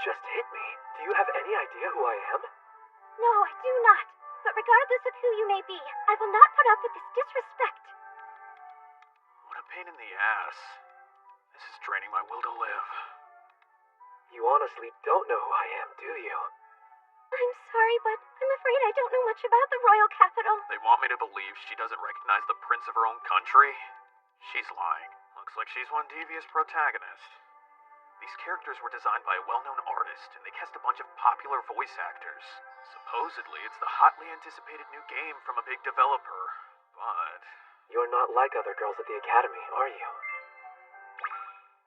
just hit me. Do you have any idea who I am? No, I do not. But regardless of who you may be, I will not put up with this disrespect. What a pain in the ass. This is draining my will to live. You honestly don't know who I am, do you? I'm sorry, but I'm afraid I don't know much about the royal capital. They want me to believe she doesn't recognize the prince of her own country? She's lying. Looks like she's one devious protagonist. These characters were designed by a well-known artist, and they cast a bunch of popular voice actors. Supposedly, it's the hotly anticipated new game from a big developer, but... You're not like other girls at the academy, are you?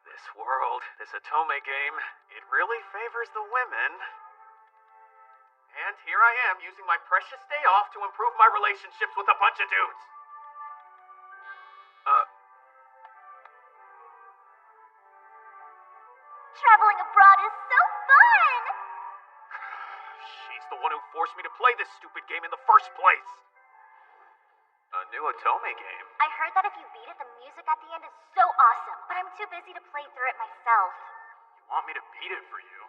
This world, this Otome game, it really favors the women. And here I am, using my precious day off to improve my relationships with a bunch of dudes. Traveling abroad is so fun! She's the one who forced me to play this stupid game in the first place. A new Otome game? I heard that if you beat it, the music at the end is so awesome, but I'm too busy to play through it myself. You want me to beat it for you?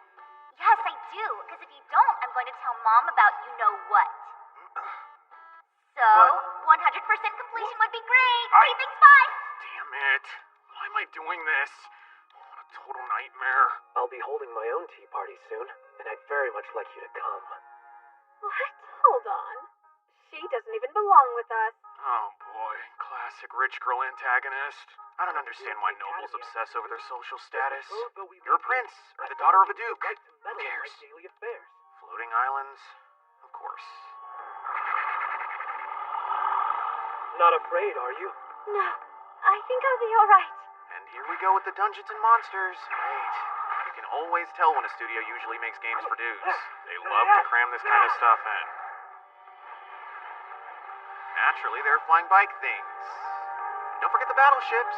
Yes, I do, because if you don't, I'm going to tell Mom about you-know-what. So, 100% completion would be great! Keeping's fine! Damn it. Why am I doing this? What a total nightmare. I'll be holding my own tea party soon, and I'd very much like you to come. What? Hold on. She doesn't even belong with us. Oh boy, classic rich girl antagonist. I don't understand why nobles obsess over their social status. You're a prince, or the daughter of a duke. Who cares? Floating islands? Of course. Not afraid, are you? No, I think I'll be alright. And here we go with the Dungeons and Monsters. Great. You can always tell when a studio usually makes games for dudes. They love to cram this kind of stuff in. Naturally, there are flying bike things. And don't forget the battleships.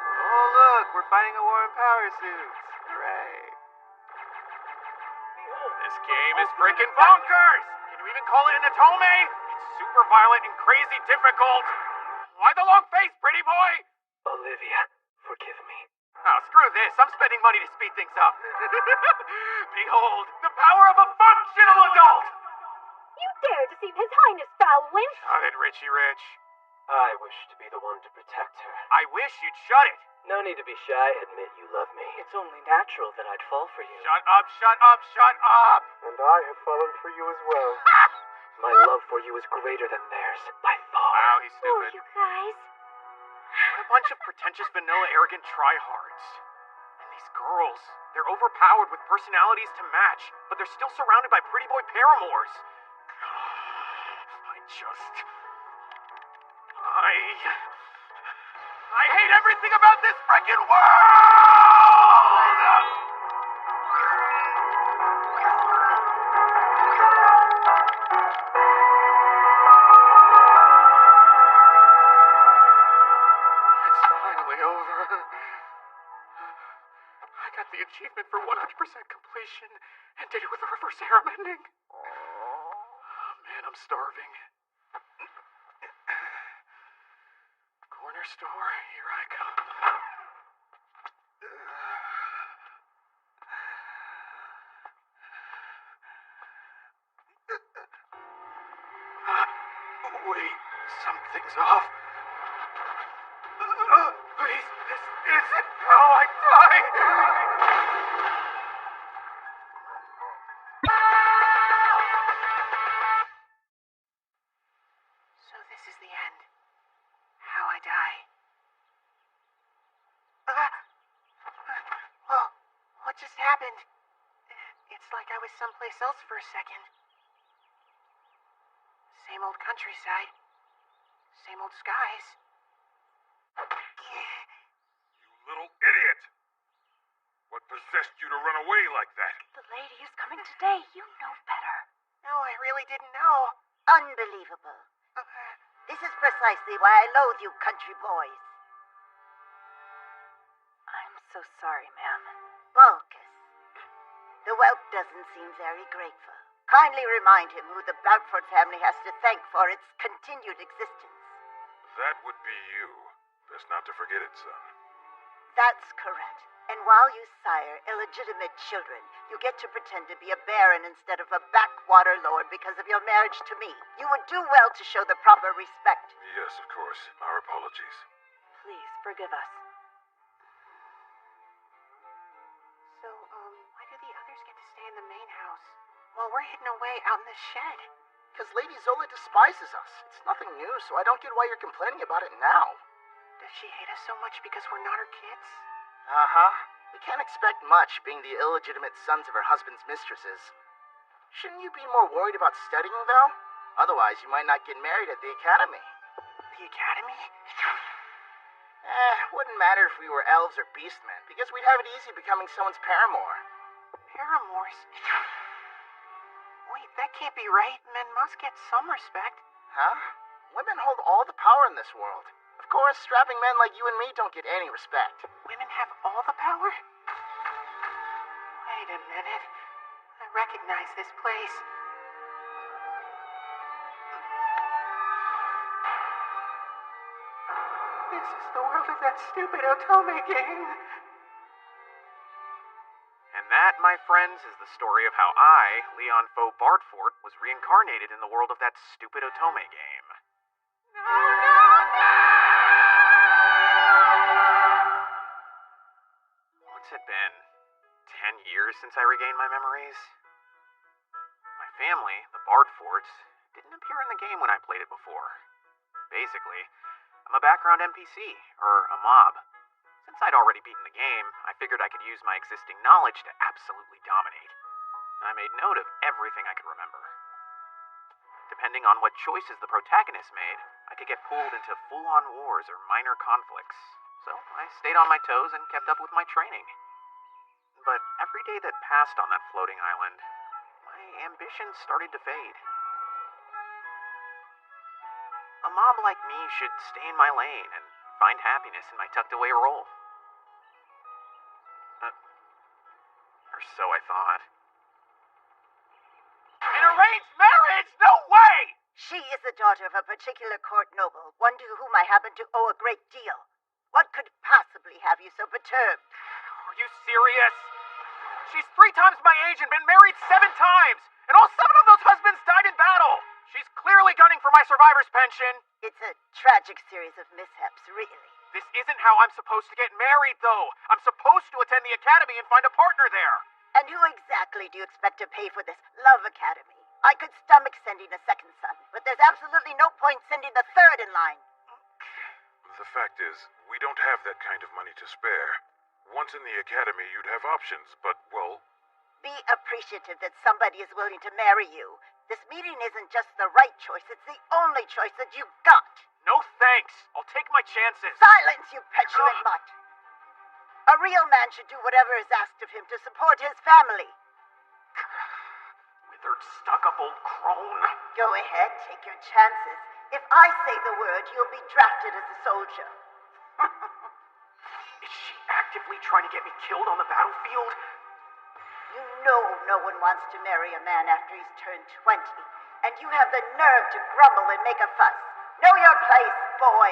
Oh, look, we're fighting a war in power suits. Hooray. This game is freaking bonkers! Can you even call it an Otome? It's super violent and crazy difficult. Why the long face, pretty boy? Olivia, forgive me. Oh, screw this. I'm spending money to speed things up. Behold, the power of a functional adult! You dare deceive His Highness, foul wench! Shut it, Richie Rich. I wish to be the one to protect her. I wish you'd shut it. No need to be shy, admit you love me. It's only natural that I'd fall for you. Shut up, shut up, shut up! And I have fallen for you as well. My love for you is greater than theirs, by far. Wow, he's Oh, stupid. you guys. What a bunch of pretentious, vanilla, arrogant tryhards. And these girls, they're overpowered with personalities to match, but they're still surrounded by pretty boy paramours. I hate everything about this frickin' world! It's finally over. I got the achievement for 100% completion and did it with a reverse harem ending. Oh, man, I'm starving. Corner store, here I come. Wait, something's off. Please, this isn't how I die. So this is the end. How I die. Whoa, what just happened? It's like I was someplace else for a second. Same old countryside. Same old skies. You little idiot! What possessed you to run away like that? The lady is coming today. You know better. No, I really didn't know. Unbelievable. This is precisely why I loathe you country boys. I'm so sorry, ma'am. Balkus. The whelp doesn't seem very grateful. Kindly remind him who the Boutford family has to thank for its continued existence. That would be you. Best not to forget it, son. That's correct. And while you sire illegitimate children, you get to pretend to be a baron instead of a backwater lord because of your marriage to me. You would do well to show the proper respect. Yes, of course. Our apologies. Please, forgive us. So, why do the others get to stay in the main house while we're hidden away out in the shed? Because Lady Zola despises us. It's nothing new, so I don't get why you're complaining about it now. Does she hate us so much because we're not her kids? Uh-huh. We can't expect much, being the illegitimate sons of her husband's mistresses. Shouldn't you be more worried about studying, though? Otherwise, you might not get married at the academy. The academy? Wouldn't matter if we were elves or beastmen, because we'd have it easy becoming someone's paramour. Paramours? Wait, that can't be right. Men must get some respect. Huh? Women hold all the power in this world. Of course, strapping men like you and me don't get any respect. Women have all the power? Wait a minute. I recognize this place. This is the world of that stupid Otome game. And that, my friends, is the story of how I, Leon Faux Bartfort, was reincarnated in the world of that stupid Otome game. What's it been? 10 years since I regained my memories? My family, the Bartforts, didn't appear in the game when I played it before. Basically, I'm a background NPC, or a mob. Since I'd already beaten the game, I figured I could use my existing knowledge to absolutely dominate. I made note of everything I could remember. Depending on what choices the protagonist made, I could get pulled into full-on wars or minor conflicts. So I stayed on my toes and kept up with my training. But every day that passed on that floating island, my ambitions started to fade. A mob like me should stay in my lane and find happiness in my tucked-away role. Or so I thought. An arranged marriage? No way! She is the daughter of a particular court noble, one to whom I happen to owe a great deal. What could possibly have you so perturbed? Are you serious? She's 3 times my age and been married 7 times, and all 7 of those husbands died in battle. She's clearly gunning for my survivor's pension. It's a tragic series of mishaps, really. This isn't how I'm supposed to get married, though. I'm supposed to attend the academy and find a partner there. And who exactly do you expect to pay for this love academy? I could stomach sending a second son, but there's absolutely no point sending the third in line. The fact is, we don't have that kind of money to spare. Once in the academy, you'd have options, but, well... Be appreciative that somebody is willing to marry you. This meeting isn't just the right choice, it's the only choice that you've got. No thanks. I'll take my chances. Silence, you petulant mutt. A real man should do whatever is asked of him to support his family. Withered, stuck-up old crone. Go ahead, take your chances. If I say the word, you'll be drafted as a soldier. Is she actively trying to get me killed on the battlefield? You know no one wants to marry a man after he's turned 20, and you have the nerve to grumble and make a fuss. Know your place, boy.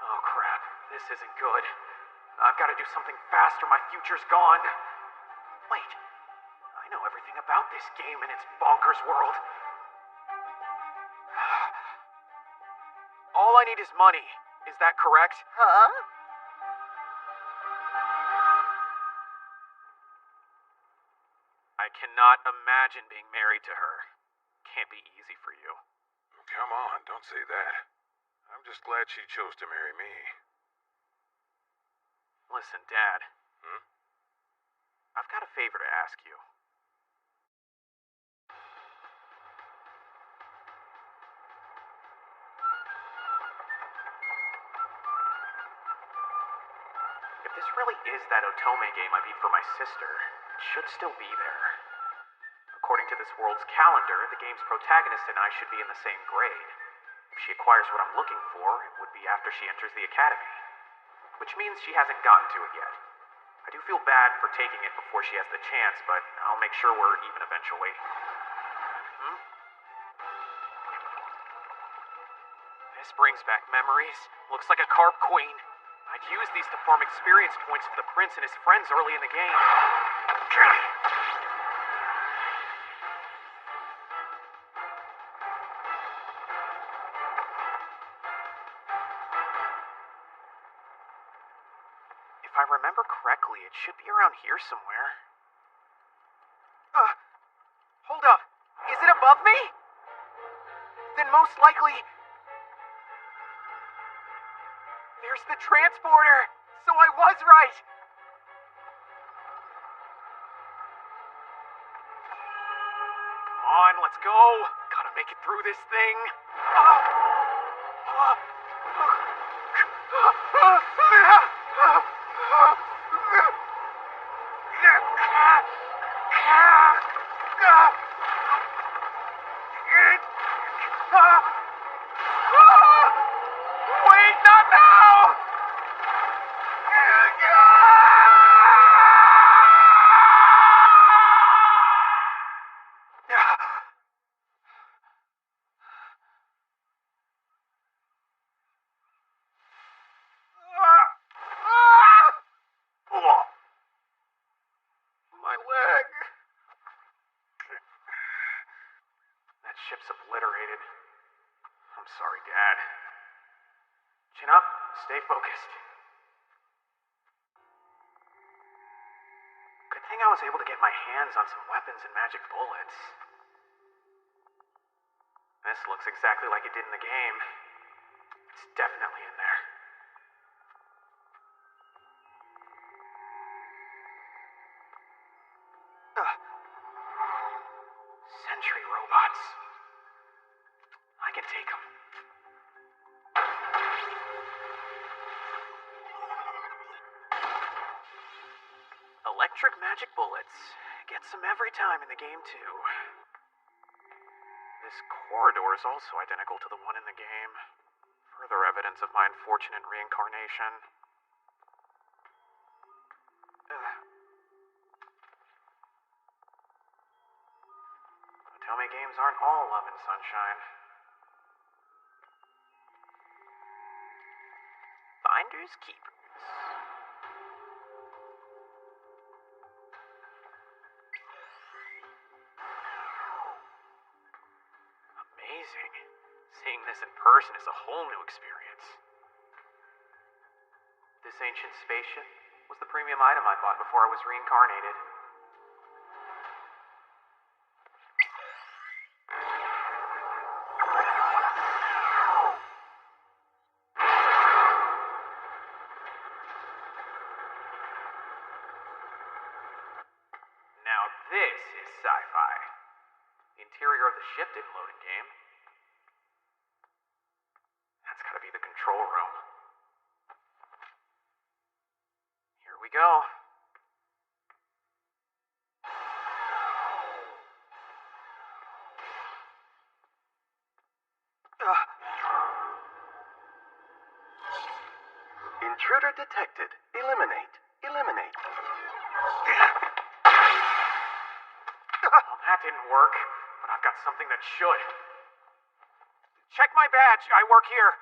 Oh, crap. This isn't good. I've got to do something fast or my future's gone. Wait. I know everything about this game and its bonkers world. All I need is money. Is that correct? Huh? I cannot imagine being married to her. Can't be easy for you. Come on, don't say that. I'm just glad she chose to marry me. Listen, Dad. I've got a favor to ask you. If this really is that Otome game I beat for my sister, it should still be there. According to this world's calendar, the game's protagonist and I should be in the same grade. If she acquires what I'm looking for, it would be after she enters the academy. Which means she hasn't gotten to it yet. I do feel bad for taking it before she has the chance, but I'll make sure we're even eventually. This brings back memories. Looks like a carp queen. I'd use use these to farm experience points for the prince and his friends early in the game. If I remember correctly, it should be around here somewhere. Hold up. Is it above me? Then most likely... There's the transporter! So I was right! Come on, let's go! Gotta make it through this thing. Wait, not now! My leg. That ship's obliterated. I'm sorry, Dad. Chin up, stay focused. Good thing I was able to get my hands on some weapons and magic bullets. This looks exactly like it did in the game. It's definitely in there. Sentry robots. I can take them. Electric magic bullets. Gets them every time in the game, too. This corridor is also identical to the one in the game. Further evidence of my unfortunate reincarnation. Tell me games aren't all love and sunshine. Finders keepers. Amazing. Seeing this in person is a whole new experience. This ancient spaceship was the premium item I bought before I was reincarnated. Now this is sci-fi. The interior of the ship didn't load in game. That's gotta be the control room. Here we go. Intruder detected. Eliminate. Eliminate. Well, that didn't work, but I've got something that should. Check my badge. I work here.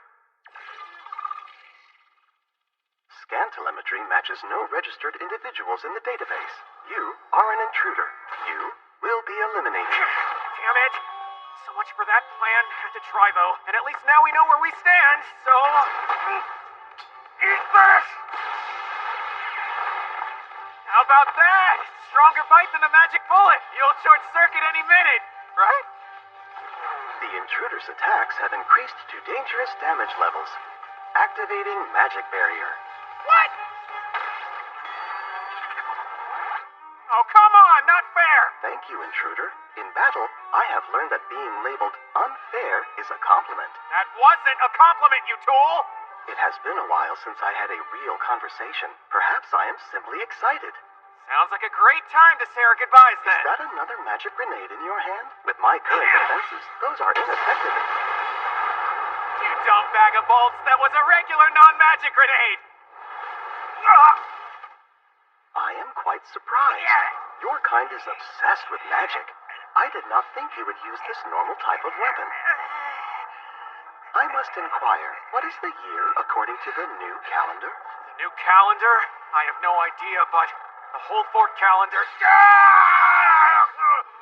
Scan telemetry matches no registered individuals in the database. You are an intruder. You will be eliminated. Damn it. So much for that plan. Had to try, though. And at least now we know where we stand, so... Eat this! How about that? Stronger bite than the magic bullet. You'll short circuit any minute, right? The intruder's attacks have increased to dangerous damage levels. Activating magic barrier. What? Oh, come on, not fair. Thank you, intruder. In battle, I have learned that being labeled unfair is a compliment. That wasn't a compliment, you tool. It has been a while since I had a real conversation. Perhaps I am simply excited. Sounds like a great time to say our goodbyes, then. Is that another magic grenade in your hand? With my current defenses, those are ineffective. You dumb bag of bolts, that was a regular non-magic grenade. I am quite surprised. Your kind is obsessed with magic. I did not think you would use this normal type of weapon. I must inquire, what is the year according to the new calendar? The New calendar? I have no idea, but the whole fort calendar.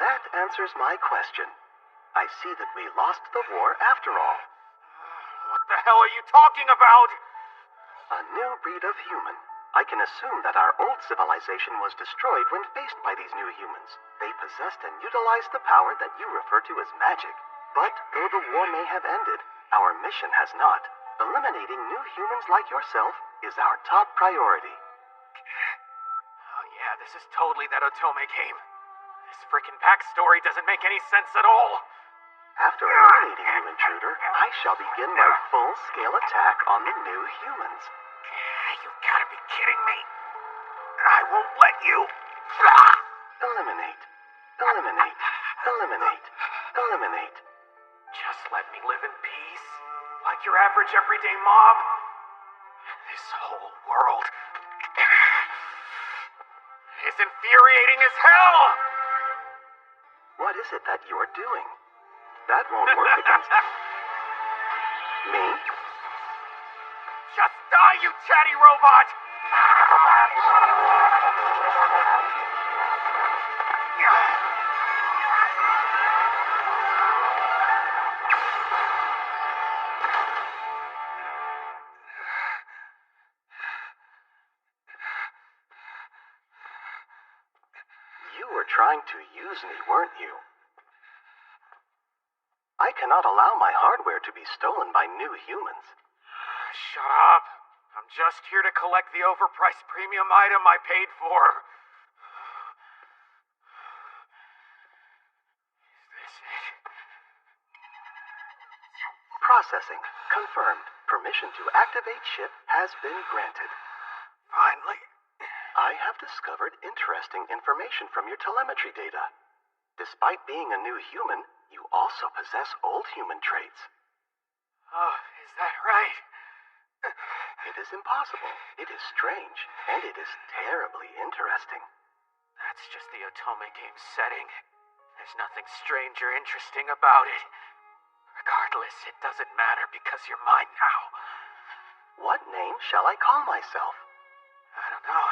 That answers my question. I see that we lost the war after all. What the hell are you talking about? A new breed of human. I can assume that our old civilization was destroyed when faced by these new humans. They possessed and utilized the power that you refer to as magic. But though the war may have ended, our mission has not. Eliminating new humans like yourself is our top priority. Oh yeah, this is totally that Otome game. This frickin' backstory doesn't make any sense at all. After eliminating you, intruder, I shall begin my full-scale attack on the new humans. You gotta be kidding me. I won't let you. Eliminate. Eliminate. Eliminate. Eliminate. Just let me live in peace, like your average everyday mob. This whole world is infuriating as hell! What is it that you're doing? That won't work against me. Just die, you chatty robot! You were trying to use me, weren't you? I cannot allow my hardware to be stolen by new humans. Shut up. I'm just here to collect the overpriced premium item I paid for. Is this it? Processing. Confirmed. Permission to activate ship has been granted. Finally. I have discovered interesting information from your telemetry data. Despite being a new human, you also possess old human traits. Oh, is that right? It is impossible. It is strange. And it is terribly interesting. That's just the Otome game setting. There's nothing strange or interesting about it. Regardless, it doesn't matter because you're mine now. What name shall I call myself? I don't know.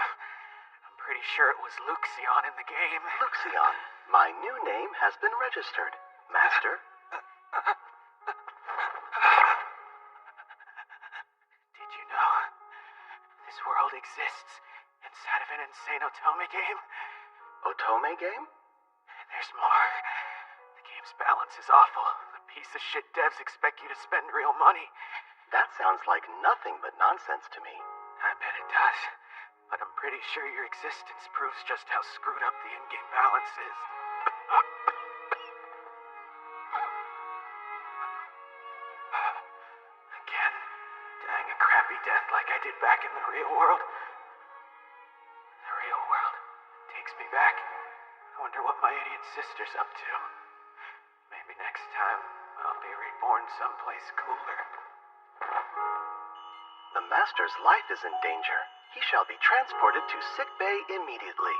I'm pretty sure it was Luxion in the game. Luxion. My new name has been registered. Master. Did you know this world exists inside of an insane Otome game? Otome game? There's more. The game's balance is awful. The piece of shit devs expect you to spend real money. That sounds like nothing but nonsense to me. I bet it does. But I'm pretty sure your existence proves just how screwed up the in-game balance is. Again, dying a crappy death like I did back in the real world. The real world takes me back. I wonder what my idiot sister's up to. Maybe next time I'll be reborn someplace cooler. The Master's life is in danger. He shall be transported to sickbay immediately.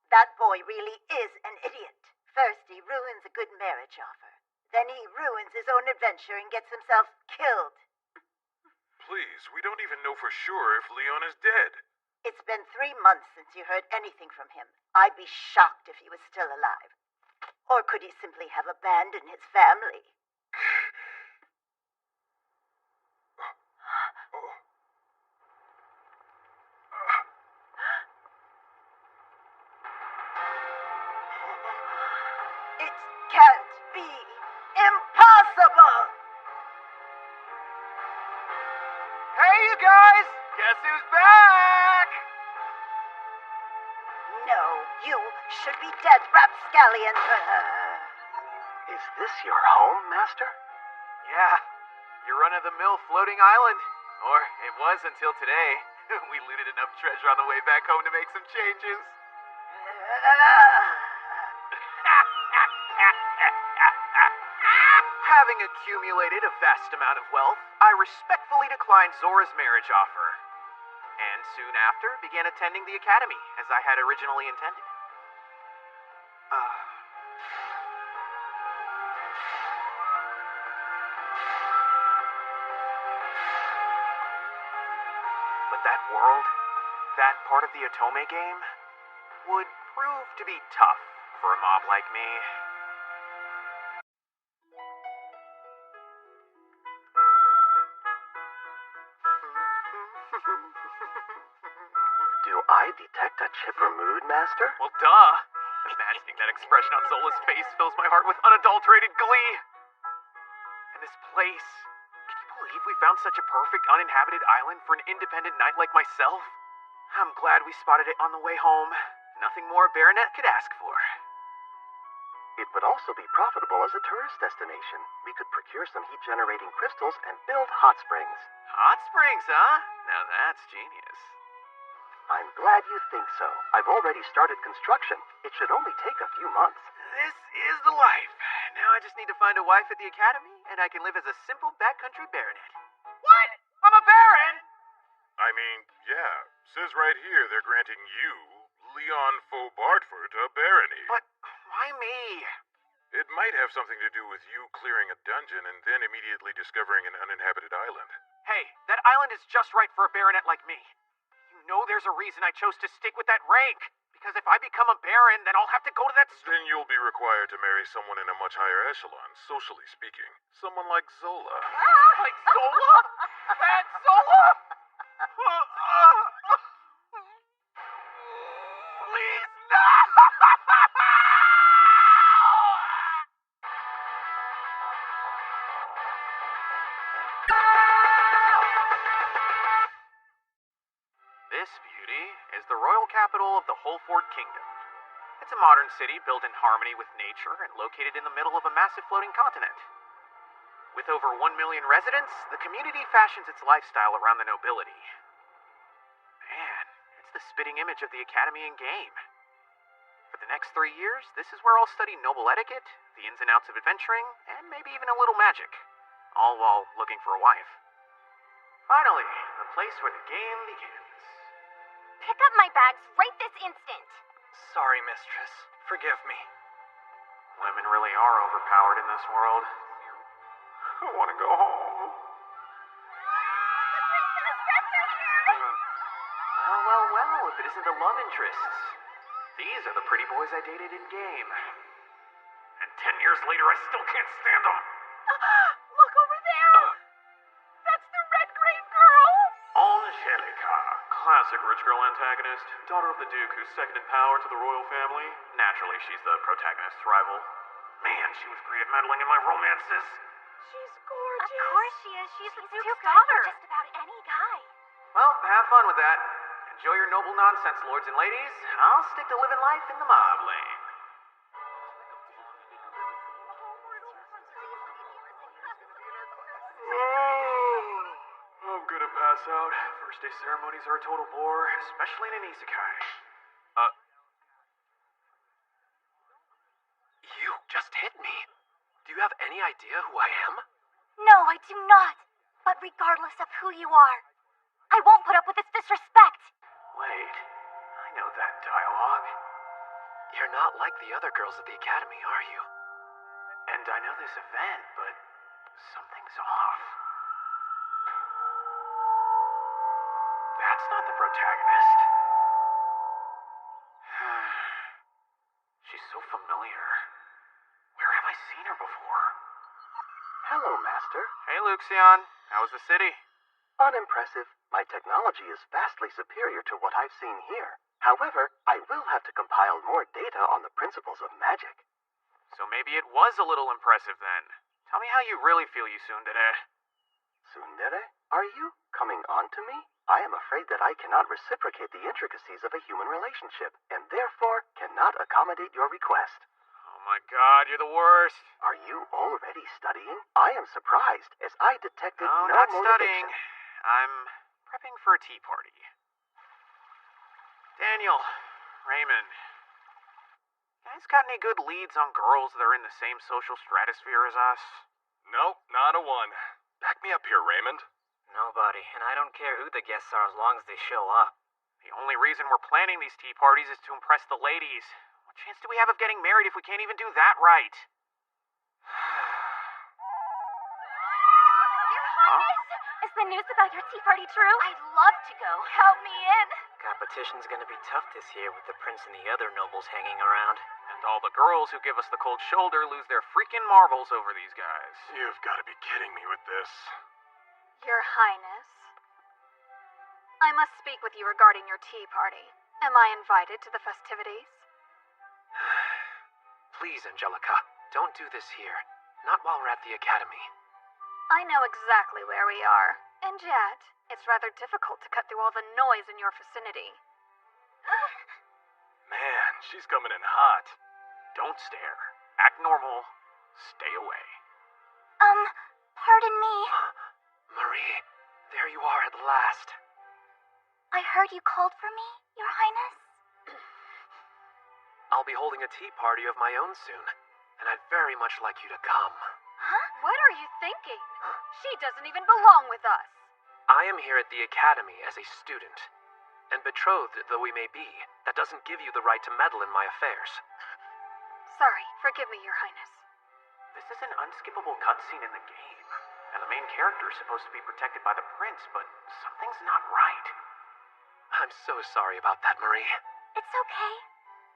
That boy really is an idiot. First, he ruins a good marriage offer. Then he ruins his own adventure and gets himself killed. Please, we don't even know for sure if Leon is dead. It's been 3 months since you heard anything from him. I'd be shocked if he was still alive. Or could he simply have abandoned his family? It can't be impossible! Hey, you guys! Guess who's back? No, you should be dead, rapscallion. Is this your home, Master? Yeah, your run-of-the-mill floating island. Or it was until today. We looted enough treasure on the way back home to make some changes. Having accumulated a vast amount of wealth, I respectfully declined Zora's marriage offer. And soon after, began attending the academy, as I had originally intended. that world, that part of the Otome game, would prove to be tough for a mob like me. Do I detect a chipper mood, Master? Well, duh. Imagining that expression on Zola's face fills my heart with unadulterated glee. And this place, can you believe we found such a perfect uninhabited island for an independent knight like myself? I'm glad we spotted it on the way home. Nothing more a baronet could ask for. It would also be profitable as a tourist destination. We could procure some heat-generating crystals and build hot springs. Hot springs, huh? Now that's genius. I'm glad you think so. I've already started construction. It should only take a few months. This is the life. Now I just need to find a wife at the academy, and I can live as a simple backcountry baronet. What? I'm a baron? I mean, yeah. Says right here they're granting you, Leon Faux-Bartford, a barony. But why me? It might have something to do with you clearing a dungeon and then immediately discovering an uninhabited island. Hey, that island is just right for a baronet like me. You know there's a reason I chose to stick with that rank. Because if I become a baron, then I'll have to go to that... Then you'll be required to marry someone in a much higher echelon, socially speaking. Someone like Zola. Like Zola? That Zola? Please, no! This beauty is the royal capital of the Holford Kingdom. It's a modern city built in harmony with nature and located in the middle of a massive floating continent. With over 1 million residents, the community fashions its lifestyle around the nobility. Man, it's the spitting image of the academy in game. For the next 3 years, this is where I'll study noble etiquette, the ins and outs of adventuring, and maybe even a little magic. All while looking for a wife. Finally, the place where the game begins. Pick up my bags right this instant. Sorry, mistress. Forgive me. Women really are overpowered in this world. I want to go home. The princess friends are here! Well, if it isn't the love interests. These are the pretty boys I dated in game. And 10 years later, I still can't stand them. Look over there! That's the red grave girl! Angelica, classic rich girl antagonist, daughter of the Duke who's second in power to the royal family. Naturally, she's the protagonist's rival. Man, she was great at meddling in my romances. She's gorgeous. Of course she is. She's the Duke's Duke's daughter. daughter. Just about any guy. Well, have fun with that. Enjoy your noble nonsense, lords and ladies. I'll stick to living life in the mob lane. I'm gonna pass out. First day ceremonies are a total bore, especially in an isekai. You just hit me. Do you have any idea who I am? No, I do not. But regardless of who you are, I won't put up with this disrespect. Wait, I know that dialogue. You're not like the other girls at the academy, are you? And I know this event, but something's off. That's not the protagonist. She's so familiar. Where have I seen her before? Hello, Master. Hey, Luxion. How was the city? Unimpressive. My technology is vastly superior to what I've seen here. However, I will have to compile more data on the principles of magic. So maybe it was a little impressive then. Tell me how you really feel, you tsundere. Tsundere? Are you coming on to me? I am afraid that I cannot reciprocate the intricacies of a human relationship, and therefore cannot accommodate your request. Oh my god, you're the worst. Are you already studying? I am surprised, as I detected No, no not motivation. studying. I'm prepping for a tea party. Daniel, Raymond, you guys got any good leads on girls that are in the same social stratosphere as us? Nope, not a one. Back me up here, Raymond. Nobody, and I don't care who the guests are as long as they show up. The only reason we're planning these tea parties is to impress the ladies. What chance do we have of getting married if we can't even do that right? Your Highness! Is Is the news about your tea party true? I'd love to go. Count me in. Competition's gonna be tough this year with the prince and the other nobles hanging around. And all the girls who give us the cold shoulder lose their freaking marbles over these guys. You've got to be kidding me with this. Your Highness, I must speak with you regarding your tea party. Am I invited to the festivities? Please, Angelica, don't do this here. Not while we're at the academy. I know exactly where we are, and yet, it's rather difficult to cut through all the noise in your vicinity. Man, she's coming in hot. Don't stare. Act normal. Stay away. Pardon me. Marie, there you are at last. I heard you called for me, Your Highness. I'll be holding a tea party of my own soon, and I'd very much like you to come. Huh? What are you thinking? She doesn't even belong with us. I am here at the academy as a student, and betrothed though we may be, that doesn't give you the right to meddle in my affairs. Sorry, forgive me, Your Highness. This is an unskippable cutscene in the game, and the main character is supposed to be protected by the prince, but something's not right. I'm so sorry about that, Marie. It's okay.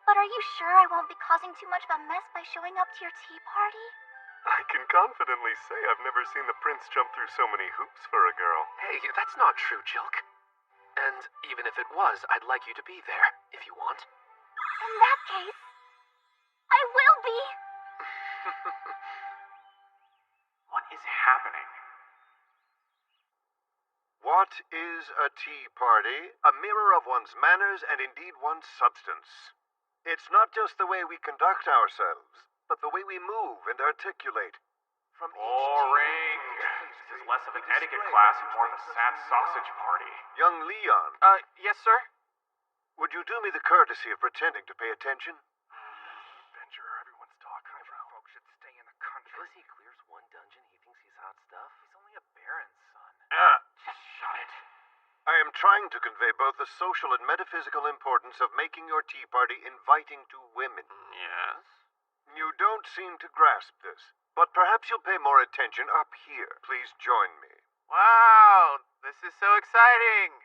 But are you sure I won't be causing too much of a mess by showing up to your tea party? I can confidently say I've never seen the prince jump through so many hoops for a girl. Hey, that's not true, Jilk. And even if it was, I'd like you to be there, if you want. In that case, I will be. What is happening? What is a tea party? A mirror of one's manners and indeed one's substance. It's not just the way we conduct ourselves, but the way we move and articulate. From Boring. This is less of an etiquette class and more of a sad sausage party. Young Leon, Yes, sir? would you do me the courtesy of pretending to pay attention? Adventurer, everyone's talking about. Folks should stay in the country. Because he clears one dungeon, he thinks he's hot stuff? He's only a baron's son. Just shut it. I am trying to convey both the social and metaphysical importance of making your tea party inviting to women. Yes? You don't seem to grasp this, but perhaps you'll pay more attention up here. Please join me. Wow, this is so exciting.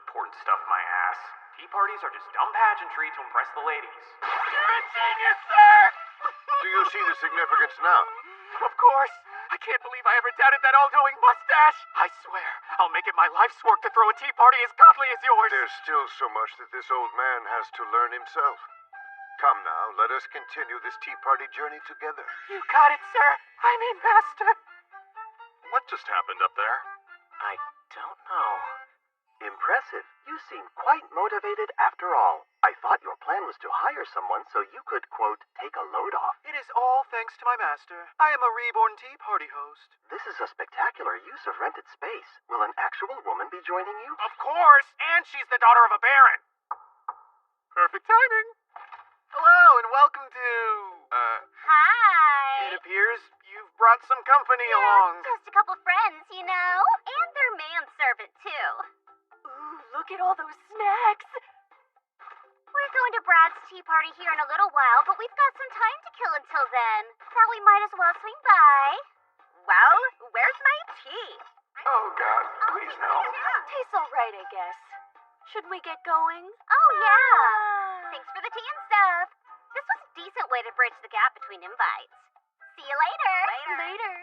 Important stuff, my ass. Tea parties are just dumb pageantry to impress the ladies. You're a genius, sir! Do you see the significance now? Of course. I can't believe I ever doubted that all-knowing mustache. I swear, I'll make it my life's work to throw a tea party as godly as yours. There's still so much that this old man has to learn himself. Come now, let us continue this tea party journey together. You got it, sir. I mean, master. What just happened up there? I don't know. Impressive. You seem quite motivated after all. I thought your plan was to hire someone so you could, quote, take a load off. It is all thanks to my master. I am a reborn tea party host. This is a spectacular use of rented space. Will an actual woman be joining you? Of course, and she's the daughter of a baron. Perfect timing. Hello, and welcome to, Hi. it appears you've brought some company along. Just a couple friends, you know? And their manservant, too. Ooh, look at all those snacks. We're going to Brad's tea party here in a little while, but we've got some time to kill until then. Thought we might as well swing by. Well, where's my tea? Oh, God, please no. Tastes all right, I guess. Should we get going? Oh, yeah. Thanks for the tea and stuff. This was a decent way to bridge the gap between invites. See you later. Later.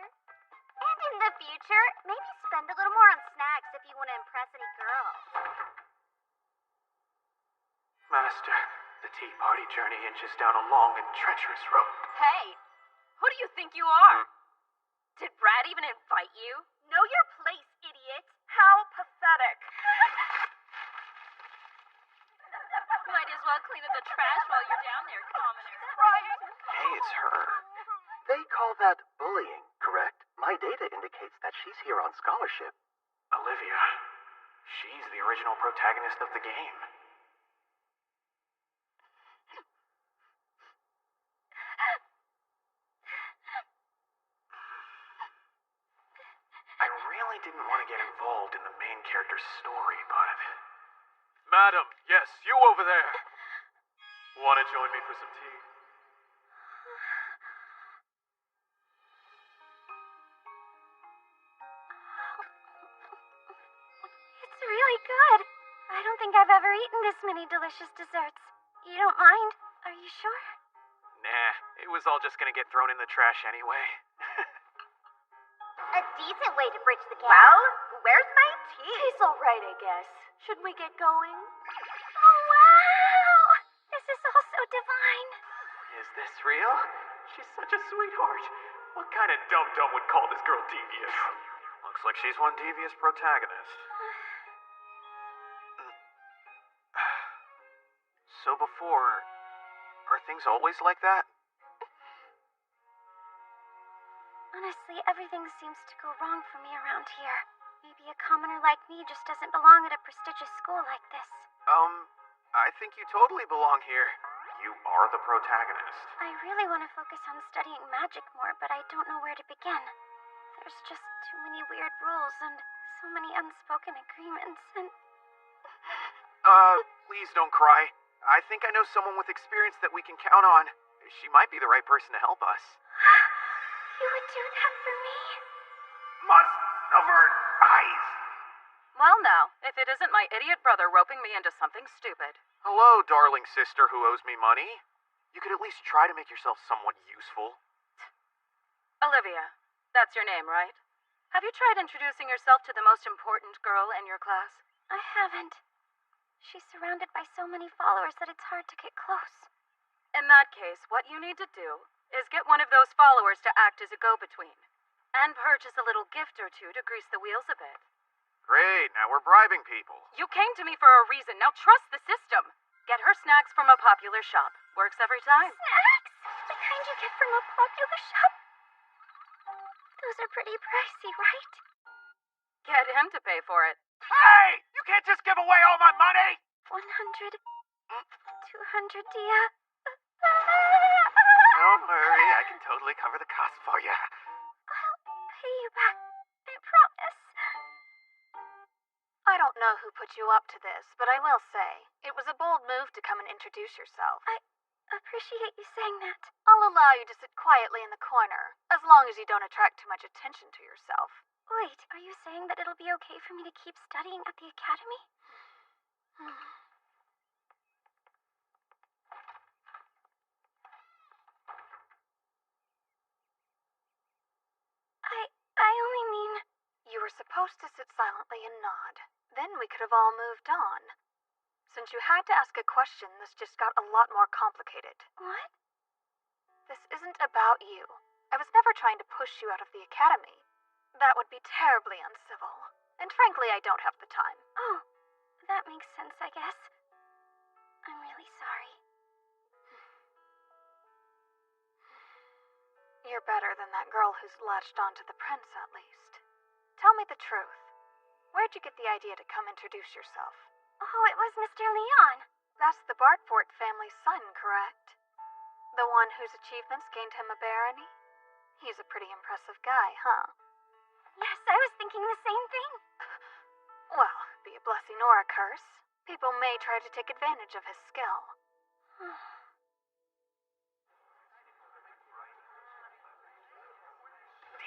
And in the future, maybe spend a little more on snacks if you want to impress any girls. Master, the tea party journey inches down a long and treacherous road. Hey, who do you think you are? Did Brad even invite you? Know your place, idiot. How pathetic. Might as well clean up the trash while you're down there, commoner. Hey, it's her. They call that bullying, correct? My data indicates that she's here on scholarship. Olivia. She's the original protagonist of the game. I really didn't want to get involved in the main character's story, but... Madam, yes, you over there. Want to join me for some tea? good. I don't think I've ever eaten this many delicious desserts. You don't mind? Are you sure? Nah, it was all just gonna get thrown in the trash anyway. A decent way to bridge the gap. Well, where's my tea? He's all right, I guess. Should we get going? Oh, wow! This is all so divine. Is this real? She's such a sweetheart. What kind of dum-dum would call this girl devious? Looks like she's one devious protagonist. So before, are things always like that? Honestly, everything seems to go wrong for me around here. Maybe a commoner like me just doesn't belong at a prestigious school like this. I think you totally belong here. You are the protagonist. I really want to focus on studying magic more, but I don't know where to begin. There's just too many weird rules and so many unspoken agreements and... Please don't cry. I think I know someone with experience that we can count on. She might be the right person to help us. You would do that for me? Must avert eyes. Well, now, if it isn't my idiot brother roping me into something stupid. Hello, darling sister who owes me money. You could at least try to make yourself somewhat useful. Olivia, that's your name, right? Have you tried introducing yourself to the most important girl in your class? I haven't. She's surrounded by so many followers that it's hard to get close. In that case, what you need to do is get one of those followers to act as a go-between. And purchase a little gift or two to grease the wheels a bit. Great, now we're bribing people. You came to me for a reason. Now trust the system. Get her snacks from a popular shop. Works every time. Snacks? The kind you get from a popular shop? Those are pretty pricey, right? Get him to pay for it. Hey! You can't just give away all my money! 100, 200, dear. Don't worry, I can totally cover the cost for you. I'll pay you back. I promise. I don't know who put you up to this, but I will say, it was a bold move to come and introduce yourself. I appreciate you saying that. I'll allow you to sit quietly in the corner, as long as you don't attract too much attention to yourself. Wait, are you saying that it'll be okay for me to keep studying at the academy? I only mean... You were supposed to sit silently and nod. Then we could have all moved on. Since you had to ask a question, this just got a lot more complicated. What? This isn't about you. I was never trying to push you out of the academy. That would be terribly uncivil. And frankly, I don't have the time. Oh, that makes sense, I guess. I'm really sorry. You're better than that girl who's latched onto the prince, at least. Tell me the truth. Where'd you get the idea to come introduce yourself? Oh, it was Mr. Leon. That's the Bartfort family's son, correct? The one whose achievements gained him a barony? He's a pretty impressive guy, huh? Yes, I was thinking the same thing. Well, be a blessing or a curse. People may try to take advantage of his skill.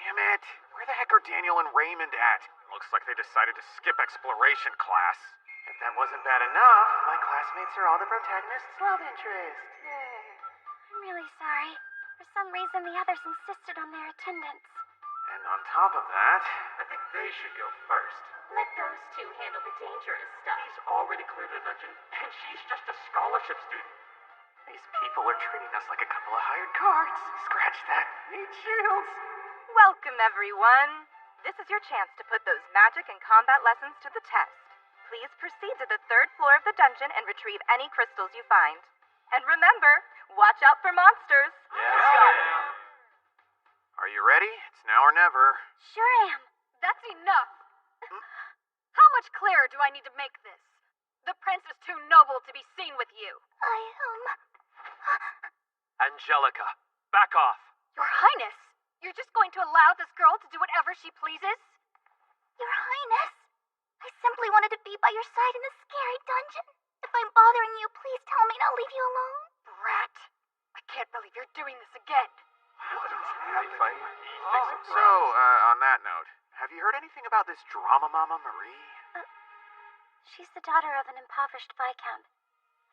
Damn it! Where the heck are Daniel and Raymond at? Looks like they decided to skip exploration class. If that wasn't bad enough, my classmates are all the protagonist's love interest. Yay. I'm really sorry. For some reason, the others insisted on their attendance. And on top of that... I think they should go first. Let those two handle the dangerous stuff. He's already cleared a dungeon, and she's just a scholarship student. These people are treating us like a couple of hired guards. Scratch that. Need shields. Welcome, everyone. This is your chance to put those magic and combat lessons to the test. Please proceed to the 3rd floor of the dungeon and retrieve any crystals you find. And remember, watch out for monsters. Yes, Are you ready? It's now or never. Sure am. That's enough. How much clearer do I need to make this? The prince is too noble to be seen with you. Angelica, back off. Your Highness, you're just going to allow this girl to do whatever she pleases? Your Highness, I simply wanted to be by your side in this scary dungeon. If I'm bothering you, please tell me and I'll leave you alone. Brat, I can't believe you're doing this again. On that note, have you heard anything about this drama mama Marie? She's the daughter of an impoverished viscount,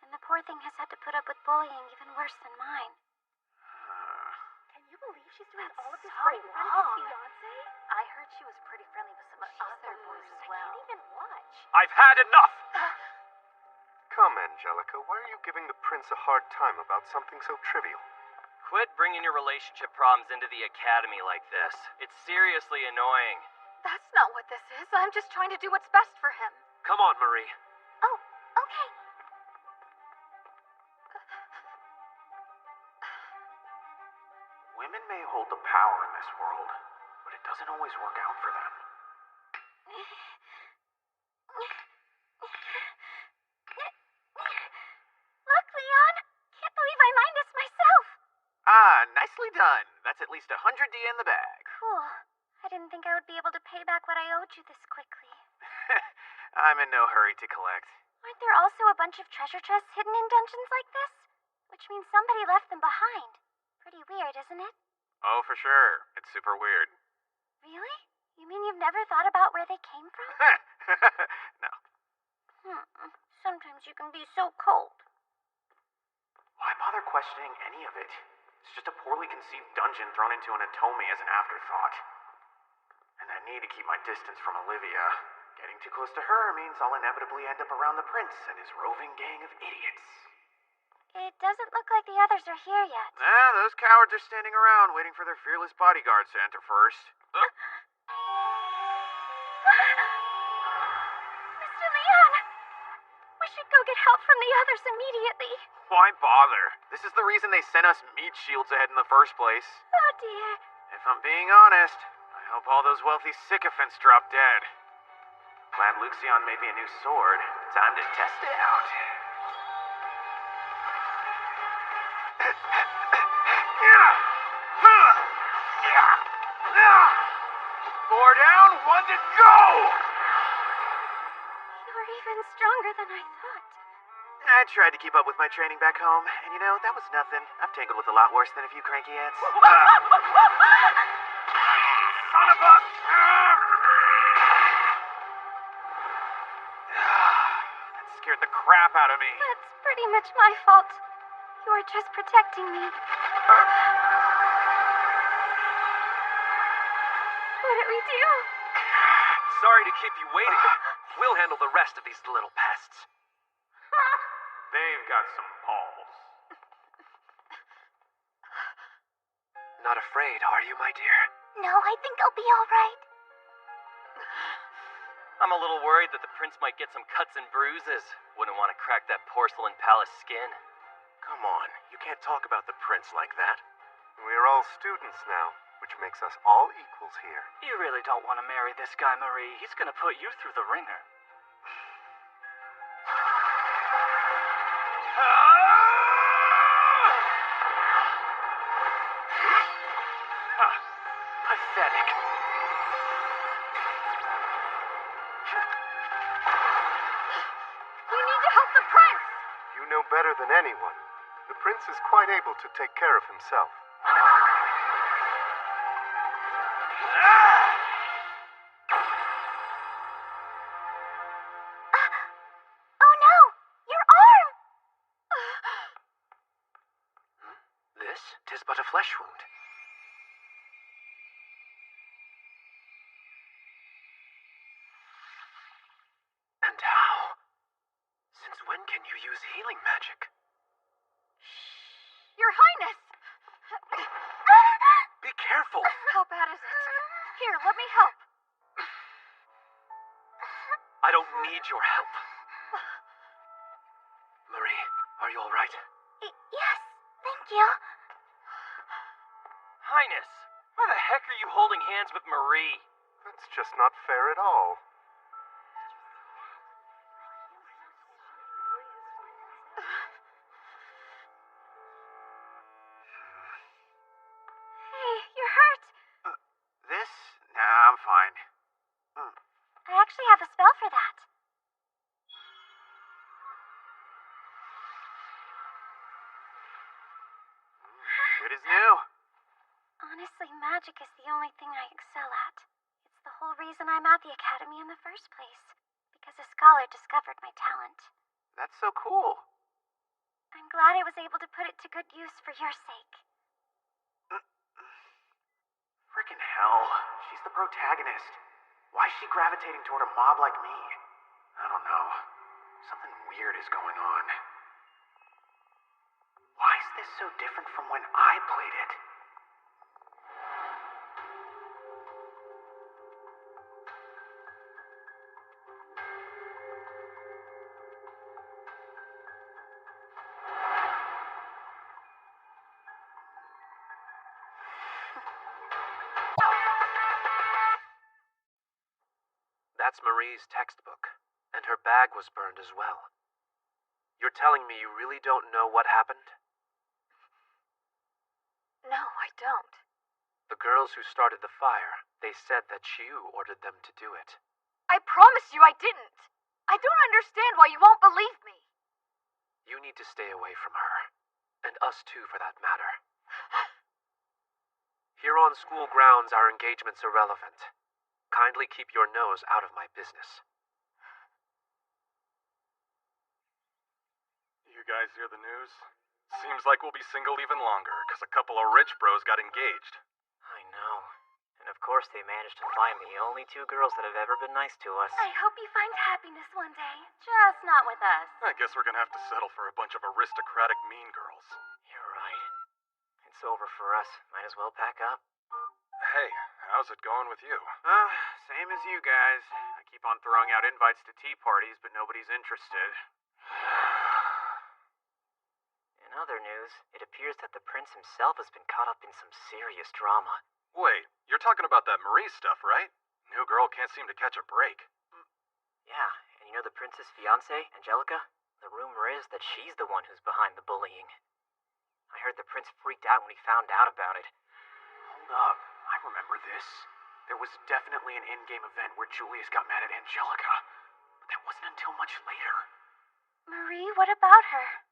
and the poor thing has had to put up with bullying even worse than mine. Can you believe she's doing all of this so right in front of wrong. his fiancé? I heard she was pretty friendly with some other boys as well. I can't even watch. I've had enough! Come, Angelica, why are you giving the prince a hard time about something so trivial? Quit bringing your relationship problems into the academy like this. It's seriously annoying. That's not what this is. I'm just trying to do what's best for him. Come on, Marie. Oh, okay. Women may hold the power in this world, but it doesn't always work out for them. Look, Leon! Can't believe I mined this myself! Ah, nicely done. That's at least 100D in the bag. Cool. I didn't think I would be able to pay back what I owed you this quickly. I'm in no hurry to collect. Aren't there also a bunch of treasure chests hidden in dungeons like this? Which means somebody left them behind. Pretty weird, isn't it? Oh, for sure. It's super weird. Really? You mean you've never thought about where they came from? No. Sometimes you can be so cold. Why bother questioning any of it? It's just a poorly conceived dungeon thrown into an atome as an afterthought. And I need to keep my distance from Olivia. Getting too close to her means I'll inevitably end up around the prince and his roving gang of idiots. It doesn't look like the others are here yet. Ah, those cowards are standing around waiting for their fearless bodyguards to enter first. Mr. Leon! We should go get help from the others immediately. Why bother? This is the reason they sent us meat shields ahead in the first place. Oh dear. If I'm being honest, I hope all those wealthy sycophants drop dead. Glad Luxion made me a new sword. Time to test it out. 4 down, 1 to go! You're even stronger than I thought. I tried to keep up with my training back home, and you know, that was nothing. I've tangled with a lot worse than a few cranky ants. Son of a... That scared the crap out of me. That's pretty much my fault. You were just protecting me. What did we do? Sorry to keep you waiting. We'll handle the rest of these little pests. They've got some balls. Not afraid, are you, my dear? No, I think I'll be all right. I'm a little worried that the prince might get some cuts and bruises. Wouldn't want to crack that porcelain palace skin. Come on, you can't talk about the prince like that. We're all students now, which makes us all equals here. You really don't want to marry this guy, Marie. He's gonna put you through the ringer. Pathetic. We need to help the prince! You know better than anyone. The prince is quite able to take care of himself. Oh no! Your arm! This? 'Tis but a flesh wound. And how? Since when can you use healing magic? Your Highness! Be careful! How bad is it? Here, let me help. I don't need your help. Marie, are you all right? Yes, thank you. Highness, why the heck are you holding hands with Marie? That's just not fair at all. Hey, you're hurt. This? Nah, I'm fine. I actually have a spell for that. Good as new. Honestly, magic is the only thing I excel at. It's the whole reason I'm at the academy in the first place. because a scholar discovered my talent. That's so cool. I'm glad I was able to put it to good use for your sake. Frickin' hell. She's the protagonist. Why is she gravitating toward a mob like me? I don't know. Something weird is going on. Why is this so different from when I played it? That's Marie's textbook, and her bag was burned as well. You're telling me you really don't know what happened? No, I don't. The girls who started the fire, they said that you ordered them to do it. I promise you I didn't. I don't understand why you won't believe me. You need to stay away from her. And us too, for that matter. Here on school grounds, our engagement's irrelevant. Kindly keep your nose out of my business. You guys hear the news? Seems like we'll be single even longer, because a couple of rich bros got engaged. I know. And of course they managed to find the only two girls that have ever been nice to us. I hope you find happiness one day. Just not with us. I guess we're gonna have to settle for a bunch of aristocratic mean girls. You're right. It's over for us. Might as well pack up. Hey, how's it going with you? Same as you guys. I keep on throwing out invites to tea parties, but nobody's interested. In other news, it appears that the prince himself has been caught up in some serious drama. Wait, you're talking about that Marie stuff, right? New girl can't seem to catch a break. Yeah, and you know the prince's fiancée, Angelica? The rumor is that she's the one who's behind the bullying. I heard the prince freaked out when he found out about it. Hold up. I remember this. There was definitely an in-game event where Julius got mad at Angelica. But that wasn't until much later. Marie, what about her?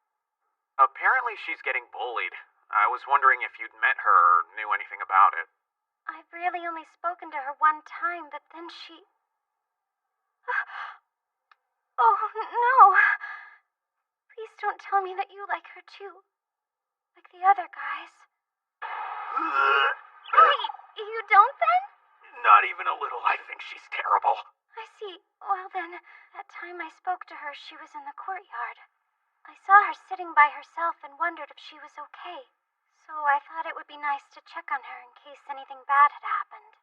Apparently she's getting bullied. I was wondering if you'd met her or knew anything about it. I've really only spoken to her one time, but then she... Oh, no. Please don't tell me that you like her too. Like the other guys. Wait, you don't then? Not even a little. I think she's terrible. I see. Well then, that time I spoke to her, she was in the courtyard. I saw her sitting by herself and wondered if she was okay. So I thought it would be nice to check on her in case anything bad had happened.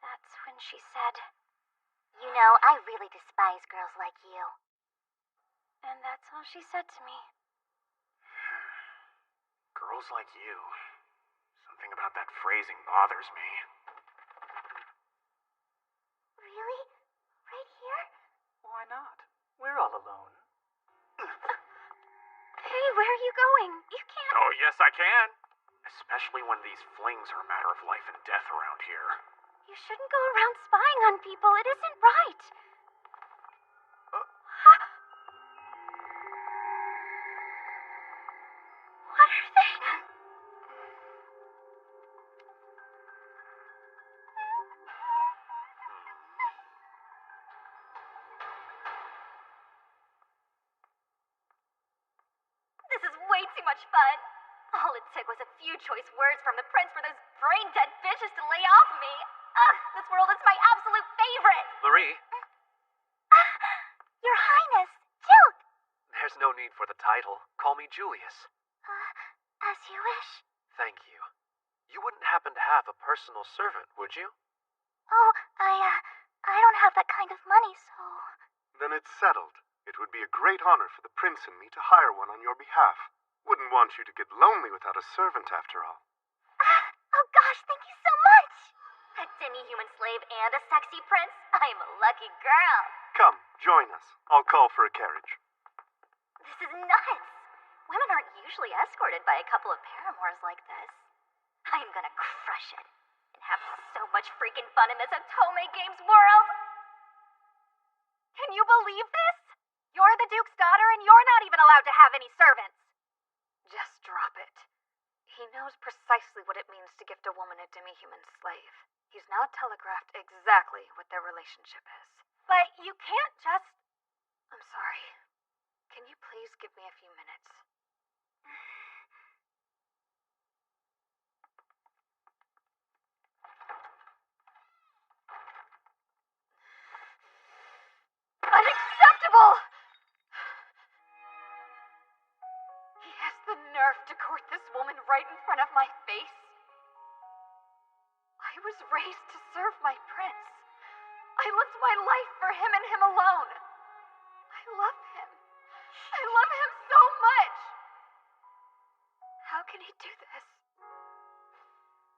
That's when she said, "You know, I really despise girls like you." And that's all she said to me. Girls like you. Something about that phrasing bothers me. Really? Right here? Why not? We're all alone. Hey, where are you going? You can't... Oh, yes, I can. Especially when these flings are a matter of life and death around here. You shouldn't go around spying on people. It isn't right. What are they? This is way too much fun. All it took was a few choice words from the prince for those brain-dead bitches to lay off me. Ugh, this world is my absolute favorite. Marie, Your Highness, Jill. there's no need for the title. Call me Julius. As you wish. Thank you. You wouldn't happen to have a personal servant, would you? Oh, I don't have that kind of money, so... Then it's settled. It would be a great honor for the prince and me to hire one on your behalf. Wouldn't want you to get lonely without a servant, after all. Oh gosh, thank you so much! A demi-human slave and a sexy prince? I'm a lucky girl. Come, join us. I'll call for a carriage. This is nuts. Women aren't usually escorted by a couple of paramours like this. I'm gonna crush it and have so much freaking fun in this Otome Games world. Can you believe this? You're the Duke's daughter and you're not even allowed to have any servants. Just drop it. He knows precisely what it means to gift a woman a demi-human slave. He's now telegraphed exactly what their relationship is. But you can't just... I'm sorry. Can you please give me a few minutes? Unacceptable! He has the nerve to court this woman right in front of my face. I was raised to serve my prince. I lived my life for him and him alone. I love him. I love him so much. How can he do this?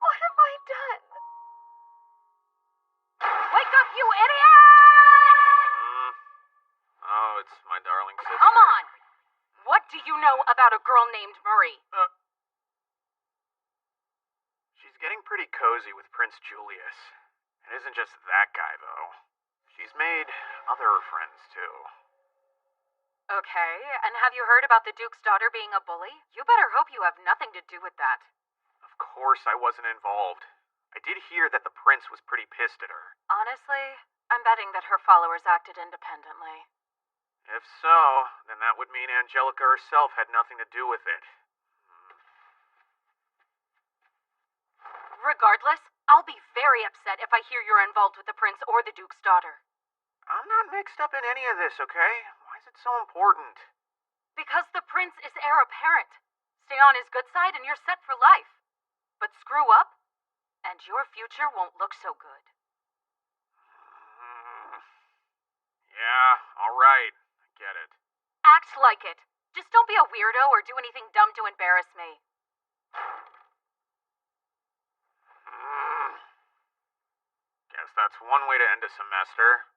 What have I done? Wake up, you idiot! Oh, it's my darling sister. Come on! What do you know about a girl named Marie? She's getting pretty cozy with Prince Julius. It isn't just that guy, though. She's made other friends, too. Okay, and have you heard about the Duke's daughter being a bully? You better hope you have nothing to do with that. Of course I wasn't involved. I did hear that the prince was pretty pissed at her. Honestly, I'm betting that her followers acted independently. If so, then that would mean Angelica herself had nothing to do with it. Regardless, I'll be very upset if I hear you're involved with the prince or the Duke's daughter. I'm not mixed up in any of this, okay? Why is it so important? Because the prince is heir apparent. Stay on his good side and you're set for life. But screw up, and your future won't look so good. Yeah, alright. I get it. Act like it. Just don't be a weirdo or do anything dumb to embarrass me. Guess that's one way to end a semester.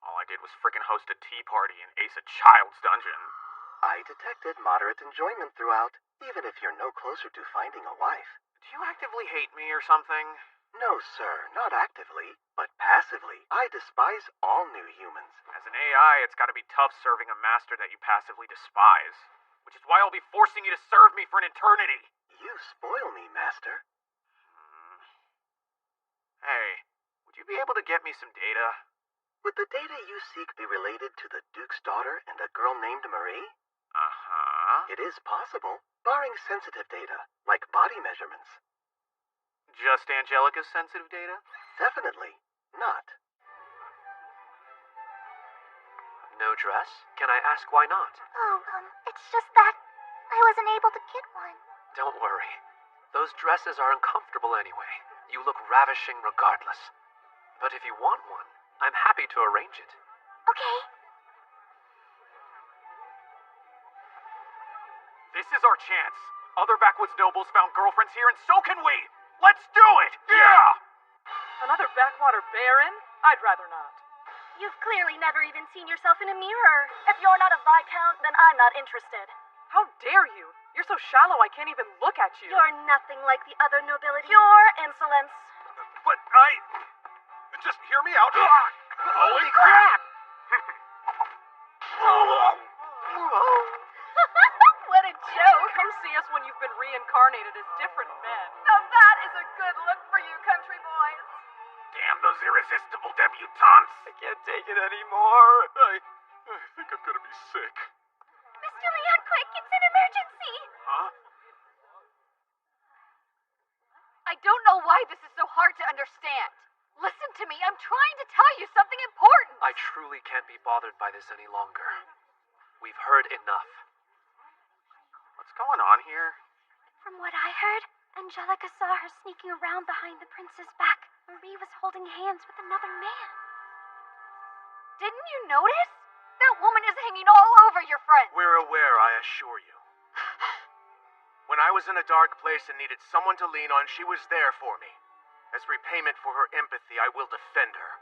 All I did was frickin' host a tea party and ace a child's dungeon. I detected moderate enjoyment throughout, even if you're no closer to finding a wife. Do you actively hate me or something? No, sir, not actively, but passively. I despise all new humans. As an AI, it's gotta be tough serving a master that you passively despise. Which is why I'll be forcing you to serve me for an eternity. You spoil me, master. Hey, would you be able to get me some data? Would the data you seek be related to the Duke's daughter and a girl named Marie? Uh-huh. It is possible, barring sensitive data, like body measurements. Just Angelica's sensitive data? Definitely not. No dress? Can I ask why not? Oh, it's just that I wasn't able to get one. Don't worry. Those dresses are uncomfortable anyway. You look ravishing regardless. But if you want one, I'm happy to arrange it. Okay. This is our chance. Other backwoods nobles found girlfriends here, and so can we. Let's do it! Yeah! Another backwater baron? I'd rather not. You've clearly never even seen yourself in a mirror. If you're not a Viscount, then I'm not interested. How dare you? You're so shallow I can't even look at you. You're nothing like the other nobility. Pure insolence. But just hear me out. Holy crap! What a joke! Come see us when you've been reincarnated as different men. Now that is a good look for you, country boys. Damn those irresistible debutantes. I can't take it anymore. I think I'm gonna be sick. Mr. Leon, quick, it's an emergency. Huh? I don't know why this is so hard to understand. Listen to me, I'm trying to tell you something important. I truly can't be bothered by this any longer. We've heard enough. What's going on here? From what I heard, Angelica saw her sneaking around behind the prince's back. Marie was holding hands with another man. Didn't you notice? That woman is hanging all over your friend. We're aware, I assure you. When I was in a dark place and needed someone to lean on, she was there for me. As repayment for her empathy, I will defend her.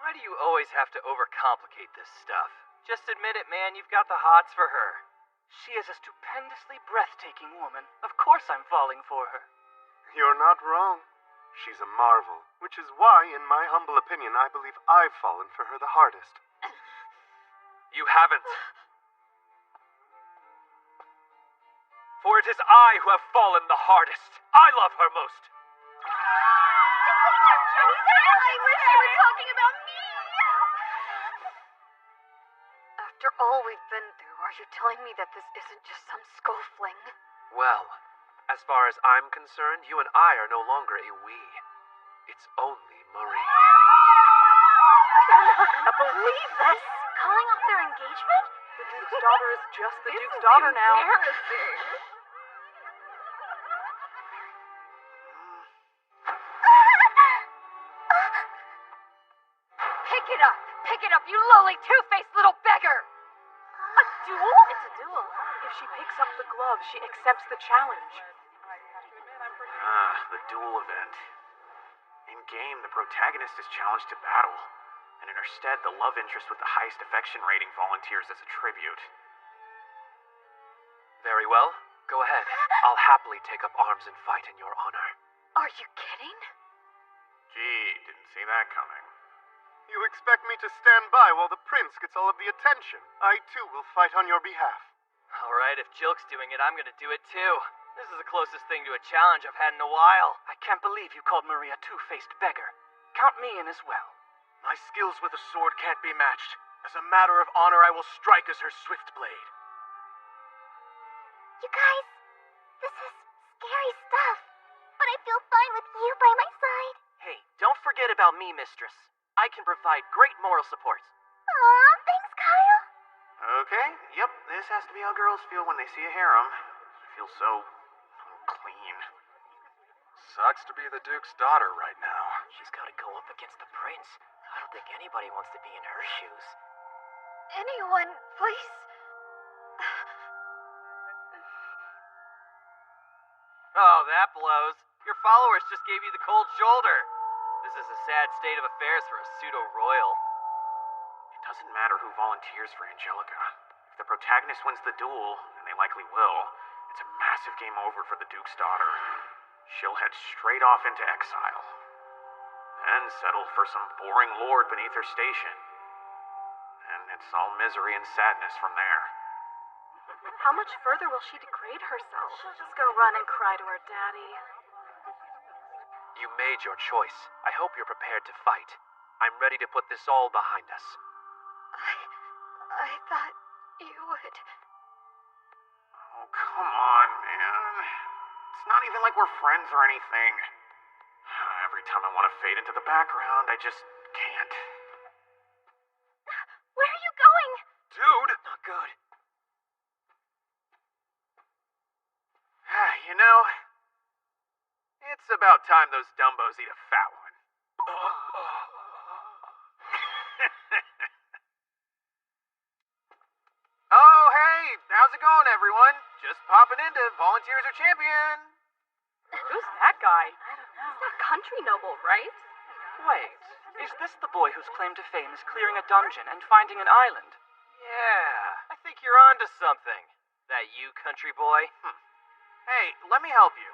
Why do you always have to overcomplicate this stuff? Just admit it, man, you've got the hots for her. She is a stupendously breathtaking woman. Of course I'm falling for her. You're not wrong. She's a marvel, which is why, in my humble opinion, I believe I've fallen for her the hardest. You haven't. For it is I who have fallen the hardest. I love her most. Did we just I wish you were talking about me. After all we've been through, are you telling me that this isn't just some skull fling? Well, as far as I'm concerned, you and I are no longer a we. It's only Marie. I can't believe this. Calling off their engagement? The Duke's daughter is just the Duke's daughter now. Embarrassing. Pick it up, you lowly two-faced little beggar! A duel? It's a duel. If she picks up the glove, she accepts the challenge. The duel event. In game, the protagonist is challenged to battle, and in her stead, the love interest with the highest affection rating volunteers as a tribute. Very well. Go ahead. I'll happily take up arms and fight in your honor. Are you kidding? Gee, didn't see that coming. You expect me to stand by while the prince gets all of the attention? I, too, will fight on your behalf. Alright, if Jilk's doing it, I'm gonna do it too. This is the closest thing to a challenge I've had in a while. I can't believe you called Marie a two-faced beggar. Count me in as well. My skills with a sword can't be matched. As a matter of honor, I will strike as her swift blade. You guys, this is scary stuff. But I feel fine with you by my side. Hey, don't forget about me, mistress. I can provide great moral support. Aw, thanks, Kyle. Okay, yep, this has to be how girls feel when they see a harem. It feels so clean. Sucks to be the Duke's daughter right now. She's gotta go up against the prince. I don't think anybody wants to be in her shoes. Anyone, please? Oh, that blows. Your followers just gave you the cold shoulder. This is a sad state of affairs for a pseudo-royal. It doesn't matter who volunteers for Angelica. If the protagonist wins the duel, and they likely will, it's a massive game over for the Duke's daughter. She'll head straight off into exile. And settle for some boring lord beneath her station. And it's all misery and sadness from there. How much further will she degrade herself? She'll just go run and cry to her daddy. You made your choice. I hope you're prepared to fight. I'm ready to put this all behind us. I thought you would. Oh, come on, man. It's not even like we're friends or anything. Every time I want to fade into the background, I just can't. Where are you going? Dude! Not good. You know, it's about time those Dumbos eat a fat one. Oh, hey, how's it going, everyone? Just popping into Volunteers are Champion. Who's that guy? I don't know. He's that country noble, right? Wait, is this the boy whose claim to fame is clearing a dungeon and finding an island? Yeah, I think you're onto something. That you, country boy? Hey, let me help you.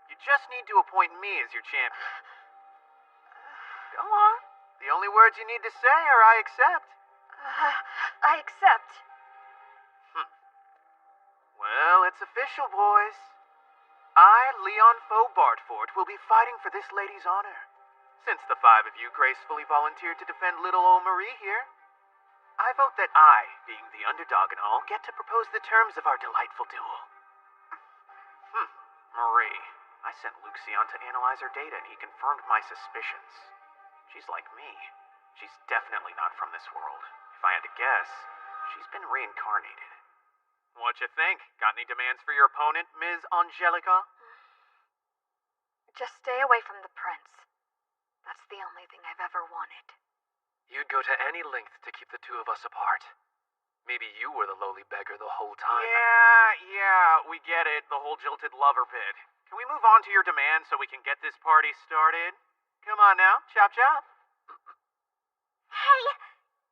You just need to appoint me as your champion. Go on. The only words you need to say are I accept. I accept. Well, it's official, boys. I, Leon Foe Bartford, will be fighting for this lady's honor. Since the five of you gracefully volunteered to defend little old Marie here, I vote that I, being the underdog and all, get to propose the terms of our delightful duel. Marie, I sent Lucian to analyze her data and he confirmed my suspicions. She's like me. She's definitely not from this world. If I had to guess, she's been reincarnated. What you think? Got any demands for your opponent, Ms. Angelica? Just stay away from the prince. That's the only thing I've ever wanted. You'd go to any length to keep the two of us apart. Maybe you were the lowly beggar the whole time. Yeah, we get it. The whole jilted lover bit. Can we move on to your demands so we can get this party started? Come on now, chop chop. Hey,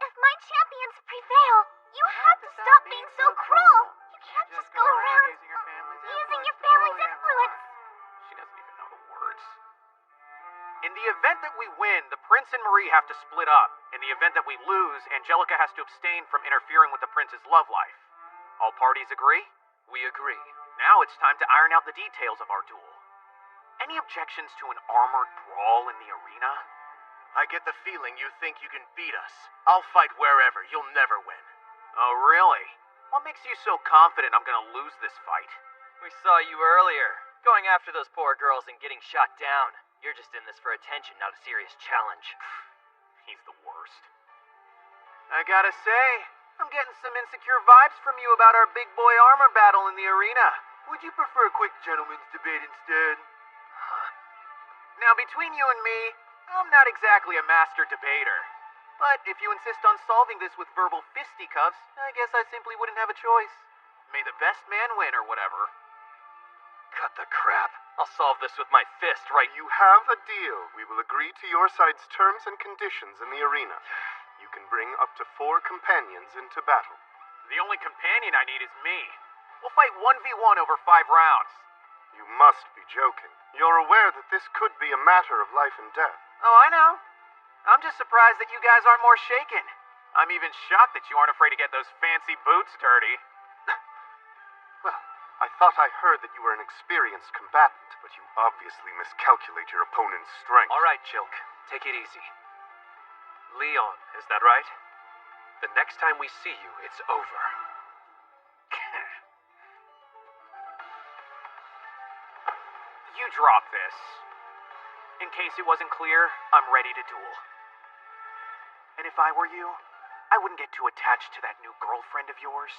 if my champions prevail, you have to stop being so cruel. You can't just go around using your family's influence. She doesn't even know the words. In the event that we win, the prince and Marie have to split up. In the event that we lose, Angelica has to abstain from interfering with the prince's love life. All parties agree? We agree. Now it's time to iron out the details of our duel. Any objections to an armored brawl in the arena? I get the feeling you think you can beat us. I'll fight wherever. You'll never win. Oh, really? What makes you so confident I'm gonna lose this fight? We saw you earlier, going after those poor girls and getting shot down. You're just in this for attention, not a serious challenge. He's the worst. I gotta say, I'm getting some insecure vibes from you about our big boy armor battle in the arena. Would you prefer a quick gentleman's debate instead? Now, between you and me, I'm not exactly a master debater. But if you insist on solving this with verbal fisticuffs, I guess I simply wouldn't have a choice. May the best man win, or whatever. Cut the crap. I'll solve this with my fist, right? You have a deal. We will agree to your side's terms and conditions in the arena. You can bring up to 4 companions into battle. The only companion I need is me. We'll fight 1v1 over 5 rounds. You must be joking. You're aware that this could be a matter of life and death. Oh, I know. I'm just surprised that you guys aren't more shaken. I'm even shocked that you aren't afraid to get those fancy boots dirty. Well, I thought I heard that you were an experienced combatant, but you obviously miscalculate your opponent's strength. All right, Chilk. Take it easy. Leon, is that right? The next time we see you, it's over. You drop this. In case it wasn't clear, I'm ready to duel. And if I were you, I wouldn't get too attached to that new girlfriend of yours.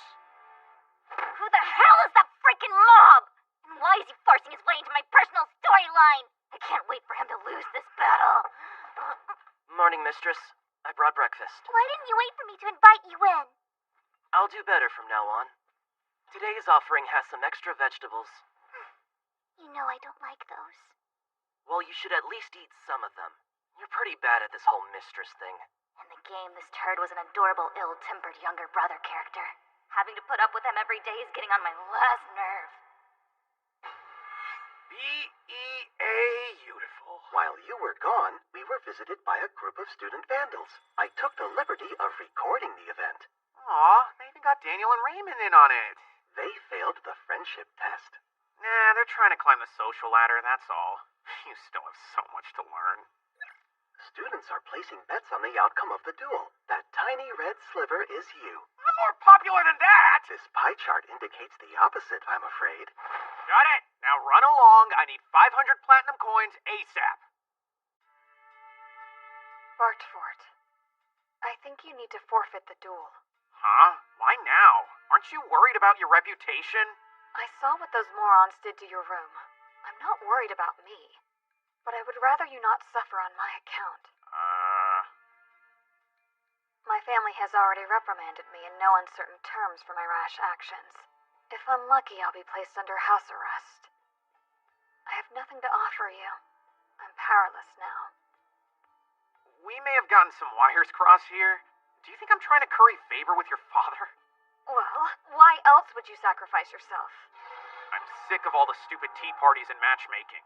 Who the hell is that freaking mob? And why is he forcing his way into my personal storyline? I can't wait for him to lose this battle. Morning, mistress. I brought breakfast. Why didn't you wait for me to invite you in? I'll do better from now on. Today's offering has some extra vegetables. You know I don't like those. Well, you should at least eat some of them. You're pretty bad at this whole mistress thing. In the game, this turd was an adorable, ill-tempered younger brother character. Having to put up with him every day is getting on my last nerve. Beautiful. While you were gone, we were visited by a group of student vandals. I took the liberty of recording the event. Aw, they even got Daniel and Raymond in on it. They failed the friendship test. Nah, they're trying to climb the social ladder, that's all. You still have so much to learn. Students are placing bets on the outcome of the duel. That tiny red sliver is you. I'm more popular than that! This pie chart indicates the opposite, I'm afraid. Got it! Now run along. I need 500 platinum coins ASAP. Bartfort, I think you need to forfeit the duel. Huh? Why now? Aren't you worried about your reputation? I saw what those morons did to your room. I'm not worried about me, but I would rather you not suffer on my account. My family has already reprimanded me in no uncertain terms for my rash actions. If I'm lucky, I'll be placed under house arrest. I have nothing to offer you. I'm powerless now. We may have gotten some wires crossed here. Do you think I'm trying to curry favor with your father? Well, why else would you sacrifice yourself? I'm sick of all the stupid tea parties and matchmaking.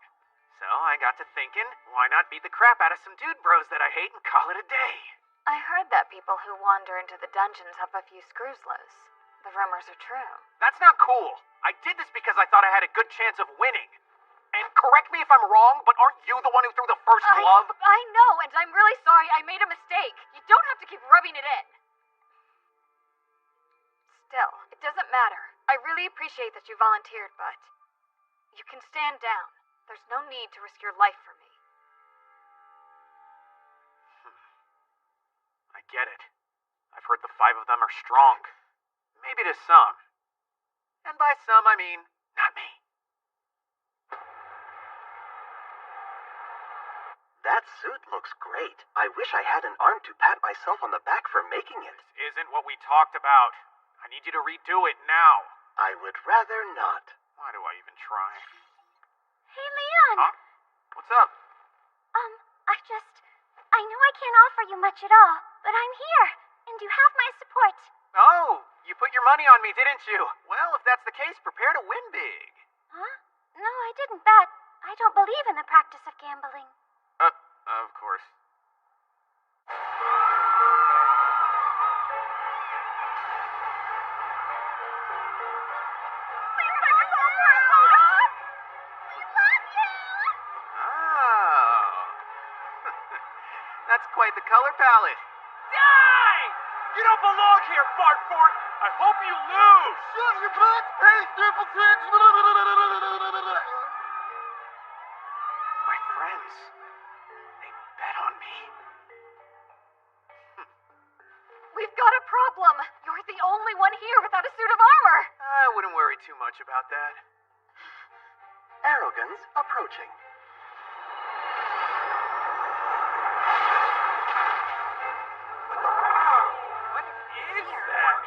So I got to thinking, why not beat the crap out of some dude bros that I hate and call it a day? I heard that people who wander into the dungeons have a few screws loose. The rumors are true. That's not cool. I did this because I thought I had a good chance of winning. And correct me if I'm wrong, but aren't you the one who threw the first glove? I know, and I'm really sorry. I made a mistake. You don't have to keep rubbing it in. Still, it doesn't matter. I really appreciate that you volunteered, but you can stand down. There's no need to risk your life for me. I get it. I've heard the 5 of them are strong. Maybe to some. And by some, I mean, not me. That suit looks great. I wish I had an arm to pat myself on the back for making it. This isn't what we talked about. I need you to redo it now. I would rather not. Why do I even try? Hey, Leon! Huh? What's up? I know I can't offer you much at all, but I'm here, and you have my support. Oh, you put your money on me, didn't you? Well, if that's the case, prepare to win big. Huh? No, I didn't bet. I don't believe in the practice of gambling. Of course. Please make us all proud! We love you! valid. Die! You don't belong here, Bartford! I hope you lose! Shut your black face, simpletons! My friends. They bet on me. We've got a problem. You're the only one here without a suit of armor. I wouldn't worry too much about that. Arrogance approaching. What is that?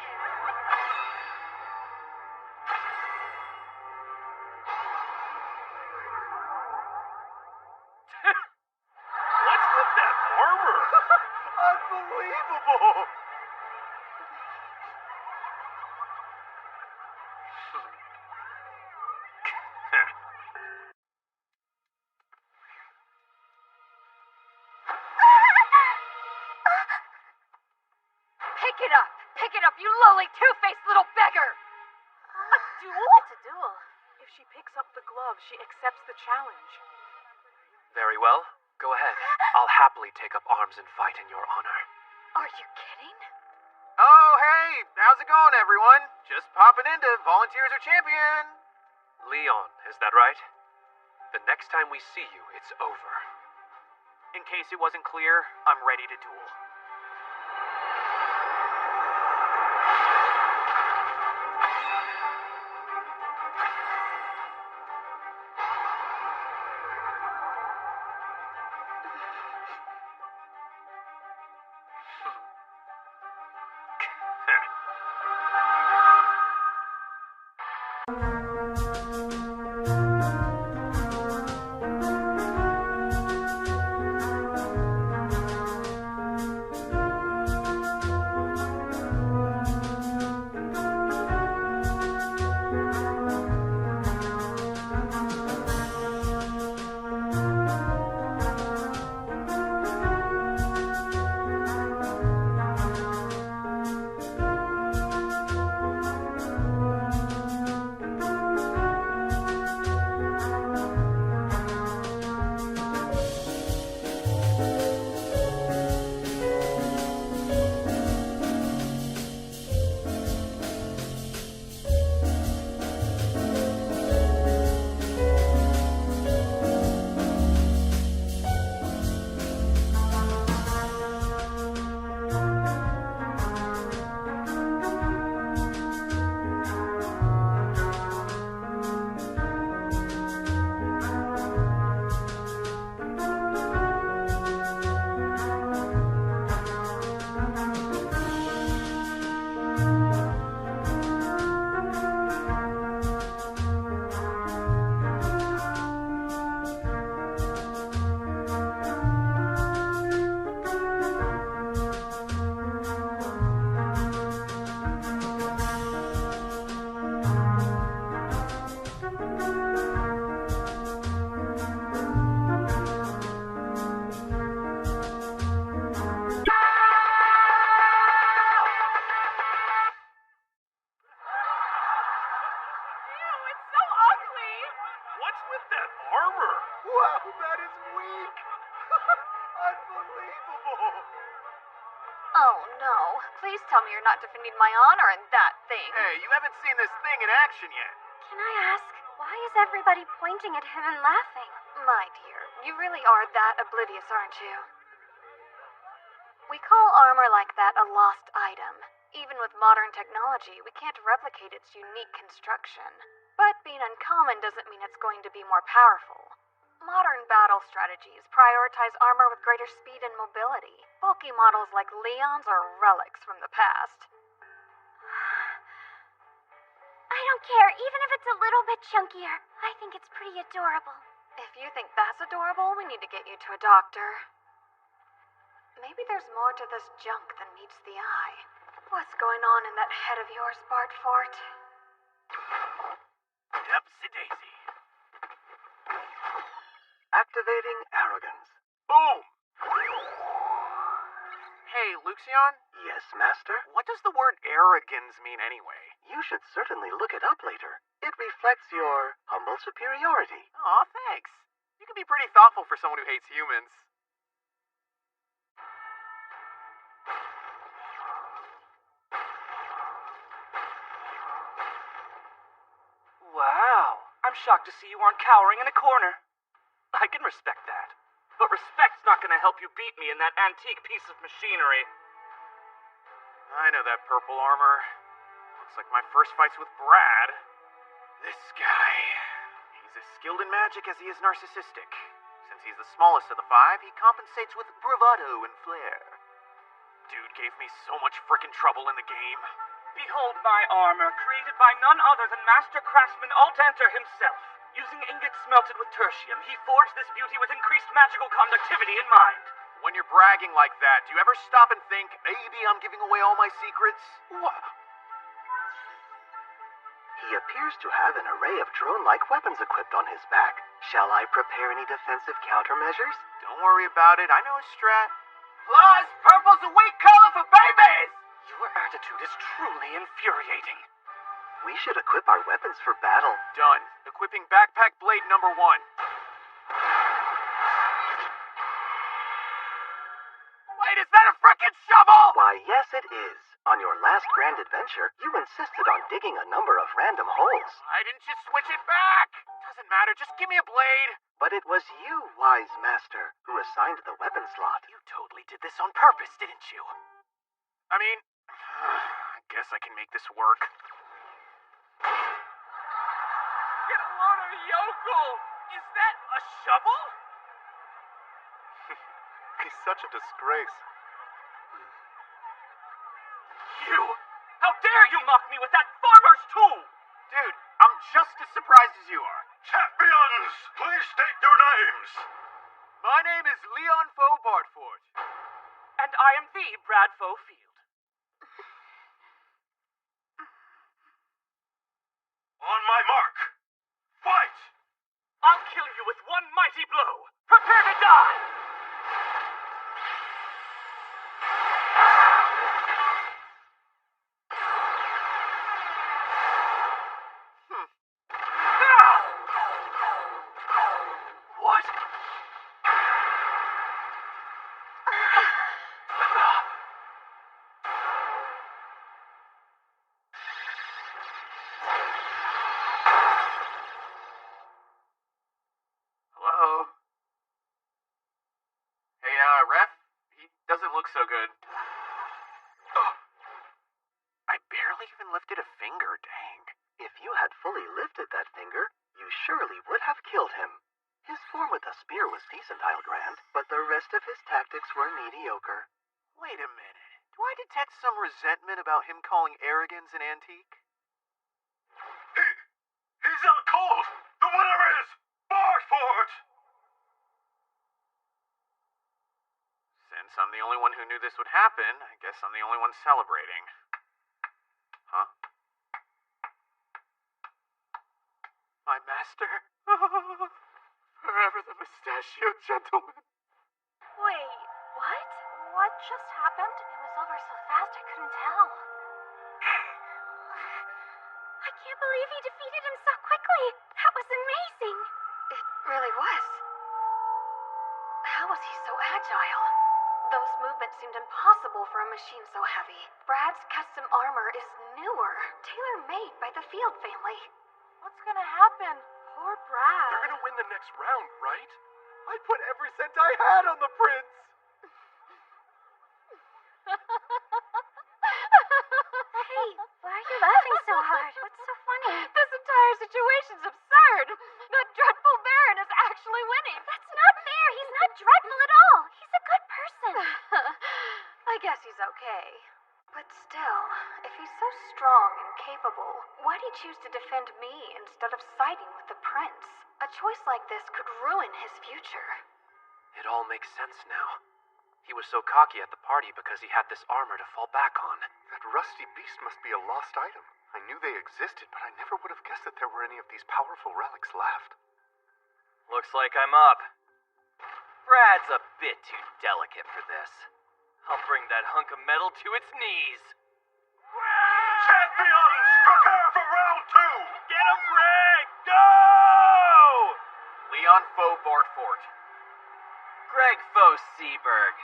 What's with that armor? Unbelievable! Pick it up. Pick it up, you lowly, two-faced little beggar. A duel? It's a duel. If she picks up the glove, she accepts the challenge. Very well. Go ahead. I'll happily take up arms and fight in your honor. Are you kidding? Oh, hey, how's it going, everyone? Just popping in to Volunteers are Champion. Leon, is that right? The next time we see you, it's over. In case it wasn't clear, I'm ready to duel. What's with that armor? Wow, that is weak! Unbelievable! Oh no. Please tell me you're not defending my honor in that thing. Hey, you haven't seen this thing in action yet. Can I ask, why is everybody pointing at him and laughing? My dear, you really are that oblivious, aren't you? We call armor like that a lost item. Even with modern technology, we can't replicate its unique construction. But being uncommon doesn't mean it's going to be more powerful. Modern battle strategies prioritize armor with greater speed and mobility. Bulky models like Leon's are relics from the past. I don't care, even if it's a little bit chunkier. I think it's pretty adorable. If you think that's adorable, we need to get you to a doctor. Maybe there's more to this junk than meets the eye. What's going on in that head of yours, Bartfort? Upsy-daisy. Activating arrogance. Boom! Hey, Luxion? Yes, Master? What does the word arrogance mean anyway? You should certainly look it up later. It reflects your humble superiority. Aw, thanks. You can be pretty thoughtful for someone who hates humans. I'm shocked to see you aren't cowering in a corner. I can respect that. But respect's not gonna help you beat me in that antique piece of machinery. I know that purple armor. Looks like my first fight's with Brad. This guy. He's as skilled in magic as he is narcissistic. Since he's the smallest of the five, he compensates with bravado and flair. Dude gave me so much frickin' trouble in the game. Behold my armor, created by none other than Master Craftsman Altanter himself. Using ingots smelted with tertium, he forged this beauty with increased magical conductivity in mind. When you're bragging like that, do you ever stop and think, maybe I'm giving away all my secrets? What? He appears to have an array of drone-like weapons equipped on his back. Shall I prepare any defensive countermeasures? Don't worry about it, I know a strat. Plus, purple's a weak color for babies! Your attitude is truly infuriating. We should equip our weapons for battle. Done. Equipping backpack blade number 1. Wait, is that a frickin' shovel? Why, yes it is. On your last grand adventure, you insisted on digging a number of random holes. Why didn't you switch it back? Doesn't matter, just give me a blade. But it was you, wise master, who assigned the weapon slot. You totally did this on purpose, didn't you? I mean, I guess I can make this work. Get a load of yokel! Is that a shovel? He's such a disgrace. You! How dare you mock me with that farmer's tool! Dude, I'm just as surprised as you are. Champions, please state your names. My name is Leon Foe Bartford. And I am the Brad Field. On my mark, fight! I'll kill you with one mighty blow. Prepare to die! What? Hello? Hey, ref? He doesn't look so good. I barely even lifted a finger, dang. If you had fully lifted that finger, you surely would have killed him. His form with the spear was decent, I'll grant, but the rest of his tactics were mediocre. Wait a minute. Do I detect some resentment about him calling arrogance an antique? He's out cold! The winner is Bartford! Since I'm the only one who knew this would happen, I guess I'm the only one celebrating. Huh? My master? Forever the mustachioed gentleman. Wait, what? What just happened? It was over so fast I couldn't tell. I can't believe he defeated him so quickly. That was amazing. It really was. How was he so agile? Those movements seemed impossible for a machine so heavy. Brad's custom armor is newer, tailor-made by the Field family. What's gonna happen? Poor Brad. They're gonna win the next round, right? I put every cent I had on the prince. Hey, why are you laughing so hard? What's so funny? This entire situation's absurd. That dreadful Baron is actually winning. That's not fair. He's not dreadful at all. He's a good person. I guess he's okay. But still, if he's so strong and capable, why'd he choose to defend me instead of siding with the prince? A choice like this could ruin his future. It all makes sense now. He was so cocky at the party because he had this armor to fall back on. That rusty beast must be a lost item. I knew they existed, but I never would have guessed that there were any of these powerful relics left. Looks like I'm up. Brad's a bit too delicate for this. I'll bring that hunk of metal to its knees. Champions, prepare for round 2! Get him, Greg! Go! Leon Foe Bartford. Greg Foe Seaberg.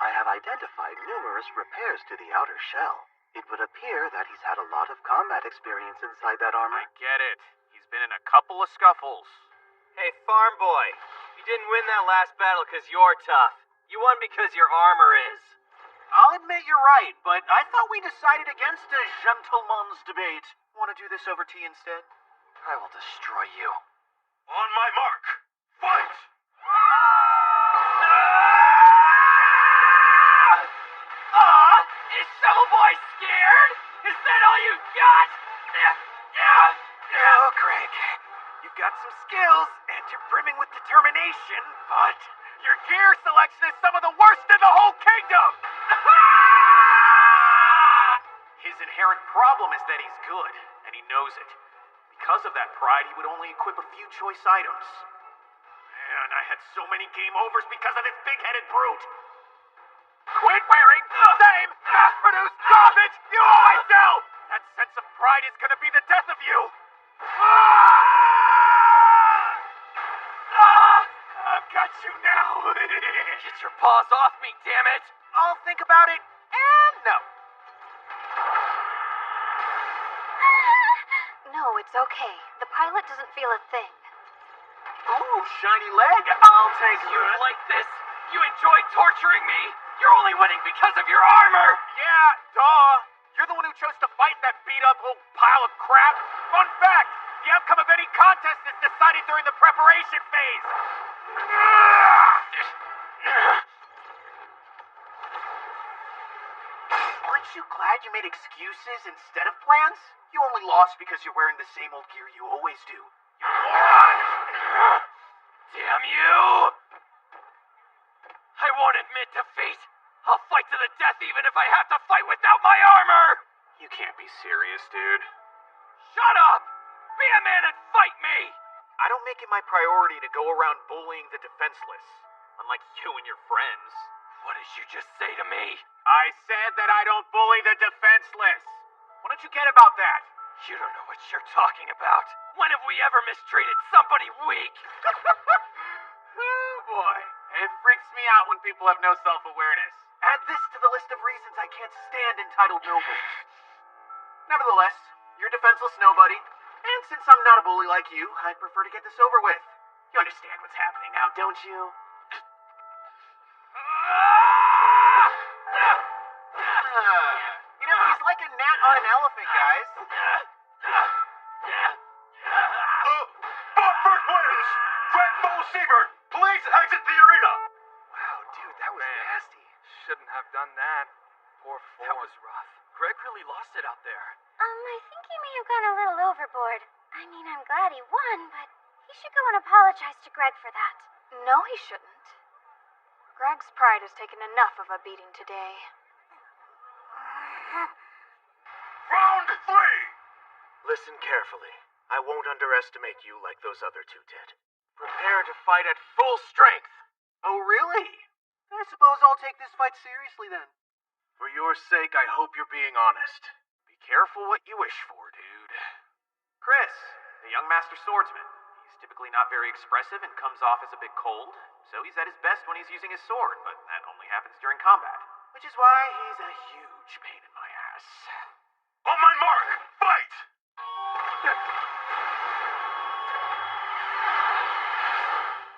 I have identified numerous repairs to the outer shell. It would appear that he's had a lot of combat experience inside that armor. I get it. He's He's been in a couple of scuffles. Hey, farm boy, you didn't win that last battle because you're tough. You won because your armor is. I'll admit you're right, but I thought we decided against a gentleman's debate. Want to do this over tea instead? I will destroy you. On my mark, fight! Is Shovel Boy scared? Is that all you got? Oh, Greg, you've got some skills, and you're brimming with determination, but Your gear selection is some of the worst in the whole kingdom! His inherent problem is that he's good, and he knows it. Because of that pride, he would only equip a few choice items. Man, I had so many game overs because of this big-headed brute. Quit wearing the same mass-produced garbage you always do! That sense of pride is gonna be the death of you! I've got you now! Get your paws off me, damn it! I'll think about it, and no. No, it's okay. The pilot doesn't feel a thing. Ooh, shiny leg. I'll take You like this? You enjoy torturing me? You're only winning because of your armor! Yeah, duh! You're the one who chose to fight in that beat-up old pile of crap! Fun fact! The outcome of any contest is decided during the preparation phase! Aren't you glad you made excuses instead of plans? You only lost because you're wearing the same old gear you always do. You moron! Damn you! I won't admit defeat! I'll fight to the death even if I have to fight without my armor! You can't be serious, dude. Shut up! Be a man and fight me! I don't make it my priority to go around bullying the defenseless. Unlike you and your friends. What did you just say to me? I said that I don't bully the defenseless. What don't you get about that? You don't know what you're talking about. When have we ever mistreated somebody weak? Oh boy. It freaks me out when people have no self-awareness. Add this to the list of reasons I can't stand entitled nobles. Nevertheless, you're defenseless nobody. And since I'm not a bully like you, I'd prefer to get this over with. You understand what's happening now, don't you? You know, he's like a gnat on an elephant, guys. Botford wins! Greg Siebert, please exit the arena! Wow, dude, that was nasty. Shouldn't have done that. Poor form. That was rough. Greg really lost it out there. I think he may have gone a little overboard. I mean, I'm glad he won, but he should go and apologize to Greg for that. No, he shouldn't. Greg's pride has taken enough of a beating today. Round 3! Listen carefully. I won't underestimate you like those other two did. Prepare to fight at full strength. Oh, really? I suppose I'll take this fight seriously then. For your sake, I hope you're being honest. Be careful what you wish for, dude. Chris, the young master swordsman. He's typically not very expressive and comes off as a bit cold, so he's at his best when he's using his sword, but that only happens during combat. Which is why he's a huge pain in my ass. On my mark, fight!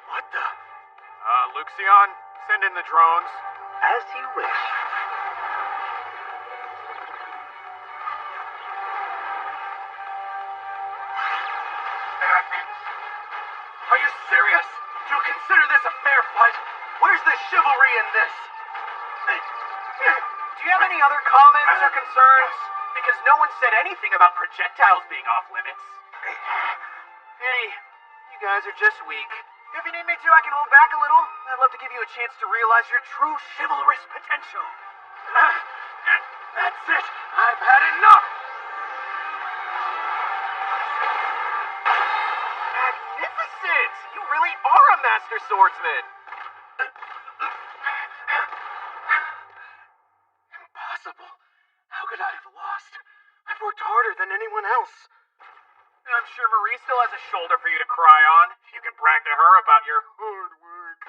What the? Luxion, send in the drones. As you wish. Are you serious? Do you consider this a fair fight? Where's the chivalry in this? Do you have any other comments or concerns? Because no one said anything about projectiles being off limits. Hey, you guys are just weak. If you need me to, I can hold back a little. I'd love to give you a chance to realize your true chivalrous potential. That's it! I've had enough! Magnificent! You really are a master swordsman! Impossible. How could I have lost? I've worked harder than anyone else. I'm sure Marie still has a shoulder for you to cry on. You can brag to her about your hard work.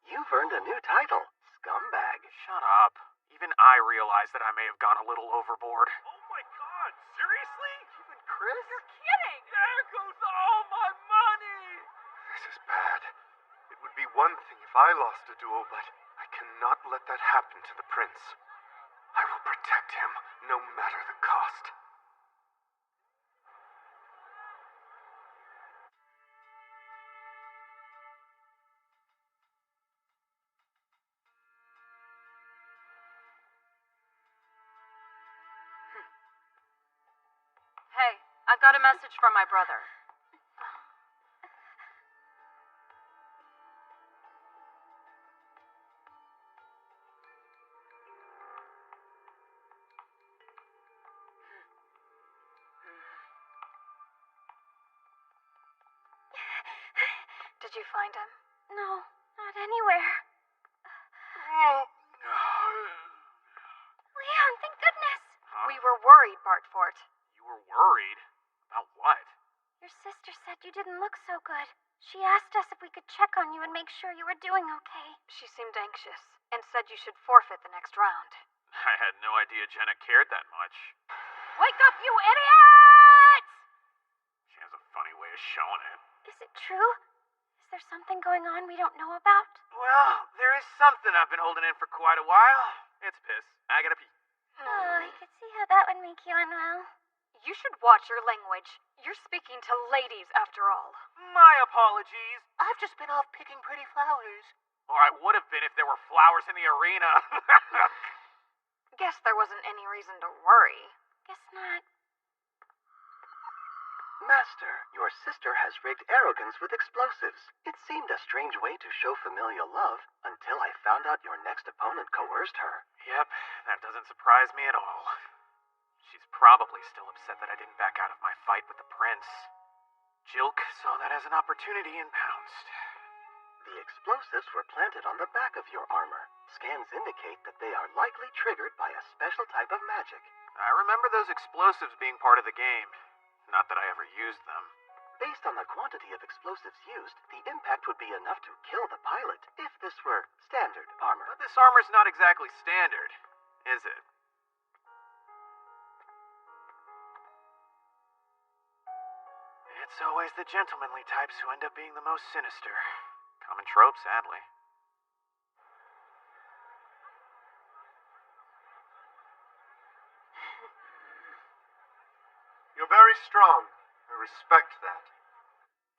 You've earned a new title, Scumbag. Shut up. Even I realize that I may have gone a little overboard. Oh my god, seriously? You've been Chris? You're kidding! There goes all my money! This is bad. It would be one thing if I lost a duel, but I cannot let that happen to the prince. I will protect him, no matter the cost. Hey, I got a message from my brother. Did you find him? No, not anywhere. Leon, thank goodness. We were worried, Bartfort. You were worried? About what? Your sister said you didn't look so good. She asked us if we could check on you and make sure you were doing okay. She seemed anxious and said you should forfeit the next round. I had no idea Jenna cared that much. Wake up, you idiots! She has a funny way of showing it. Is it true? Is there something going on we don't know about? Well, there is something I've been holding in for quite a while. It's piss. I gotta pee. Oh, I could see how that would make you unwell. You should watch your language. You're speaking to ladies, after all. My apologies. I've just been off picking pretty flowers. Or I would have been if there were flowers in the arena. Guess there wasn't any reason to worry. Guess not. Master, your sister has rigged arrogance with explosives. It seemed a strange way to show familial love until I found out your next opponent coerced her. Yep, that doesn't surprise me at all. She's probably still upset that I didn't back out of my fight with the prince. Jilk saw that as an opportunity and pounced. The explosives were planted on the back of your armor. Scans indicate that they are likely triggered by a special type of magic. I remember those explosives being part of the game. Not that I ever used them. Based on the quantity of explosives used, the impact would be enough to kill the pilot if this were standard armor. But this armor's not exactly standard, is it? It's always the gentlemanly types who end up being the most sinister. Common trope, sadly. You're very strong. I respect that.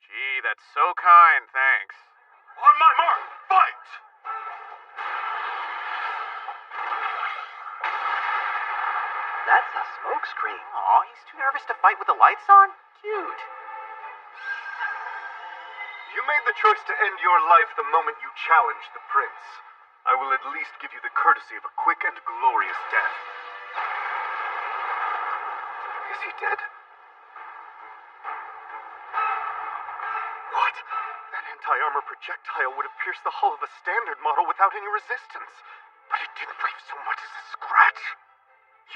Gee, that's so kind, thanks. On my mark, fight! That's a smokescreen. Aw, he's too nervous to fight with the lights on? Cute. You made the choice to end your life the moment you challenged the prince. I will at least give you the courtesy of a quick and glorious death. Is he dead? What? That anti-armor projectile would have pierced the hull of a standard model without any resistance. But it didn't leave so much as a scratch.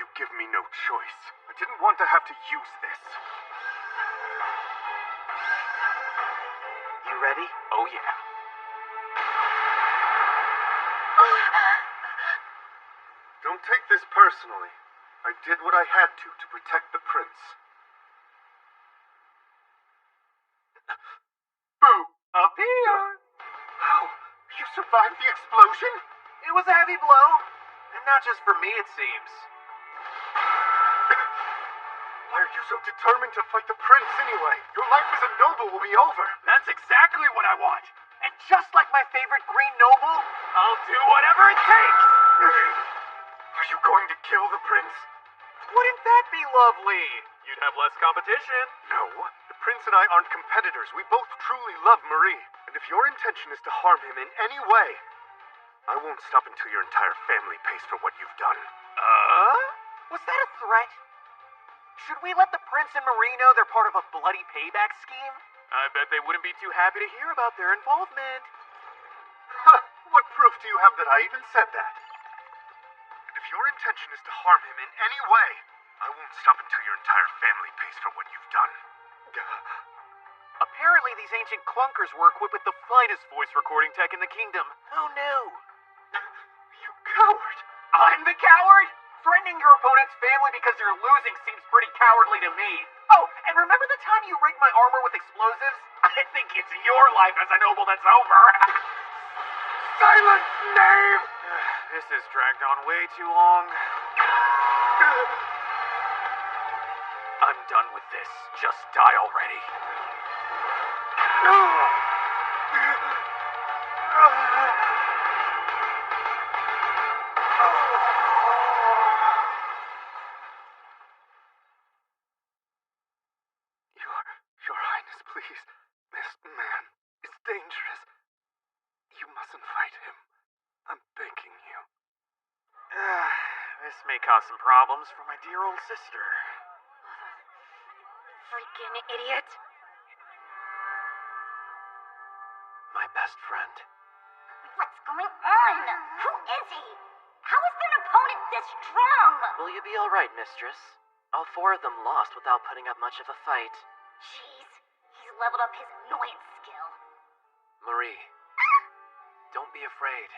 You give me no choice. I didn't want to have to use this. You ready? Oh, yeah. Don't take this personally. I did what I had to protect the prince. Boo! Up here! How? You survived the explosion? It was a heavy blow. And not just for me, it seems. Why are you so determined to fight the prince anyway? Your life as a noble will be over. That's exactly what I want. And just like my favorite green noble, I'll do whatever it takes. Are you going to kill the prince? Wouldn't that be lovely? You'd have less competition. No. The prince and I aren't competitors. We both truly love Marie. And if your intention is to harm him in any way, I won't stop until your entire family pays for what you've done. Was that a threat? Should we let the prince and Marie know they're part of a bloody payback scheme? I bet they wouldn't be too happy to hear about their involvement. What proof do you have that I even said that? And if your intention is to harm him in any way, I won't stop until your entire family pays for what you've done. Apparently these ancient clunkers were equipped with the finest voice recording tech in the kingdom. Who knew? You coward! I'm the coward? Threatening your opponent's family because they're losing seems pretty cowardly to me. Oh, and remember the time you rigged my armor with explosives? I think it's your life as a noble that's over. Silent knave! This has dragged on way too long. I'm done with this. Just die already. Your Highness, please. This man is dangerous. You mustn't fight him. I'm begging you. This may cause some problems for my dear old sister. Freaking idiot. My best friend. What's going on? Who is he? How is there an opponent this strong? Will you be alright, mistress? All four of them lost without putting up much of a fight. Jeez, he's leveled up his annoyance skill. Marie, don't be afraid.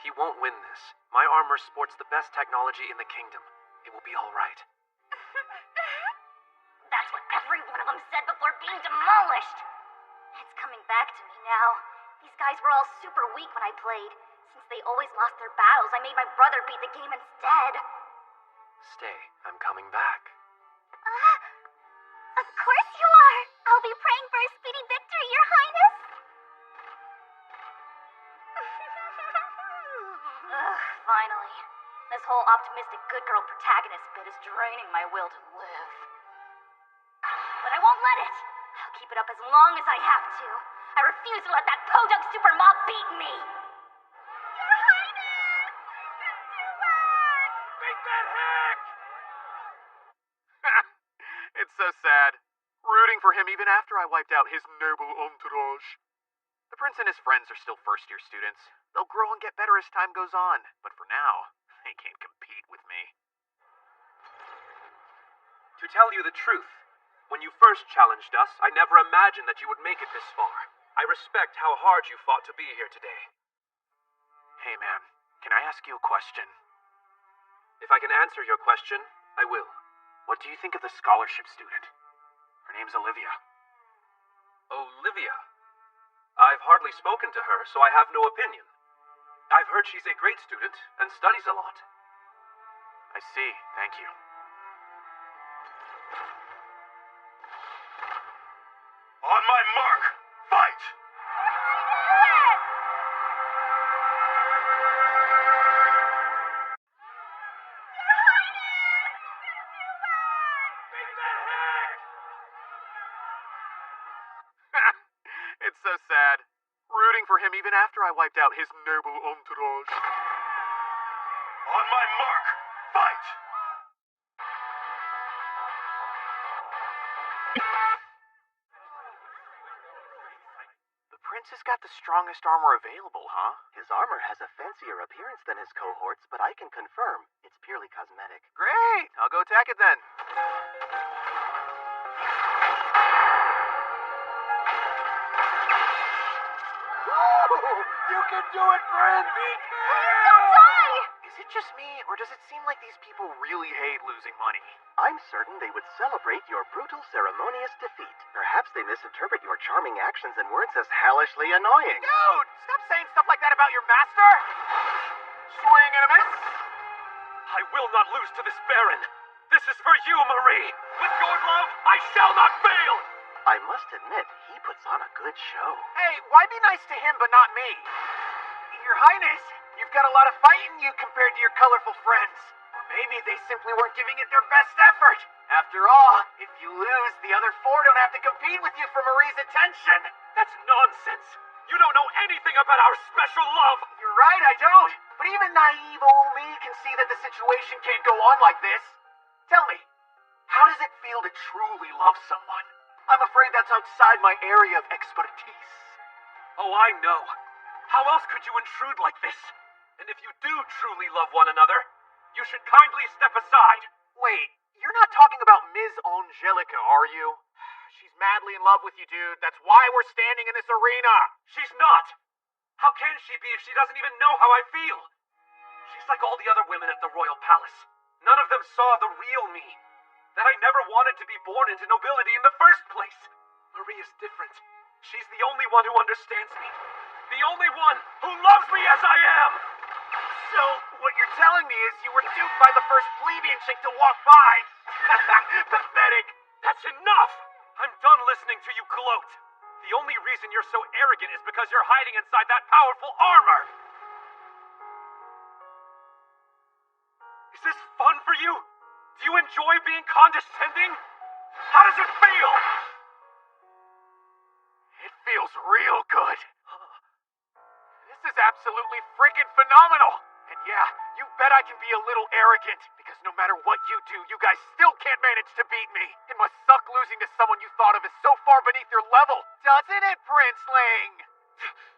He won't win this. My armor sports the best technology in the kingdom. It will be alright. That's what every one of them said before being demolished. It's coming back to me now. These guys were all super weak when I played. Since they always lost their battles, I made my brother beat the game instead. Stay, I'm coming back. Of course you are. I'll be praying for a speedy victory, Your Highness. Finally. This whole optimistic good girl protagonist bit is draining my will to live. But I won't let it. I'll keep it up as long as I have to. I refuse to let that podunk super mob beat me. Your Highness! You can do it! Make that hack! It's so sad. Rooting for him even after I wiped out his noble entourage. The prince and his friends are still first-year students. They'll grow and get better as time goes on, but for now, they can't compete with me. To tell you the truth, when you first challenged us, I never imagined that you would make it this far. I respect how hard you fought to be here today. Hey man, can I ask you a question? If I can answer your question, I will. What do you think of the scholarship student? Her name's Olivia. Olivia? I've hardly spoken to her, so I have no opinion. I've heard she's a great student and studies a lot. I see, thank you. On my mark, fight! It's so sad. Rooting for him even after I wiped out his noble entourage. On my mark, fight! The prince has got the strongest armor available, huh? His armor has a fancier appearance than his cohorts, but I can confirm it's purely cosmetic. Great! I'll go attack it then. You can do it, Prince! Don't die! Is it just me, or does it seem like these people really hate losing money? I'm certain they would celebrate your brutal, ceremonious defeat. Perhaps they misinterpret your charming actions and words as hellishly annoying. Dude, stop saying stuff like that about your master! Swing and a miss! I will not lose to this Baron. This is for you, Marie. With your love, I shall not fail. I must admit, he puts on a good show. Hey, why be nice to him but not me? Your Highness, you've got a lot of fight in you compared to your colorful friends. Or maybe they simply weren't giving it their best effort. After all, if you lose, the other four don't have to compete with you for Marie's attention. That's nonsense. You don't know anything about our special love. You're right, I don't. But even naive old me can see that the situation can't go on like this. Tell me, how does it feel to truly love someone? I'm afraid that's outside my area of expertise. Oh, I know. How else could you intrude like this? And if you do truly love one another, you should kindly step aside. Wait, you're not talking about Ms. Angelica, are you? She's madly in love with you, dude. That's why we're standing in this arena. She's not. How can she be if she doesn't even know how I feel? She's like all the other women at the royal palace. None of them saw the real me. that I never wanted to be born into nobility in the first place. Marie is different. She's the only one who understands me. The only one who loves me as I am. So, what you're telling me is you were duped by the first plebeian chick to walk by. Pathetic. That's enough! I'm done listening to you gloat. The only reason you're so arrogant is because you're hiding inside that powerful armor. Is this fun for you? Do you enjoy being condescending? How does it feel? It feels real good. This is absolutely freaking phenomenal. And yeah, you bet I can be a little arrogant, because no matter what you do, you guys still can't manage to beat me. It must suck losing to someone you thought of as so far beneath your level, doesn't it, Princeling?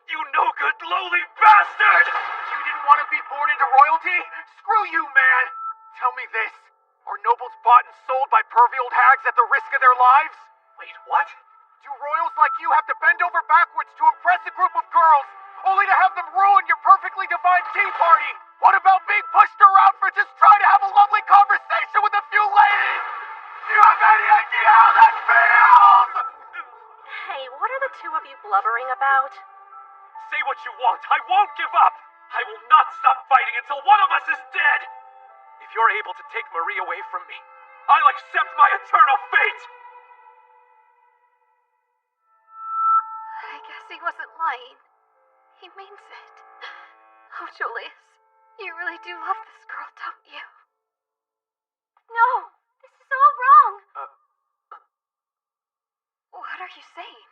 You no good, lowly bastard! You didn't want to be born into royalty? Screw you, man! Tell me this. Are nobles bought and sold by pervy old hags at the risk of their lives? Wait, what? Do royals like you have to bend over backwards to impress a group of girls, only to have them ruin your perfectly divine tea party? What about being pushed around for just trying to have a lovely conversation with a few ladies? Do you have any idea how that feels? Hey, what are the two of you blubbering about? Say what you want. I won't give up. I will not stop fighting until one of us is dead. If you're able to take Marie away from me, I'll accept my eternal fate. I guess he wasn't lying. He means it. Oh, Julius, you really do love this girl, don't you? No, this is all wrong. What are you saying?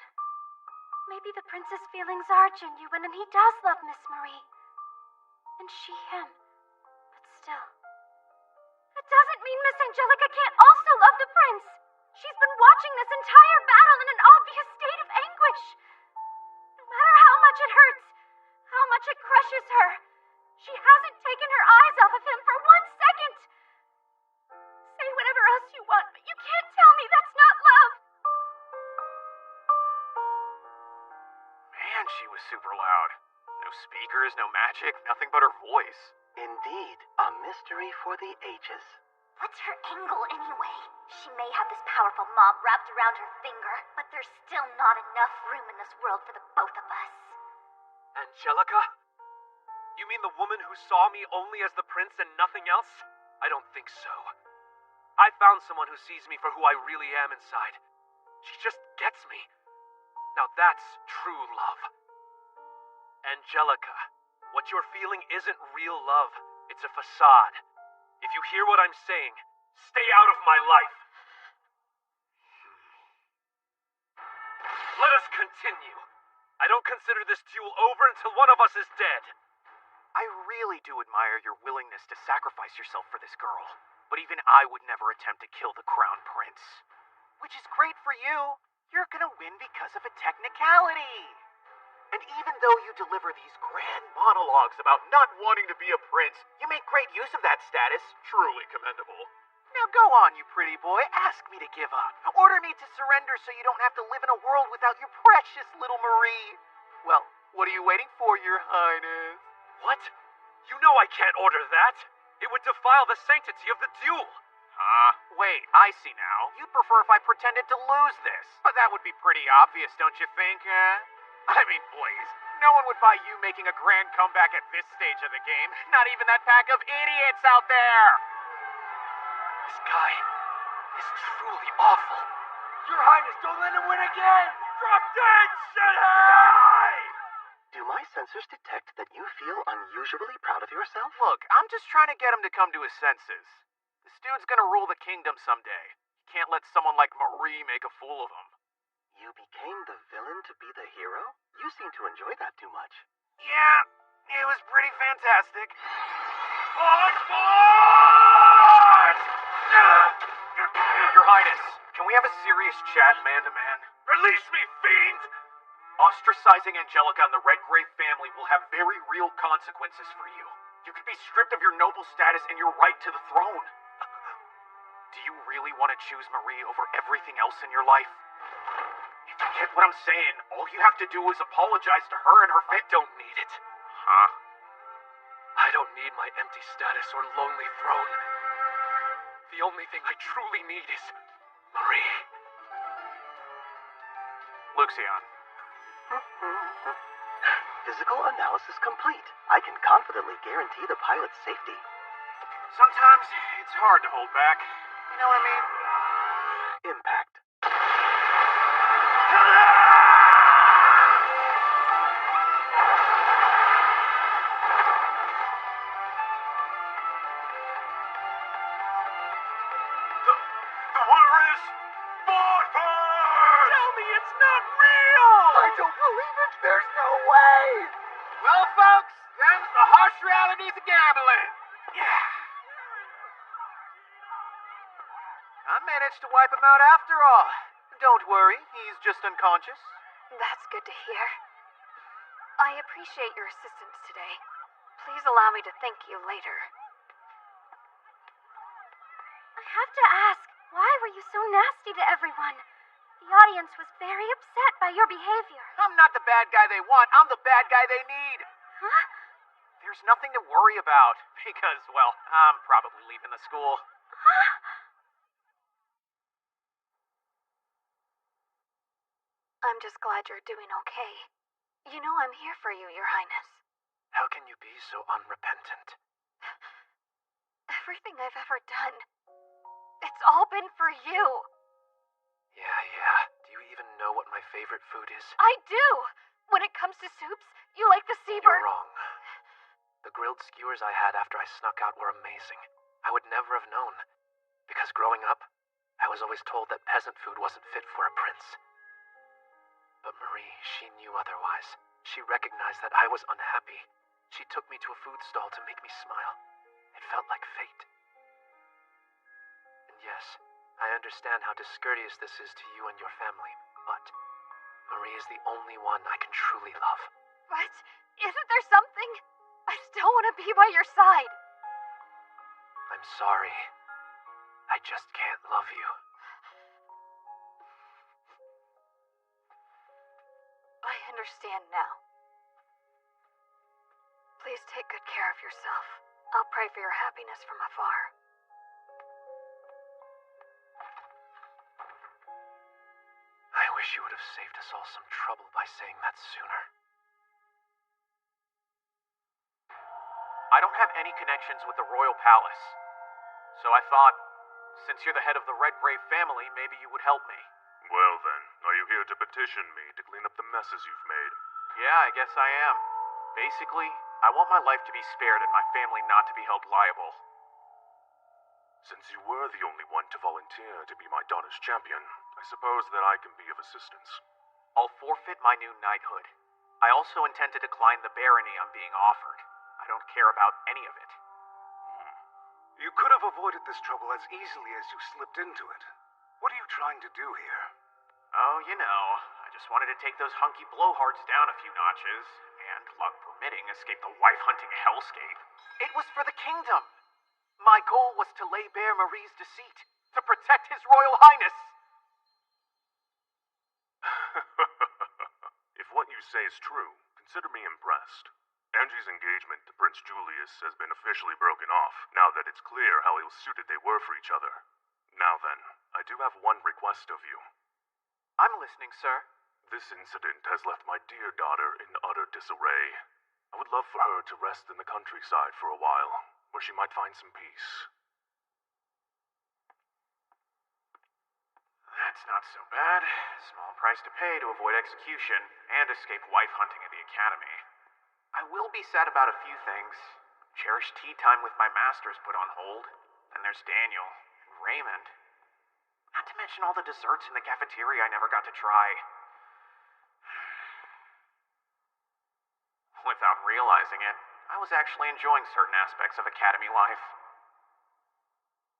Maybe the prince's feelings are genuine and he does love Miss Marie. And she him. But still. That doesn't mean Miss Angelica can't also love the prince. She's been watching this entire battle in an obvious state of anguish. No matter how much it hurts, how much it crushes her, she hasn't taken her eyes off of him for 1 second. Say whatever else you want, but you can't tell me that's not love. Man, she was super loud. No speakers, no magic, nothing but her voice. Indeed, a mystery for the ages. What's her angle anyway? She may have this powerful mob wrapped around her finger, but there's still not enough room in this world for the both of us. Angelica? You mean the woman who saw me only as the prince and nothing else? I don't think so. I found someone who sees me for who I really am inside. She just gets me. Now that's true love. Angelica, what you're feeling isn't real love. It's a facade. If you hear what I'm saying, stay out of my life. Let us continue. I don't consider this duel over until one of us is dead. I really do admire your willingness to sacrifice yourself for this girl. But even I would never attempt to kill the crown prince. Which is great for you. You're gonna win because of a technicality. And even though you deliver these grand monologues about not wanting to be a prince, you make great use of that status. Truly commendable. Now go on, you pretty boy. Ask me to give up. Order me to surrender so you don't have to live in a world without your precious little Marie. Well, what are you waiting for, your highness? What? You know I can't order that. It would defile the sanctity of the duel. Wait, I see now. You'd prefer if I pretended to lose this. But that would be pretty obvious, don't you think, I mean, please. No one would buy you making a grand comeback at this stage of the game. Not even that pack of idiots out there. This guy is truly awful. Your Highness, don't let him win again! Drop dead, shithead! Do my sensors detect that you feel unusually proud of yourself? Look, I'm just trying to get him to come to his senses. This dude's gonna rule the kingdom someday. You can't let someone like Marie make a fool of him. You became the villain to be the hero? You seem to enjoy that too much. Yeah, it was pretty fantastic. Your Highness, can we have a serious chat man-to-man? Release me, fiend! Ostracizing Angelica and the Redgrave family will have very real consequences for you. You could be stripped of your noble status and your right to the throne. Do you really want to choose Marie over everything else in your life? If you get what I'm saying, all you have to do is apologize to her and her I don't need it. Huh? I don't need my empty status or lonely throne. The only thing I truly need is Marie. Luxion. Physical analysis complete. I can confidently guarantee the pilot's safety. Sometimes it's hard to hold back. You know what I mean? Impact. The water is overpowered! Tell me it's not real! I don't believe it! There's no way! Well, folks, them's the harsh realities of gambling. Yeah. I managed to wipe him out after all. Don't worry, he's just unconscious. That's good to hear. I appreciate your assistance today. Please allow me to thank you later. I have to ask, why were you so nasty to everyone? The audience was very upset by your behavior. I'm not the bad guy they want. I'm the bad guy they need. Huh? There's nothing to worry about, because, well, I'm probably leaving the school. I'm just glad you're doing okay. You know I'm here for you, Your Highness. How can you be so unrepentant? Everything I've ever done, it's all been for you. Yeah. Do you even know what my favorite food is? I do! When it comes to soups, you like the seabird. You're wrong. The grilled skewers I had after I snuck out were amazing. I would never have known. Because growing up, I was always told that peasant food wasn't fit for a prince. But Marie, she knew otherwise. She recognized that I was unhappy. She took me to a food stall to make me smile. It felt like fate. And yes, I understand how discourteous this is to you and your family, but Marie is the only one I can truly love. But isn't there something? I still want to be by your side. I'm sorry. I just can't love you. I understand now. Please take good care of yourself. I'll pray for your happiness from afar. I wish you would have saved us all some trouble by saying that sooner. I don't have any connections with the royal palace. So I thought, since you're the head of the Red Brave family, maybe you would help me. Well then, are you here to petition me to clean up the messes you've made? Yeah, I guess I am. Basically, I want my life to be spared and my family not to be held liable. Since you were the only one to volunteer to be my daughter's champion, I suppose that I can be of assistance. I'll forfeit my new knighthood. I also intend to decline the barony I'm being offered. I don't care about any of it. You could have avoided this trouble as easily as you slipped into it. What are you trying to do here? Oh, you know, I just wanted to take those hunky blowhards down a few notches, and, luck permitting, escape the wife-hunting hellscape. It was for the kingdom. My goal was to lay bare Marie's deceit, to protect His Royal Highness. If what you say is true, consider me impressed. Angie's engagement to Prince Julius has been officially broken off, now that it's clear how ill-suited they were for each other. Now then, I do have one request of you. I'm listening, sir. This incident has left my dear daughter in utter disarray. I would love for her to rest in the countryside for a while, where she might find some peace. That's not so bad. Small price to pay to avoid execution and escape wife hunting at the academy. I will be sad about a few things. Cherished tea time with my masters put on hold. Then there's Daniel and Raymond. Not to mention all the desserts in the cafeteria I never got to try. Without realizing it, I was actually enjoying certain aspects of academy life.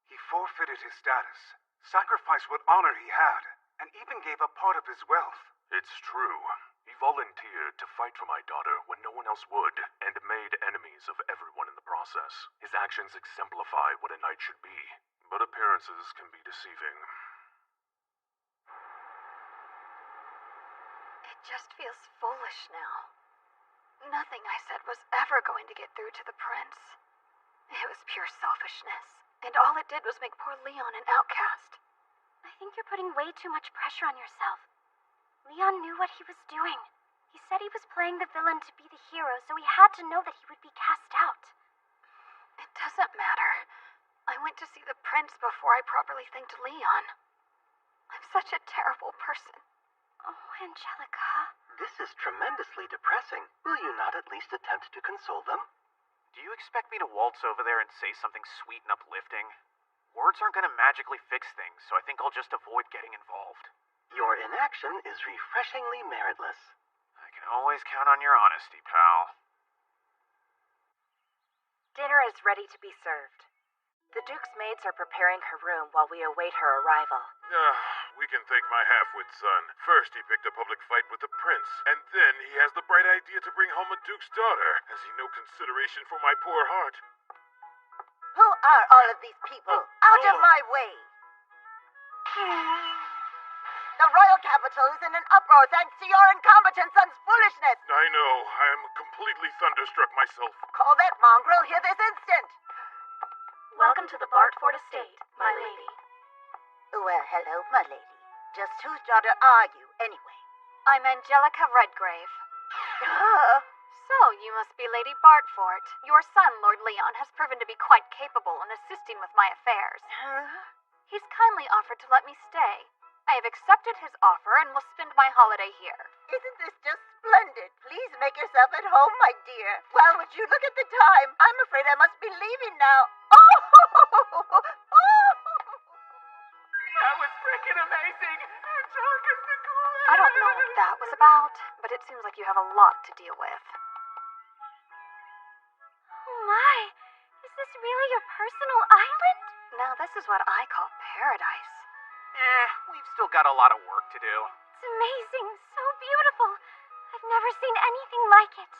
He forfeited his status, sacrificed what honor he had, and even gave up part of his wealth. It's true. He volunteered to fight for my daughter when no one else would, and made enemies of everyone in the process. His actions exemplify what a knight should be, but appearances can be deceiving. It just feels foolish now. Nothing I said was ever going to get through to the prince. It was pure selfishness. And all it did was make poor Leon an outcast. I think you're putting way too much pressure on yourself. Leon knew what he was doing. He said he was playing the villain to be the hero, so he had to know that he would be cast out. It doesn't matter. I went to see the prince before I properly thanked Leon. I'm such a terrible person. Oh, Angelica. This is tremendously depressing. Will you not at least attempt to console them? Do you expect me to waltz over there and say something sweet and uplifting? Words aren't going to magically fix things, so I think I'll just avoid getting involved. Your inaction is refreshingly meritless. I can always count on your honesty, pal. Dinner is ready to be served. The Duke's maids are preparing her room while we await her arrival. We can thank my half-wit son. First he picked a public fight with the prince, and then he has the bright idea to bring home a duke's daughter. Has he no consideration for my poor heart? Who are all of these people? Out of my way! The royal capital is in an uproar thanks to your incompetent son's foolishness! I know. I am completely thunderstruck myself. Call that mongrel here this instant! Welcome to the Bartford estate, my lady. Well, hello, my lady. Just whose daughter are you, anyway? I'm Angelica Redgrave. So, you must be Lady Bartford. Your son, Lord Leon, has proven to be quite capable in assisting with my affairs. He's kindly offered to let me stay. I have accepted his offer and will spend my holiday here. Isn't this just splendid? Please make yourself at home, my dear. Well, would you look at the time? I'm afraid I must be leaving now. Oh! That was freaking amazing! Angelica's the coolest! I don't know what that was about, but it seems like you have a lot to deal with. Oh my! Is this really your personal island? Now this is what I call paradise. We've still got a lot of work to do. It's amazing, so beautiful. I've never seen anything like it.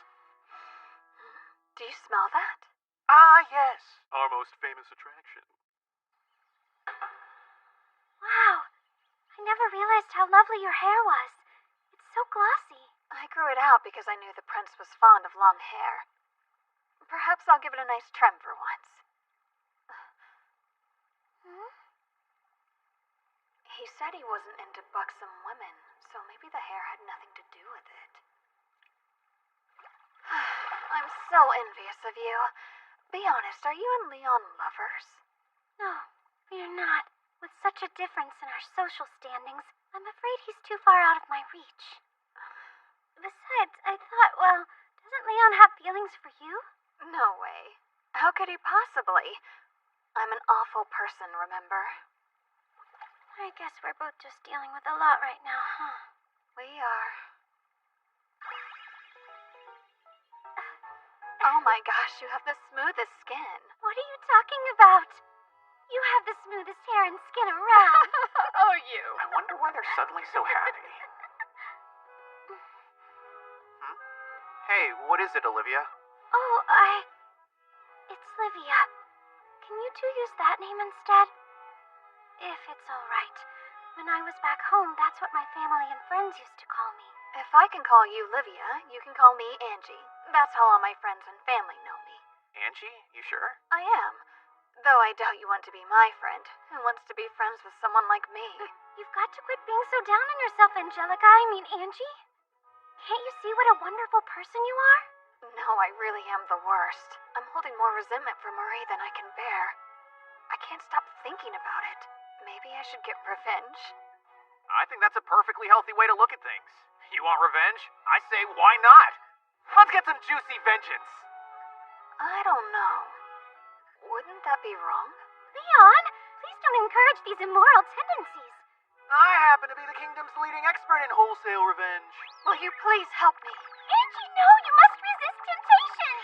Do you smell that? Ah, yes. Our most famous attraction. Wow. I never realized how lovely your hair was. It's so glossy. I grew it out because I knew the prince was fond of long hair. Perhaps I'll give it a nice trim for once. He said he wasn't into buxom women, so maybe the hair had nothing to do with it. I'm so envious of you. Be honest, are you and Leon lovers? No, we are not. With such a difference in our social standings, I'm afraid he's too far out of my reach. Besides, I thought, well, doesn't Leon have feelings for you? No way. How could he possibly? I'm an awful person, remember? I guess we're both just dealing with a lot right now, huh? We are. Oh my gosh, you have the smoothest skin. What are you talking about? You have the smoothest hair and skin around. Oh, you. I wonder why they're suddenly so happy. Hey, what is it, Olivia? Oh, It's Livia. Can you two use that name instead? If it's all right. When I was back home, that's what my family and friends used to call me. If I can call you Livia, you can call me Angie. That's how all my friends and family know me. Angie? You sure? I am. Though I doubt you want to be my friend. Who wants to be friends with someone like me? You've got to quit being so down on yourself, Angelica. I mean, Angie. Can't you see what a wonderful person you are? No, I really am the worst. I'm holding more resentment for Marie than I can bear. I can't stop thinking about it. Maybe I should get revenge. I think that's a perfectly healthy way to look at things. You want revenge? I say, why not? Let's get some juicy vengeance. I don't know. Wouldn't that be wrong? Leon, please don't encourage these immoral tendencies. I happen to be the kingdom's leading expert in wholesale revenge. Will you please help me? Angie, no, you must resist temptation.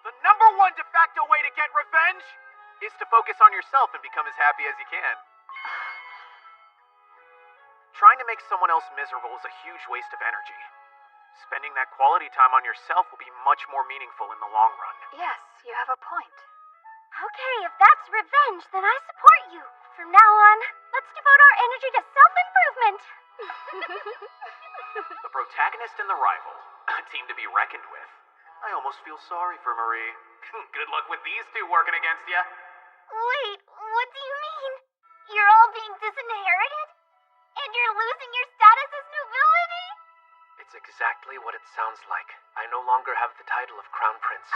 The number one de facto way to get revenge is to focus on yourself and become as happy as you can. Trying to make someone else miserable is a huge waste of energy. Spending that quality time on yourself will be much more meaningful in the long run. Yes, you have a point. Okay, if that's revenge, then I support you. From now on, let's devote our energy to self-improvement. The protagonist and the rival, a team to be reckoned with. I almost feel sorry for Marie. Good luck with these two working against you. Wait, what do you mean? You're all being disinherited? And you're losing your status as nobility? It's exactly what it sounds like. I no longer have the title of Crown Prince.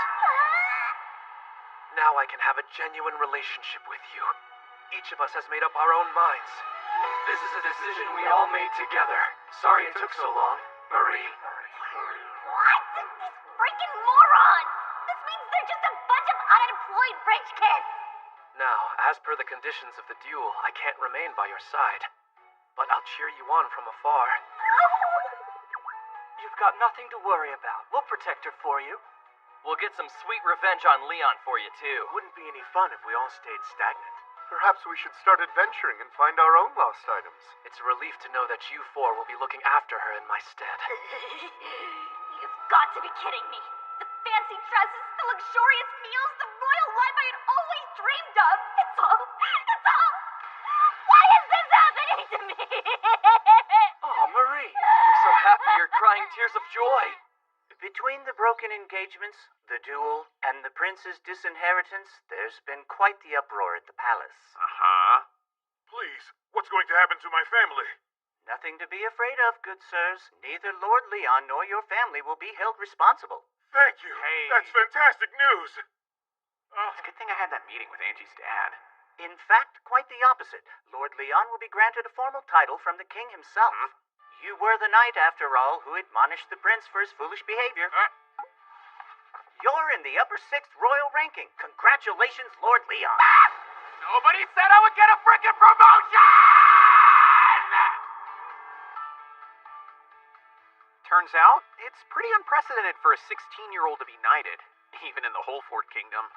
Now I can have a genuine relationship with you. Each of us has made up our own minds. This is a decision we all made together. Sorry it took so long, Marie. What? These freaking morons! This means they're just a bunch of unemployed rich kids! Now, as per the conditions of the duel, I can't remain by your side. But I'll cheer you on from afar. You've got nothing to worry about. We'll protect her for you. We'll get some sweet revenge on Leon for you, too. Wouldn't be any fun if we all stayed stagnant. Perhaps we should start adventuring and find our own lost items. It's a relief to know that you four will be looking after her in my stead. You've got to be kidding me. The fancy dresses, the luxurious meals, the royal life I had always dreamed of. It's all. Why is this happening to me? Oh, Marie, we're so happy you're crying tears of joy. Between the broken engagements, the duel, and the prince's disinheritance, there's been quite the uproar at the palace. Uh-huh. Please, what's going to happen to my family? Nothing to be afraid of, good sirs. Neither Lord Leon nor your family will be held responsible. Thank you. Hey. That's fantastic news. It's a good thing I had that meeting with Angie's dad. In fact, quite the opposite. Lord Leon will be granted a formal title from the king himself. You were the knight, after all, who admonished the prince for his foolish behavior. You're in the upper 6th royal ranking. Congratulations, Lord Leon. Nobody said I would get a frickin' promotion! Turns out, it's pretty unprecedented for a 16-year-old to be knighted, even in the Holford Kingdom.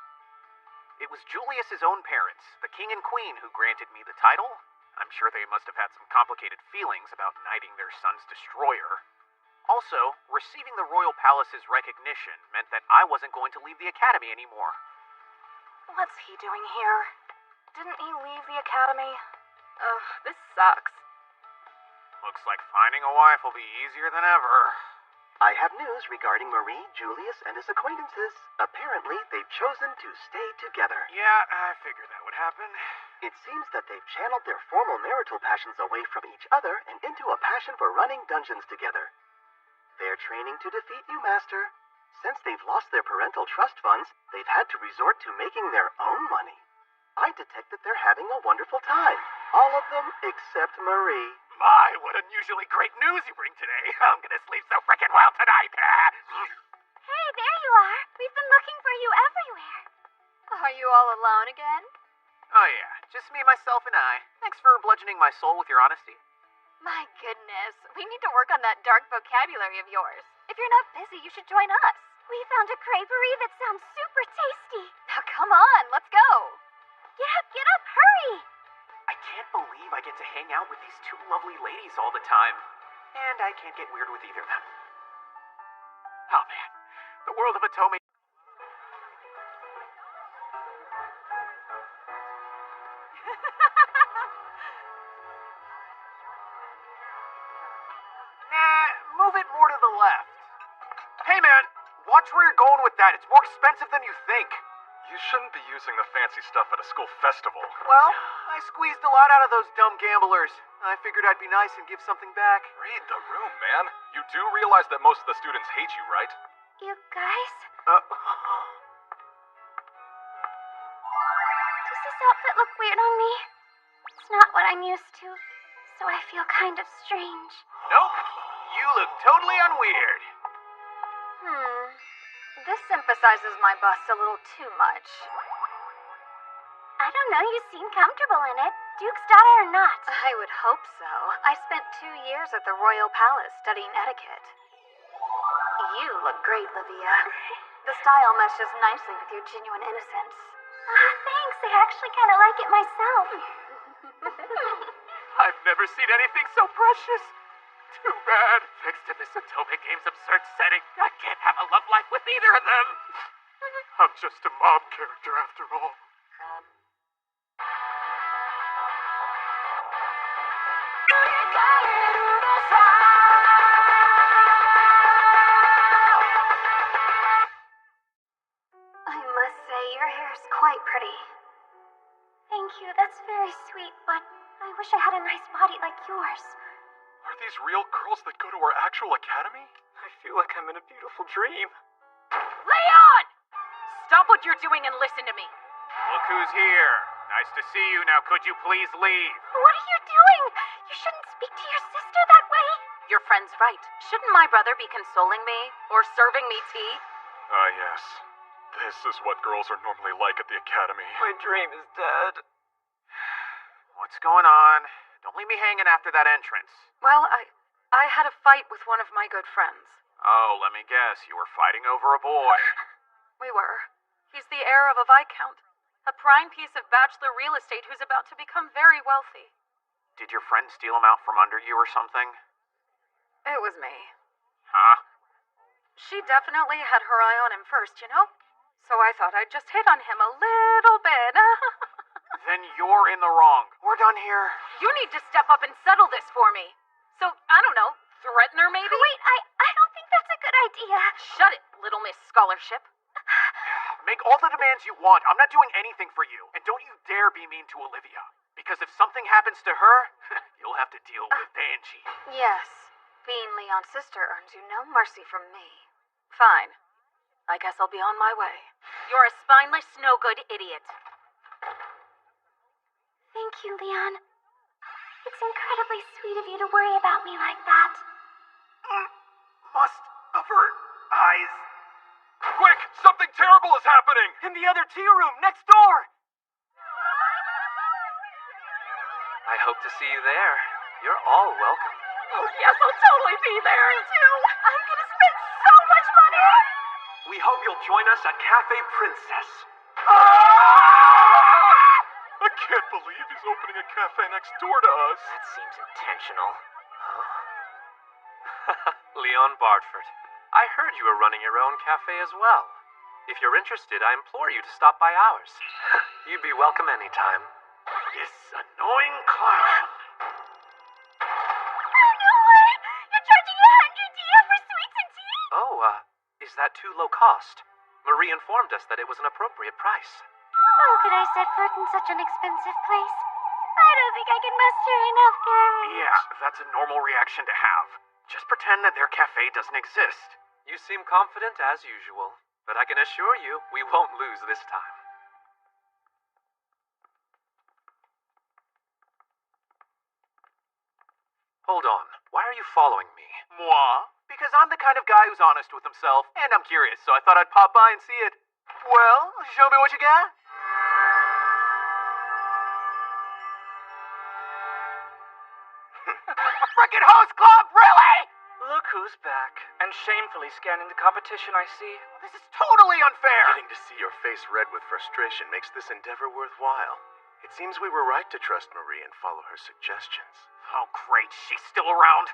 It was Julius's own parents, the king and queen, who granted me the title. I'm sure they must have had some complicated feelings about knighting their son's destroyer. Also, receiving the royal palace's recognition meant that I wasn't going to leave the academy anymore. What's he doing here? Didn't he leave the academy? Ugh, this sucks. Looks like finding a wife will be easier than ever. I have news regarding Marie, Julius, and his acquaintances. Apparently, they've chosen to stay together. Yeah, I figured that would happen. It seems that they've channeled their formal marital passions away from each other and into a passion for running dungeons together. They're training to defeat you, Master. Since they've lost their parental trust funds, they've had to resort to making their own money. I detect that they're having a wonderful time. All of them except Marie. My, what unusually great news you bring today. I'm gonna sleep so frickin' well tonight. Hey, there you are. We've been looking for you everywhere. Are you all alone again? Oh yeah, just me, myself, and I. Thanks for bludgeoning my soul with your honesty. My goodness, we need to work on that dark vocabulary of yours. If you're not busy, you should join us. We found a creperie that sounds super tasty. Now come on, let's go. Get up, hurry! I can't believe I get to hang out with these two lovely ladies all the time. And I can't get weird with either of them. Oh man, the world of Atome. Nah, move it more to the left. Hey man, watch where you're going with that. It's more expensive than you think. You shouldn't be using the fancy stuff at a school festival. Well, I squeezed a lot out of those dumb gamblers. I figured I'd be nice and give something back. Read the room, man. You do realize that most of the students hate you, right? You guys? Does this outfit look weird on me? It's not what I'm used to, so I feel kind of strange. Nope. You look totally unweird. This emphasizes my bust a little too much. I don't know, you seem comfortable in it. Duke's daughter or not. I would hope so. I spent 2 years at the Royal Palace studying etiquette. You look great, Livia. The style meshes nicely with your genuine innocence. Thanks, I actually kind of like it myself. I've never seen anything so precious. Too bad. Thanks to this Atomic Game's absurd setting, I can't have a love life with either of them. I'm just a mob character after all. I must say, your hair is quite pretty. Thank you, that's very sweet, but I wish I had a nice body like yours. Are these real girls that go to our actual academy? I feel like I'm in a beautiful dream. Leon! Stop what you're doing and listen to me. Look who's here. Nice to see you. Now could you please leave? What are you doing? You shouldn't speak to your sister that way. Your friend's right. Shouldn't my brother be consoling me? Or serving me tea? Yes. This is what girls are normally like at the academy. My dream is dead. What's going on? Don't leave me hanging after that entrance. Well, I had a fight with one of my good friends. Oh, let me guess. You were fighting over a boy. We were. He's the heir of a viscount. A prime piece of bachelor real estate who's about to become very wealthy. Did your friend steal him out from under you or something? It was me. Huh? She definitely had her eye on him first, you know? So I thought I'd just hit on him a little bit. Then you're in the wrong. We're done here. You need to step up and settle this for me. So, I don't know, threaten her maybe? Wait, I don't think that's a good idea. Shut it, Little Miss Scholarship. Make all the demands you want. I'm not doing anything for you. And don't you dare be mean to Olivia. Because if something happens to her, you'll have to deal with Angie. Yes, being Leon's sister earns you no mercy from me. Fine. I guess I'll be on my way. You're a spineless, no-good idiot. Thank you, Leon. It's incredibly sweet of you to worry about me like that. Must avert eyes. Quick! Something terrible is happening! In the other tea room, next door! I hope to see you there. You're all welcome. Oh, yes, I'll totally be there, too. I'm gonna spend so much money. We hope you'll join us at Cafe Princess. I can't believe he's opening a cafe next door to us. That seems intentional. Huh? Leon Bartford, I heard you were running your own cafe as well. If you're interested, I implore you to stop by ours. You'd be welcome anytime. This annoying clown. Oh, no way! You're charging 100 DF for sweets and tea? Oh, is that too low cost? Marie informed us that it was an appropriate price. How could I set foot in such an expensive place? I don't think I can muster enough courage. Yeah, that's a normal reaction to have. Just pretend that their cafe doesn't exist. You seem confident as usual, but I can assure you we won't lose this time. Hold on. Why are you following me? Moi? Because I'm the kind of guy who's honest with himself, and I'm curious, so I thought I'd pop by and see it. Well, show me what you got. Frickin' host club, really? Look who's back, and shamefully scanning the competition, I see. This is totally unfair. Getting to see your face red with frustration makes this endeavor worthwhile. It seems we were right to trust Marie and follow her suggestions. Oh, great. She's still around.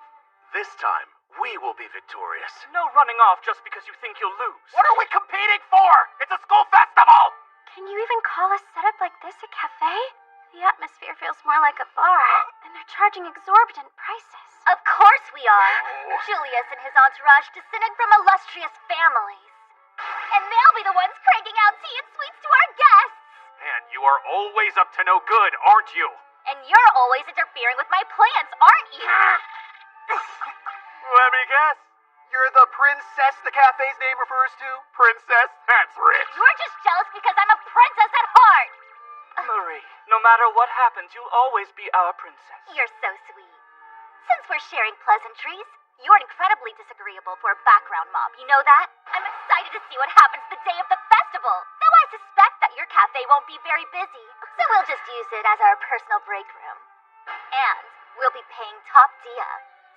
This time, we will be victorious. No running off just because you think you'll lose. What are we competing for? It's a school festival! Can you even call a setup like this a cafe? The atmosphere feels more like a bar, and they're charging exorbitant prices. Of course we are. Julius and his entourage descended from illustrious families. And they'll be the ones cranking out tea and sweets to our guests. Man, you are always up to no good, aren't you? And you're always interfering with my plans, aren't you? Let me guess. You're the princess the cafe's name refers to? Princess? That's rich. You're just jealous because I'm a princess at heart. Marie, no matter what happens, you'll always be our princess. You're so sweet. Since we're sharing pleasantries, you're incredibly disagreeable for a background mob, you know that? I'm excited to see what happens the day of the festival, though I suspect that your cafe won't be very busy, so we'll just use it as our personal break room. And we'll be paying top dia,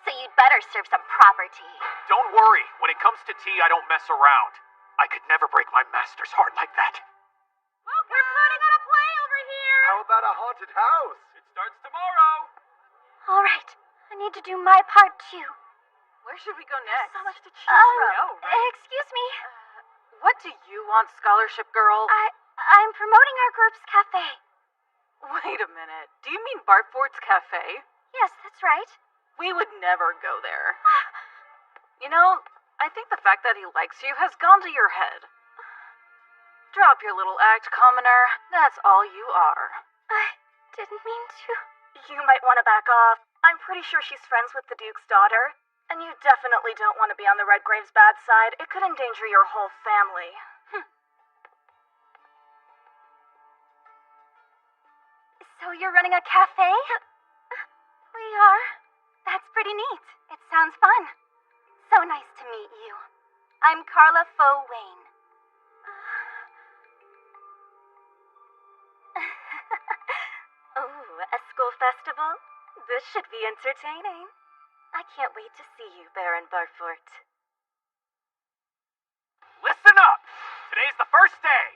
so you'd better serve some proper tea. Don't worry, when it comes to tea, I don't mess around. I could never break my master's heart like that. Look, we're putting on a play over here! How about a haunted house? It starts tomorrow. All right, I need to do my part too. Where should we go next? So much to choose from. know, right? Excuse me. What do you want, scholarship girl? I'm promoting our group's cafe. Wait a minute. Do you mean Bartford's Cafe? Yes, that's right. We would never go there. You know, I think the fact that he likes you has gone to your head. Drop your little act, commoner. That's all you are. I didn't mean to. You might want to back off. I'm pretty sure she's friends with the Duke's daughter. And you definitely don't want to be on the Redgrave's bad side. It could endanger your whole family. So you're running a cafe? We are. That's pretty neat. It sounds fun. So nice to meet you. I'm Carla Fo Wayne. Oh, a school festival? This should be entertaining. I can't wait to see you, Baron Barfort. Listen up! Today's the first day.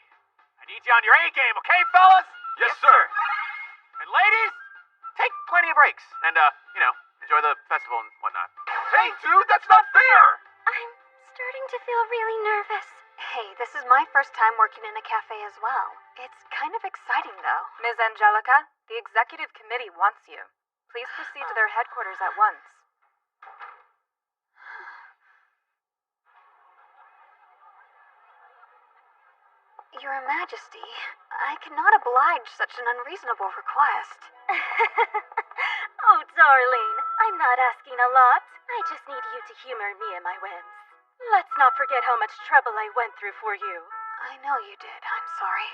I need you on your A game, okay, fellas? Yes, sir. And ladies, take plenty of breaks. And, enjoy the festival and whatnot. Hey, dude, that's not fair! I'm starting to feel really nervous. Hey, this is my first time working in a cafe as well. It's kind of exciting, though. Ms. Angelica, the executive committee wants you. Please proceed to their headquarters at once. Your Majesty, I cannot oblige such an unreasonable request. Oh, darling, I'm not asking a lot. I just need you to humor me and my whims. Let's not forget how much trouble I went through for you. I know you did. I'm sorry.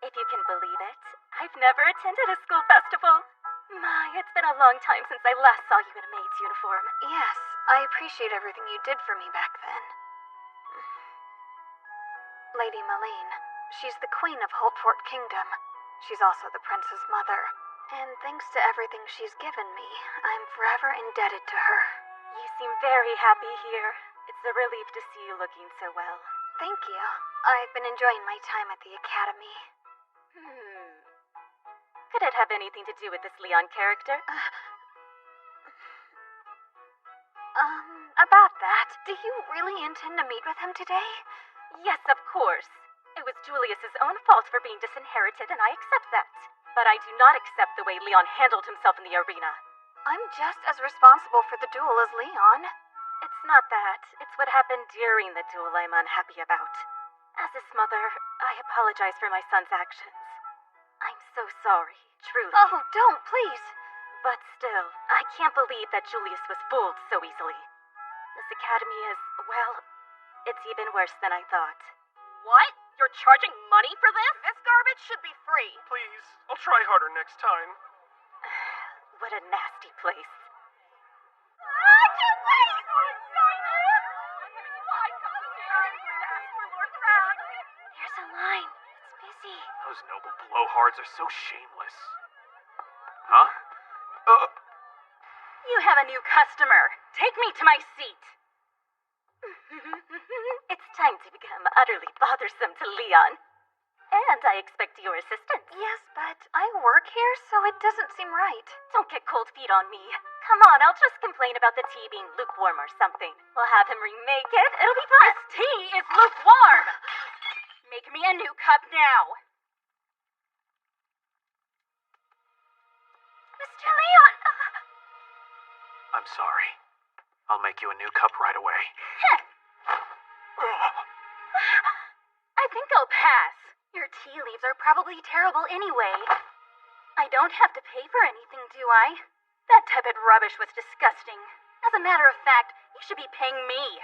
If you can believe it, I've never attended a school festival. My, it's been a long time since I last saw you in a maid's uniform. Yes, I appreciate everything you did for me back then. Lady Malene, she's the Queen of Holtfort Kingdom. She's also the Prince's mother. And thanks to everything she's given me, I'm forever indebted to her. You seem very happy here. It's a relief to see you looking so well. Thank you. I've been enjoying my time at the Academy. Could it have anything to do with this Leon character? About that, do you really intend to meet with him today? Yes, of course. It was Julius's own fault for being disinherited, and I accept that. But I do not accept the way Leon handled himself in the arena. I'm just as responsible for the duel as Leon. It's not that. It's what happened during the duel I'm unhappy about. As his mother, I apologize for my son's actions. I'm so sorry, truly. Oh, don't, please. But still, I can't believe that Julius was fooled so easily. This academy is, well, it's even worse than I thought. What? You're charging money for this? This garbage should be free. Please, I'll try harder next time. What a nasty place. I can't wait! There's a line. It's busy. Those noble blowhards are so shameless. Huh? You have a new customer. Take me to my seat. It's time to become utterly bothersome to Leon. And I expect your assistance. Yes, but I work here, so it doesn't seem right. Don't get cold feet on me. Come on, I'll just complain about the tea being lukewarm or something. We'll have him remake it. It'll be fun. This tea is lukewarm. Make me a new cup now. Mr. Leon! I'm sorry. I'll make you a new cup right away. I think I'll pass. Your tea leaves are probably terrible anyway. I don't have to pay for anything, do I? That tepid rubbish was disgusting. As a matter of fact, you should be paying me.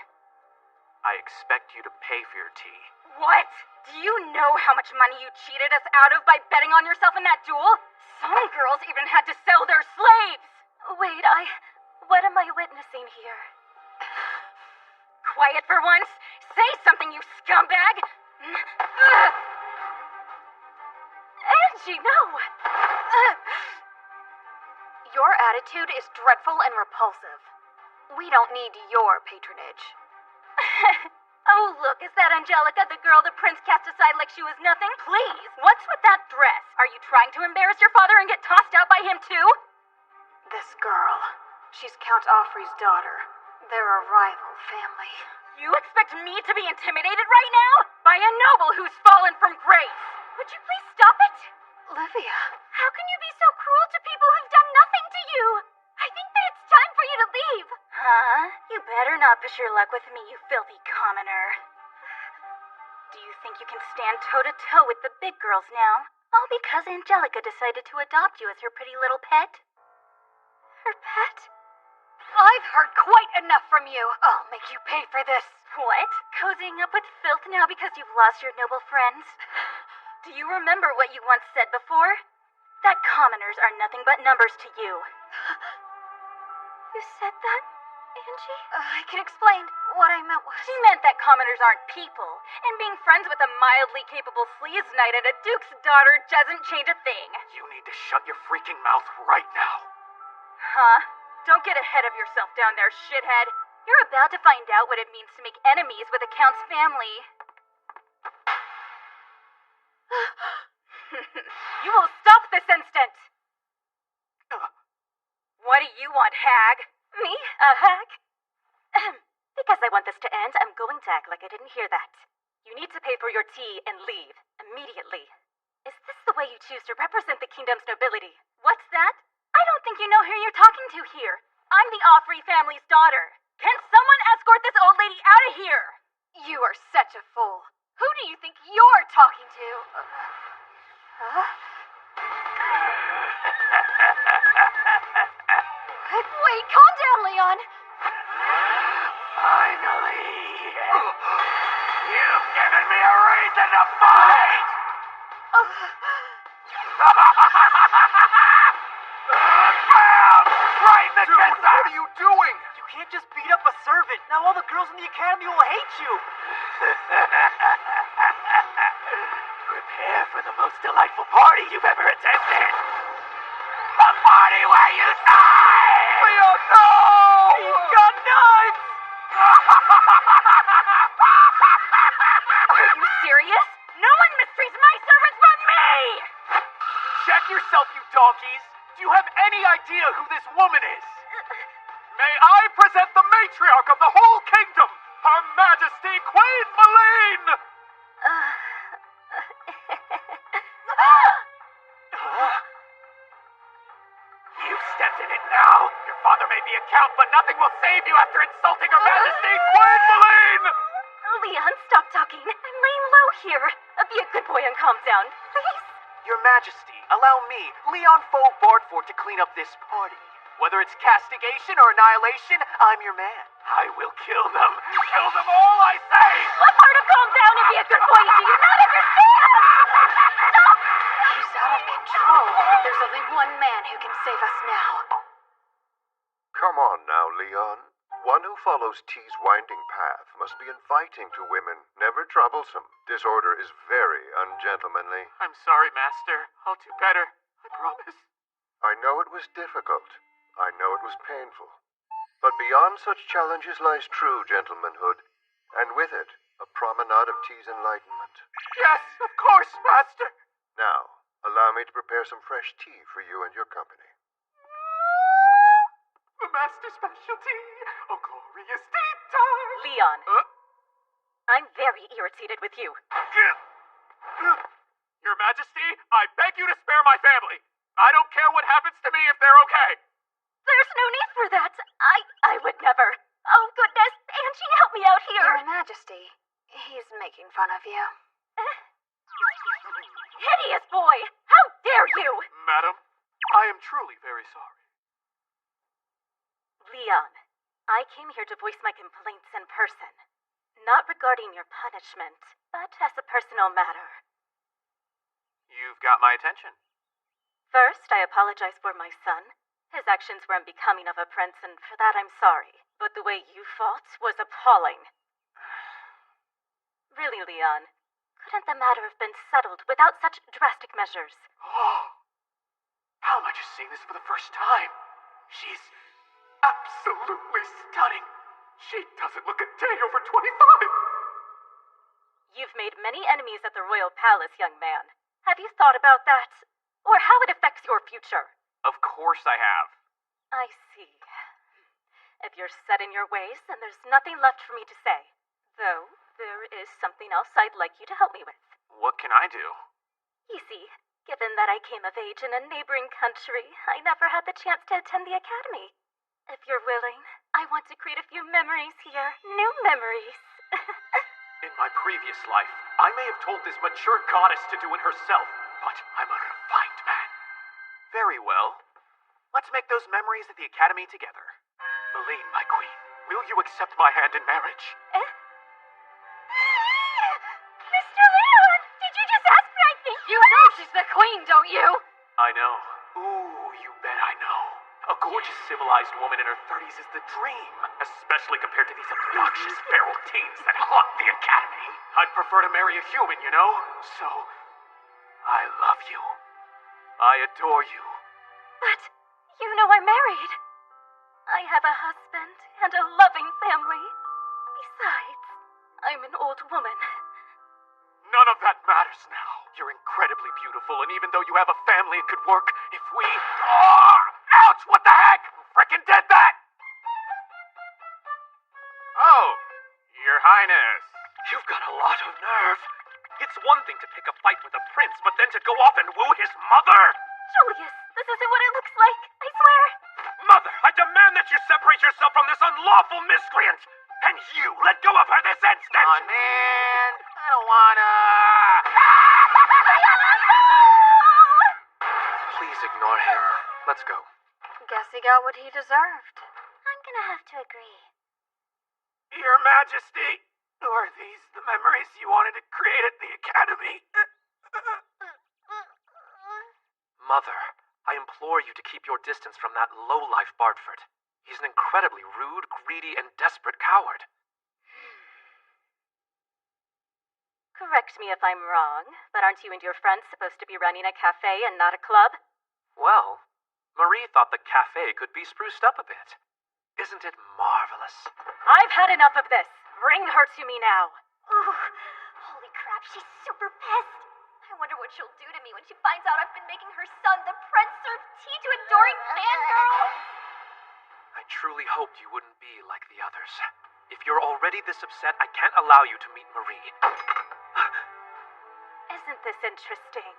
I expect you to pay for your tea. What? Do you know how much money you cheated us out of by betting on yourself in that duel? Some girls even had to sell their slaves! Wait, what am I witnessing here? Quiet for once! Say something, you scumbag! Angie, no! Your attitude is dreadful and repulsive. We don't need your patronage. Oh, look, is that Angelica, the girl the prince cast aside like she was nothing? Please, what's with that dress? Are you trying to embarrass your father and get tossed out by him, too? This girl, she's Count Offrey's daughter. They're a rival family. You expect me to be intimidated right now? By a noble who's fallen from grace? Would you please stop it? Livia. How can you be so cruel to people who've done nothing to you? I think that it's time for you to leave. Huh? You better not push your luck with me, you filthy commoner. Do you think you can stand toe-to-toe with the big girls now? All because Angelica decided to adopt you as her pretty little pet. Her pet? I've heard quite enough from you. I'll make you pay for this. What? Cozying up with filth now because you've lost your noble friends? Do you remember what you once said before? That commoners are nothing but numbers to you. You said that, Angie? I can explain. What I meant was... She meant that commoners aren't people, and being friends with a mildly capable sleaze knight and a duke's daughter doesn't change a thing. You need to shut your freaking mouth right now. Huh? Don't get ahead of yourself down there, shithead. You're about to find out what it means to make enemies with the Count's family. You will stop this instant! What do you want, hag? Me? A hag? Because I want this to end, I'm going to act like I didn't hear that. You need to pay for your tea and leave, immediately. Is this the way you choose to represent the kingdom's nobility? What's that? I don't think you know who you're talking to here. I'm the Offrey family's daughter. Can someone escort this old lady out of here? You are such a fool. Who do you think you're talking to? Wait, calm down, Leon. Finally. You've given me a reason to fight. Bam! Right in the kisser. What are you doing? You can't just beat up a servant. Now all the girls in the academy will hate you. Prepare for the most delightful party you've ever attended. The party where you die! Leon, no! He's got knives! Are you serious? No one mistreats my servants but me! Check yourself, you donkeys! Do you have any idea who this woman is? May I present the matriarch of the whole kingdom, Her Majesty Queen Maline! You've stepped in it now. Your father made the account, but nothing will save you after insulting Her Majesty Queen Maline! Leon, stop talking. I'm laying low here. Be a good boy and calm down, please. Your Majesty, allow me, Leon Faux Bardfort, to clean up this party. Whether it's castigation or annihilation, I'm your man. I will kill them. Kill them all, I say! What's her to calm down and be a good boy? Do you not understand? Stop! He's out of control. There's only one man who can save us now. Come on now, Leon. One who follows T's winding path must be inviting to women, never troublesome. Disorder is very ungentlemanly. I'm sorry, Master. I'll do better. I promise. I know it was difficult. I know it was painful. But beyond such challenges lies true gentlemanhood, and with it, a promenade of T's enlightenment. Yes, of course, Master. Now, allow me to prepare some fresh tea for you and your company. The Master's specialty, a glorious tea time. Leon, I'm very irritated with you. Your Majesty, I beg you to spare my family. I don't care what happens to me if they're okay. There's no need for that. I would never. Oh, goodness. Angie, help me out here. Your Majesty, he's making fun of you. Hideous boy! How dare you! Madam, I am truly very sorry. Leon, I came here to voice my complaints in person. Not regarding your punishment, but as a personal matter. You've got my attention. First, I apologize for my son. His actions were unbecoming of a prince, and for that I'm sorry. But the way you fought was appalling. Really, Leon, couldn't the matter have been settled without such drastic measures? Oh, how am I just seeing this for the first time? She's absolutely stunning. She doesn't look a day over 25. You've made many enemies at the royal palace, young man. Have you thought about that? Or how it affects your future? Of course I have. I see. If you're set in your ways, then there's nothing left for me to say. Though, there is something else I'd like you to help me with. What can I do? You see, given that I came of age in a neighboring country, I never had the chance to attend the academy. If you're willing, I want to create a few memories here. New memories. In my previous life, I may have told this mature goddess to do it herself, but I'm a refined man. Very well. Let's make those memories at the academy together. Meline, my queen, will you accept my hand in marriage? Mr. Leon, did you just ask me? I think you know she's the queen, don't you? I know. Ooh, you bet I know. A gorgeous, civilized woman in her 30s is the dream, especially compared to these obnoxious feral teens that haunt the academy. I'd prefer to marry a human, you know? So, I love you. I adore you. But, you know I'm married. I have a husband and a loving family. Besides, I'm an old woman. None of that matters now. You're incredibly beautiful, and even though you have a family, it could work if we... Oh! Ouch! What the heck? Frickin' did that! Oh, Your Highness. You've got a lot of nerve. It's one thing to pick a fight with a prince, but then to go off and woo his mother! Julius, this isn't what it looks like, I swear. Mother, I demand that you separate yourself from this unlawful miscreant! And you, let go of her this instant! Come on, man. I don't wanna... Please ignore him. Let's go. Guess he got what he deserved. I'm gonna have to agree. Your Majesty, are these the memories you wanted to create at the academy? Mother, I implore you to keep your distance from that lowlife Bartford. He's an incredibly rude, greedy, and desperate coward. Correct me if I'm wrong, but aren't you and your friends supposed to be running a cafe and not a club? Well, Marie thought the cafe could be spruced up a bit. Isn't it marvelous? I've had enough of this. Bring her to me now. Ooh, holy crap, she's super pissed. I wonder what she'll do to me when she finds out I've been making her son, the prince, serve tea to adoring fangirls. I truly hoped you wouldn't be like the others. If you're already this upset, I can't allow you to meet Marie. Isn't this interesting?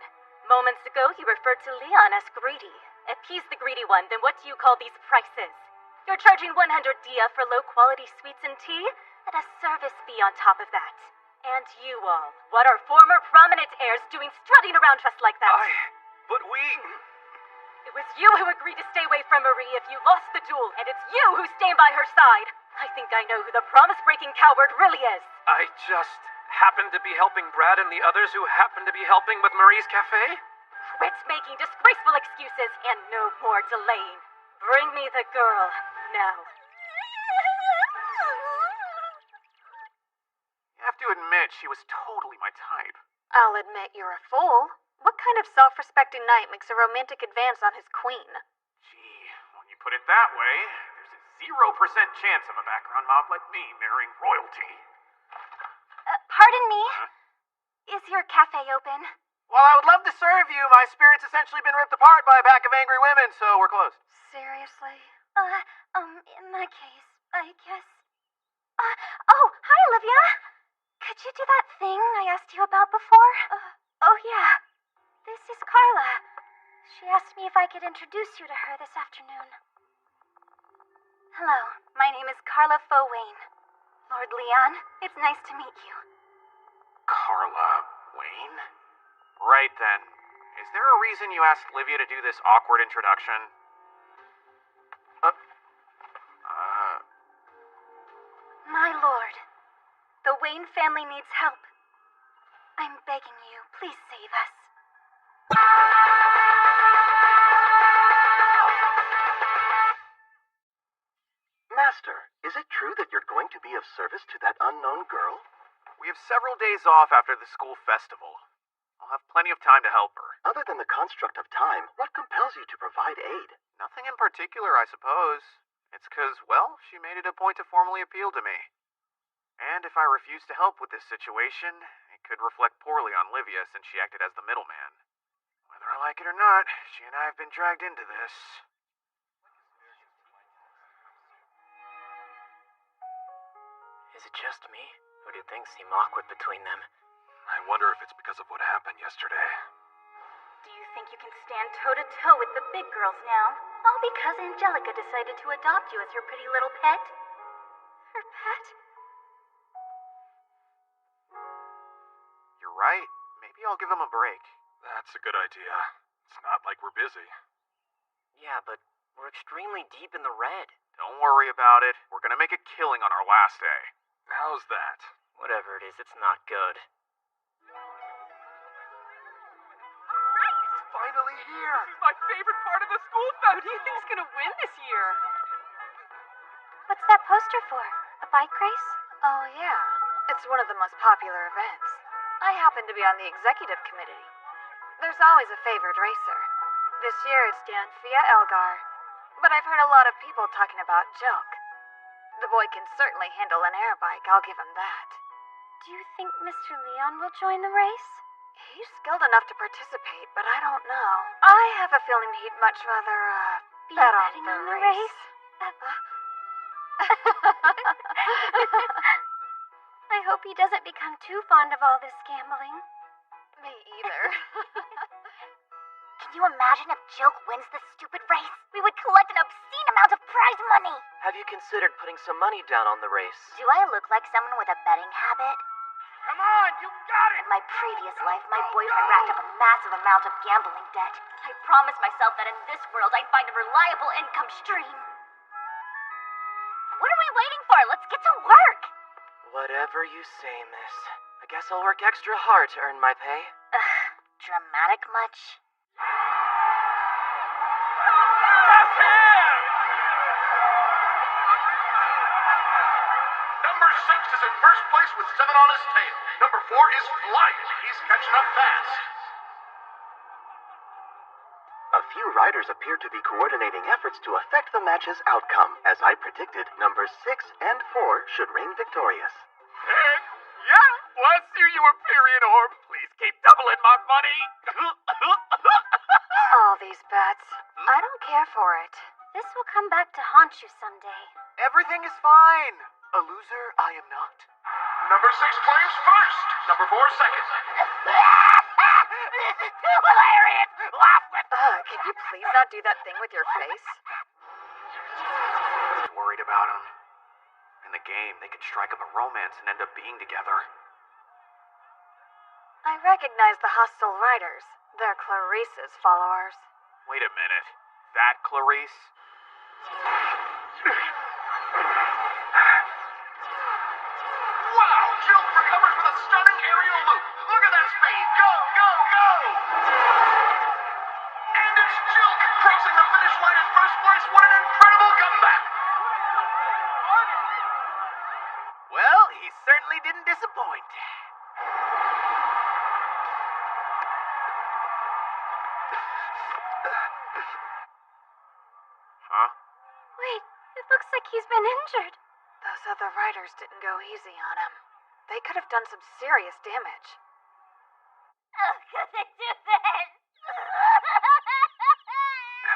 Moments ago, you referred to Leon as greedy. If he's the greedy one, then what do you call these prices? You're charging 100 dia for low-quality sweets and tea, and a service fee on top of that. And you all, what are former prominent heirs doing strutting around dressed like that? But we... It was you who agreed to stay away from Marie if you lost the duel, and it's you who's staying by her side. I think I know who the promise-breaking coward really is. I just happened to be helping Brad and the others who happened to be helping with Marie's cafe? Quit making disgraceful excuses and no more delaying. Bring me the girl, now. You have to admit, she was totally my type. I'll admit you're a fool. What kind of self-respecting knight makes a romantic advance on his queen? Gee, when you put it that way, there's a 0% chance of a background mob like me marrying royalty. Pardon me? Is your cafe open? Well, I would love to serve you. My spirit's essentially been ripped apart by a pack of angry women, so we're closed. Seriously? In that case, I guess... oh, hi, Olivia. Could you do that thing I asked you about before? Oh, yeah. This is Carla. She asked me if I could introduce you to her this afternoon. Hello, my name is Carla Fowain. Lord Leon, it's nice to meet you. Carla Wayne? Right then. Is there a reason you asked Livia to do this awkward introduction? My lord, the Wayne family needs help. I'm begging you, please save us. Master, is it true that you're going to be of service to that unknown girl? We have several days off after the school festival. I'll have plenty of time to help her. Other than the construct of time, what compels you to provide aid? Nothing in particular, I suppose. It's because, well, she made it a point to formally appeal to me. And if I refuse to help with this situation, it could reflect poorly on Livia since she acted as the middleman. Whether I like it or not, she and I have been dragged into this. Is it just me, or do things seem awkward between them? I wonder if it's because of what happened yesterday. Do you think you can stand toe-to-toe with the big girls now? All because Angelica decided to adopt you as her pretty little pet? Her pet? You're right. Maybe I'll give him a break. That's a good idea. It's not like we're busy. Yeah, but we're extremely deep in the red. Don't worry about it. We're gonna make a killing on our last day. How's that? Whatever it is, it's not good. It's finally here! This is my favorite part of the school fest! Who do you think's gonna win this year? What's that poster for? A bike race? Oh, yeah. It's one of the most popular events. I happen to be on the executive committee. There's always a favored racer. This year it's Danfia Elgar. But I've heard a lot of people talking about Joke. The boy can certainly handle an air bike, I'll give him that. Do you think Mr. Leon will join the race? He's skilled enough to participate, but I don't know. I have a feeling he'd much rather, Be bet betting on the race. I hope he doesn't become too fond of all this gambling. Me either. Can you imagine if Joke wins this stupid race? We would collect an obscene amount of prize money. Have you considered putting some money down on the race? Do I look like someone with a betting habit? Come on, you got it! In my previous life, my boyfriend racked up a massive amount of gambling debt. I promised myself that in this world I'd find a reliable income stream. What are we waiting for? Let's get to work! Whatever you say, miss. I guess I'll work extra hard to earn my pay. Dramatic much? That's him! Number 6 is in first place with 7 on his tail. Number 4 is flying. He's catching up fast. A few riders appear to be coordinating efforts to affect the match's outcome. As I predicted, numbers 6 and 4 should reign victorious. Yeah, bless you, you Empyrean Orb. Please keep doubling my money. All these bets. I don't care for it. This will come back to haunt you someday. Everything is fine. A loser I am not. Number 6 claims first. Number 4 second. This is too hilarious! Laugh with Can you please not do that thing with your face? I was worried about him. In the game, they could strike up a romance and end up being together. I recognize the hostile riders. They're Clarice's followers. Wait a minute. That Clarice? Wow, Jill recovers with a stunning aerial loop. Look at that speed. Go, go, go! And it's Jill crossing the finish line in first place. What an incredible comeback! Well, he certainly didn't disappoint. Huh? Wait, it looks like he's been injured. Those other riders didn't go easy on him. They could have done some serious damage. How could they do this?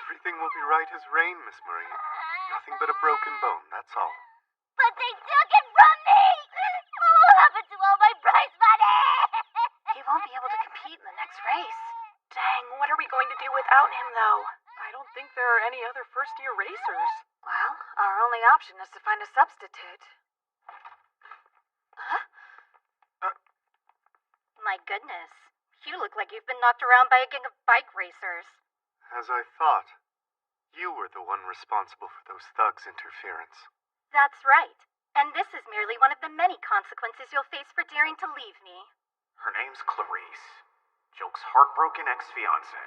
Everything will be right as rain, Miss Marie. Nothing but a broken bone, that's all. But they took it from me! What will happen to all my prize money? He won't be able to compete in the next race. Dang, what are we going to do without him, though? I don't think there are any other first-year racers. Well, our only option is to find a substitute. Huh? My goodness. You look like you've been knocked around by a gang of bike racers. As I thought, you were the one responsible for those thugs' interference. That's right. And this is merely one of the many consequences you'll face for daring to leave me. Her name's Clarice. Joke's heartbroken ex-fiancé.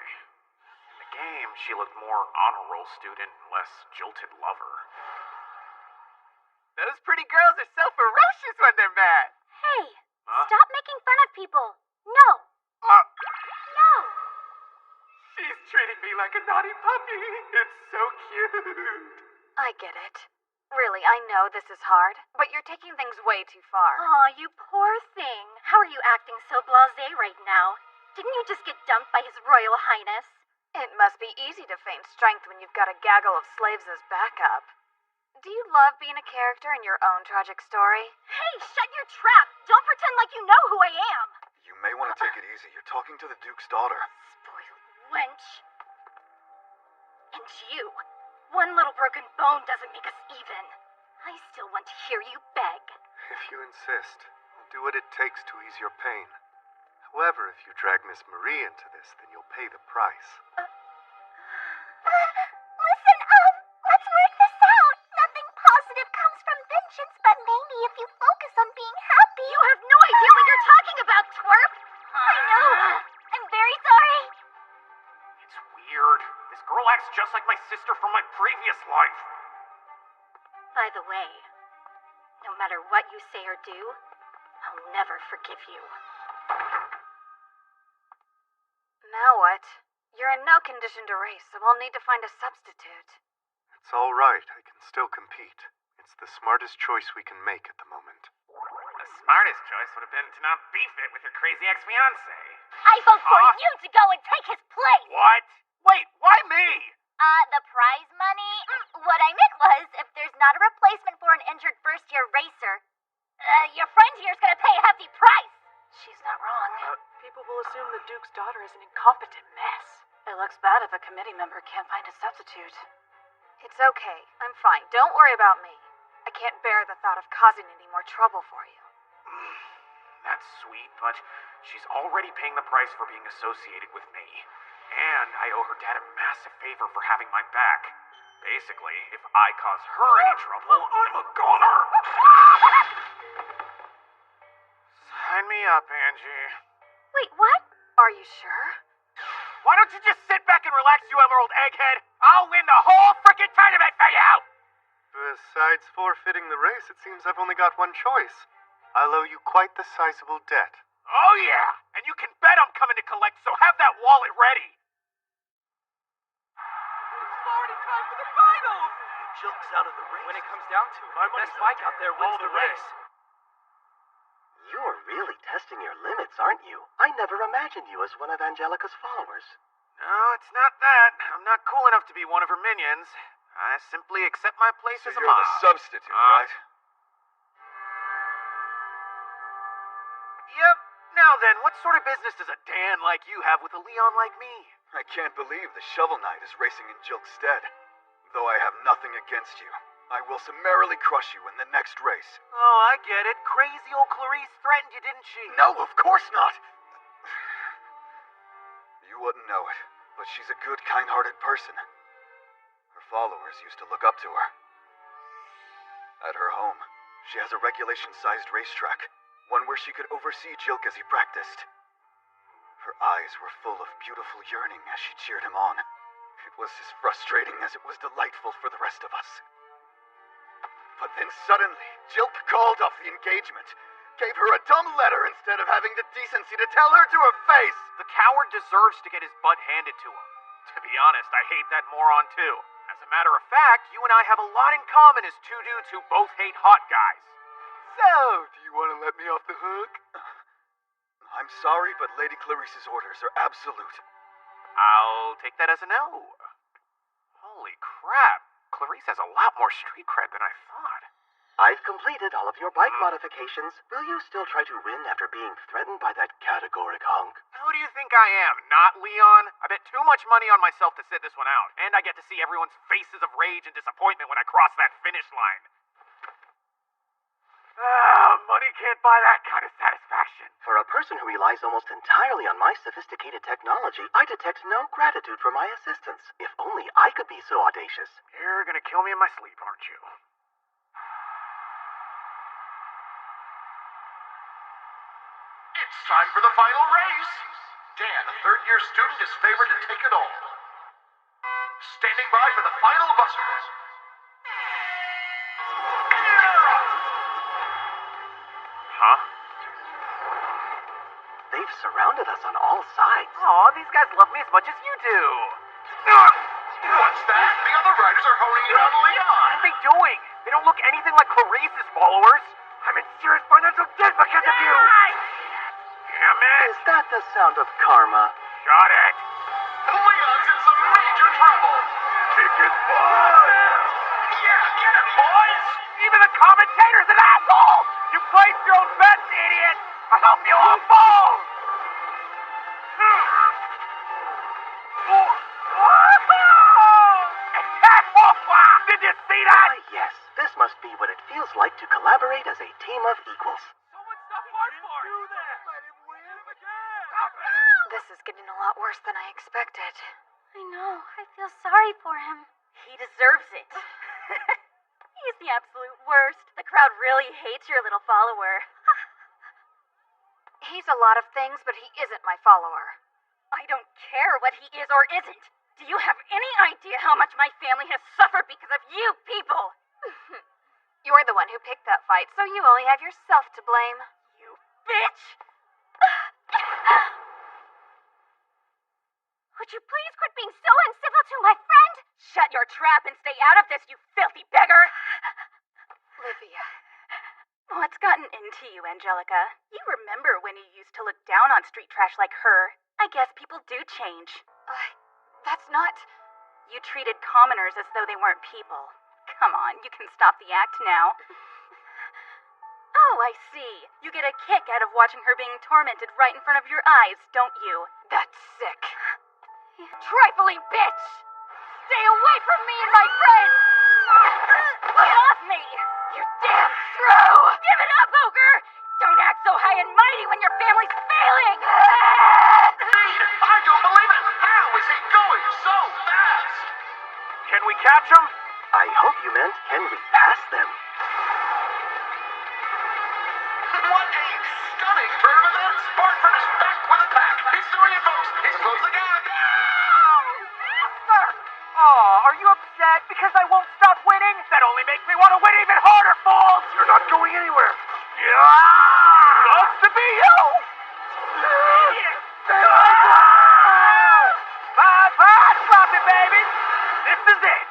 In the game, she looked more honor roll student, less jilted lover. Those pretty girls are so ferocious when they're mad. Hey, Huh? stop making fun of people. No. No. She's treating me like a naughty puppy. It's so cute. I get it. Really, I know this is hard, but you're taking things way too far. Aw, you poor thing. How are you acting so blasé right now? Didn't you just get dumped by His Royal Highness? It must be easy to feign strength when you've got a gaggle of slaves as backup. Do you love being a character in your own tragic story? Hey, shut your trap! Don't pretend like you know who I am! You may want to take it easy. You're talking to the Duke's daughter. Spoiled wench. And you. One little broken bone doesn't make us even. I still want to hear you beg. If you insist, I'll do what it takes to ease your pain. However, if you drag Miss Marie into this, then you'll pay the price. Listen, let's work this out. Nothing positive comes from vengeance, but maybe if you focus on being happy... You have no idea what you're talking about, twerp! I know. I'm very sorry. It's weird. This girl acts just like my sister from my previous life. By the way, no matter what you say or do, I'll never forgive you. Now what? You're in no condition to race, so we'll need to find a substitute. It's all right. I can still compete. It's the smartest choice we can make at the moment. The smartest choice would have been to not beef it with your crazy ex-fiancé. I vote for you to go and take his place. What? Wait, why me? The prize money? What I meant was, if there's not a replacement for an injured first-year racer, your friend here's gonna pay a hefty price. She's not wrong. People will assume the Duke's daughter is an incompetent mess. It looks bad if a committee member can't find a substitute. It's okay. I'm fine. Don't worry about me. I can't bear the thought of causing any more trouble for you. That's sweet, but she's already paying the price for being associated with me. And I owe her dad a massive favor for having my back. Basically, if I cause her any trouble, I'm a goner. Sign me up, Angie. Wait, what? Are you sure? Why don't you just sit back and relax, you emerald egghead? I'll win the whole frickin' tournament for you! Besides forfeiting the race, it seems I've only got one choice. I'll owe you quite the sizable debt. Oh yeah, and you can bet I'm coming to collect, so have that wallet ready. It's already time for the finals! Jilk's out of the race. When it comes down to it, my best bike out there wins the race. You're really testing your limits, aren't you? I never imagined you as one of Angelica's followers. No, it's not that. I'm not cool enough to be one of her minions. I simply accept my place as a you're mob. the substitute, right? Yep. Now then, what sort of business does a Dan like you have with a Leon like me? I can't believe the Shovel Knight is racing in Jilk's stead. Though I have nothing against you, I will summarily crush you in the next race. Oh, I get it. Crazy old Clarice threatened you, didn't she? No, of course not! You wouldn't know it, but she's a good, kind-hearted person. Her followers used to look up to her. At her home, she has a regulation-sized racetrack, one where she could oversee Jilk as he practiced. Her eyes were full of beautiful yearning as she cheered him on. It was as frustrating as it was delightful for the rest of us. But then suddenly, Jilk called off the engagement, gave her a dumb letter instead of having the decency to tell her to her face. The coward deserves to get his butt handed to him. To be honest, I hate that moron too. As a matter of fact, you and I have a lot in common as two dudes who both hate hot guys. So, do you want to let me off the hook? I'm sorry, but Lady Clarice's orders are absolute. I'll take that as a no. Holy crap. Clarice has a lot more street cred than I thought. I've completed all of your bike modifications. Will you still try to win after being threatened by that categoric hunk? Who do you think I am? Not Leon? I bet too much money on myself to sit this one out. And I get to see everyone's faces of rage and disappointment when I cross that finish line. Money can't buy that kind of satisfaction. For a person who relies almost entirely on my sophisticated technology, I detect no gratitude for my assistance. If only I could be so audacious. You're gonna kill me in my sleep, aren't you? It's time for the final race. Dan, a third-year student, is favored to take it all. Standing by for the final buzzer. Huh? They've surrounded us on all sides. Aw, these guys love me as much as you do. What's that? The other riders are honing in on Leon. What are they doing? They don't look anything like Clarice's followers. I'm in serious financial debt because of you. Damn it. Is that the sound of karma? Got it. Leon's in some major trouble. Kick his butt. Yeah, get him, boys. Even the commentator's an asshole. You placed your own bets, idiot. I hope you all fall. Did you see that? Yes, this must be what it feels like to collaborate as a team of equals. Someone stop Hardcore! Do that! Let him win again! lot worse than I expected. I know. I feel sorry for him. He deserves it. He's the absolute worst. The crowd really hates your little follower. He's a lot of things, but he isn't my follower. I don't care what he is or isn't. Do you have any idea how much my family has suffered because of you people? You're the one who picked that fight, so you only have yourself to blame. You bitch! Would you please quit being so uncivil to my friend? Shut your trap and stay out of this, you filthy beggar! Livia. What's gotten into you, Angelica? You remember when you used to look down on street trash like her. I guess people do change. That's not... You treated commoners as though they weren't people. Come on, you can stop the act now. Oh, I see. You get a kick out of watching her being tormented right in front of your eyes, don't you? That's sick. Trifling bitch! Stay away from me and my friends! Get off me! You damn shrew! Give it up, ogre! Don't act so high and mighty when your family's failing! I don't believe it! How is he going so fast? Can we catch him? I hope you meant, can we pass them? What a stunning turn of events! Bartford is back with a pack. He's doing it, folks. He's closed the gap. Aw, are you upset because I won't stop winning? That only makes me want to win even harder, fools! You're not going anywhere. Yeah! Sucks to be you! Bye, drop it, baby! This is it!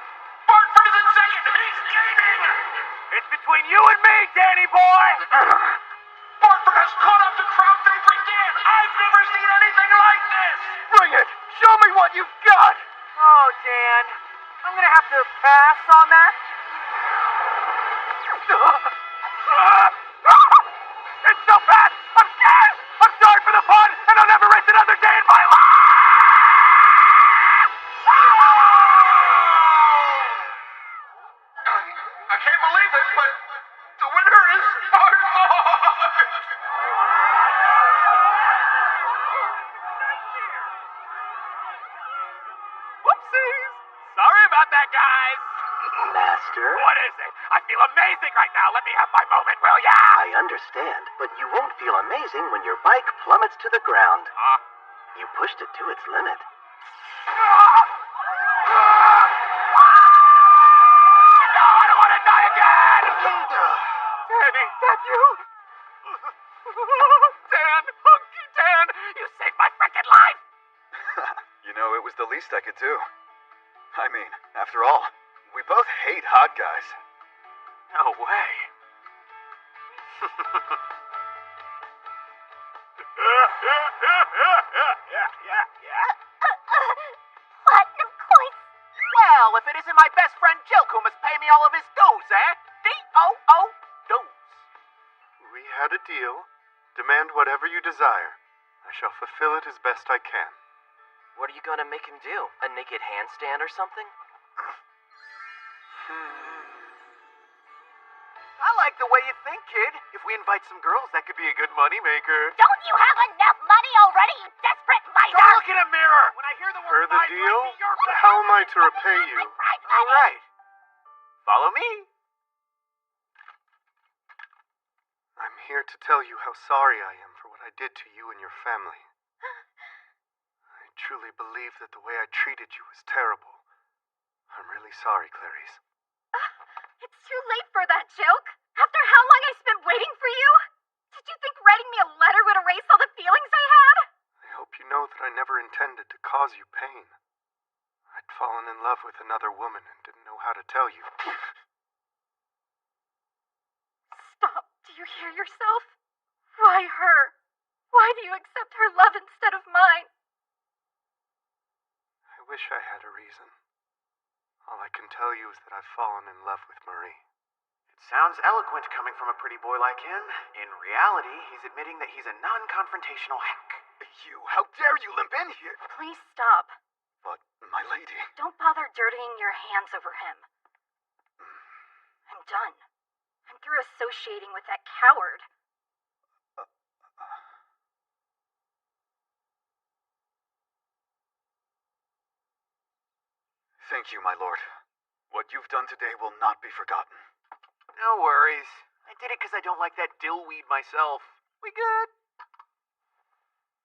Bartford is in second. He's gaining. It's between you and me, Danny boy! Bartford has caught up to crowd favorite Dan. I've never seen anything like this. Bring it! Show me what you've got! Oh, Dan. I'm gonna have to pass on that. It's so fast! I'm scared! I'm sorry for the fun, and I'll never race another day in my life! I can't believe it, but the winner is Bartford. Whoopsies! Sorry about that, guys. Master? What is it? I feel amazing right now. Let me have my moment, will ya? I understand, but you won't feel amazing when your bike plummets to the ground. You pushed it to its limit. No, I don't want to die again! Danny, that you? Dan, Hunky Dan, you saved my frickin' life! You know, it was the least I could do. I mean, after all, we both hate hot guys. No way. Platinum coins. Well, if it isn't my best friend Jill who must pay me all of his dues, eh? D-O-O, dues. We had a deal. Demand whatever you desire. I shall fulfill it as best I can. What are you gonna make him do? A naked handstand or something? I like the way you think, kid. If we invite some girls, that could be a good moneymaker. Don't you have enough money already, you desperate miser? Don't look in a mirror! When I hear the Per word the miser, deal, I see your face. how am I to repay you? All right. Follow me. I'm here to tell you how sorry I am for what I did to you and your family. I truly believe that the way I treated you was terrible. I'm really sorry, Clarice. It's too late for that joke. After how long I spent waiting for you? Did you think writing me a letter would erase all the feelings I had? I hope you know that I never intended to cause you pain. I'd fallen in love with another woman and didn't know how to tell you. Stop. Do you hear yourself? Why her? Why do you accept her love instead of mine? I wish I had a reason. All I can tell you is that I've fallen in love with Marie. It sounds eloquent coming from a pretty boy like him. In reality, he's admitting that he's a non-confrontational hack. You, how dare you limp in here? Please stop. But, my lady... Don't bother dirtying your hands over him. I'm done. I'm through associating with that coward. Thank you, my lord. What you've done today will not be forgotten. No worries. I did it because I don't like that dillweed myself. We good?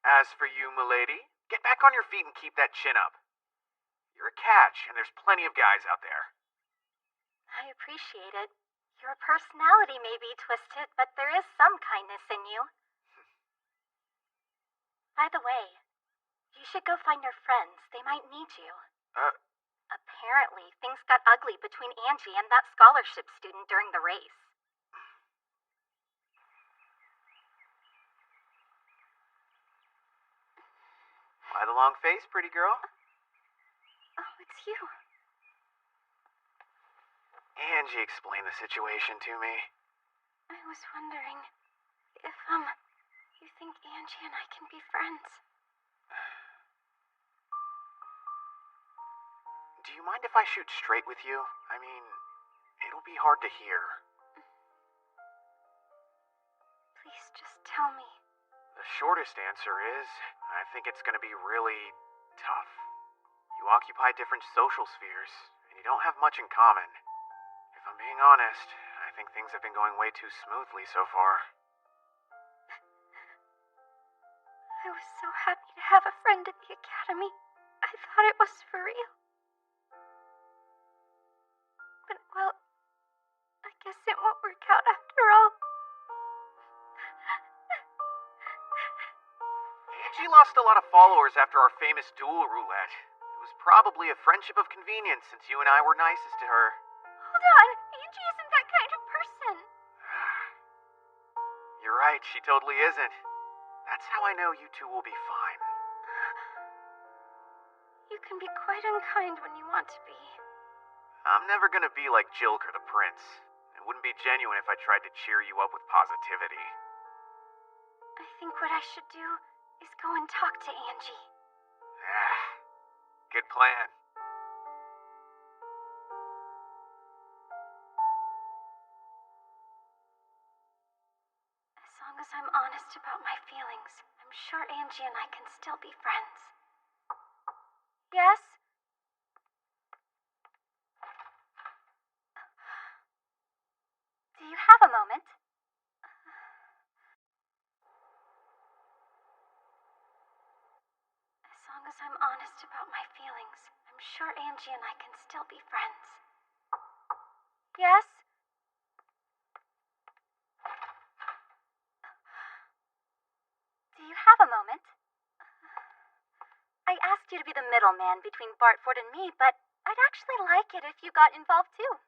As for you, milady, get back on your feet and keep that chin up. You're a catch, and there's plenty of guys out there. I appreciate it. Your personality may be twisted, but there is some kindness in you. By the way, you should go find your friends. They might need you. Apparently, things got ugly between Angie and that scholarship student during the race. Why the long face, pretty girl? Oh, it's you. Angie explained the situation to me. I was wondering if, you think Angie and I can be friends? Do you mind if I shoot straight with you? I mean, it'll be hard to hear. Please just tell me. The shortest answer is, I think it's gonna be really tough. You occupy different social spheres, and you don't have much in common. If I'm being honest, I think things have been going way too smoothly so far. I was so happy to have a friend at the academy. I thought it was for real. But, well, I guess it won't work out after all. Angie lost a lot of followers after our famous duel roulette. It was probably a friendship of convenience since you and I were nicest to her. Hold on, Angie isn't that kind of person. You're right, she totally isn't. That's how I know you two will be fine. You can be quite unkind when you want to be. I'm never gonna be like Jilker the Prince. It wouldn't be genuine if I tried to cheer you up with positivity. I think what I should do is go and talk to Angie. Good plan. As long as I'm honest about my feelings, I'm sure Angie and I can still be friends. Yes? Do you have a moment? As long as I'm honest about my feelings, I'm sure Angie and I can still be friends. Yes? Do you have a moment? I asked you to be the middleman between Bartford and me, but I'd actually like it if you got involved too.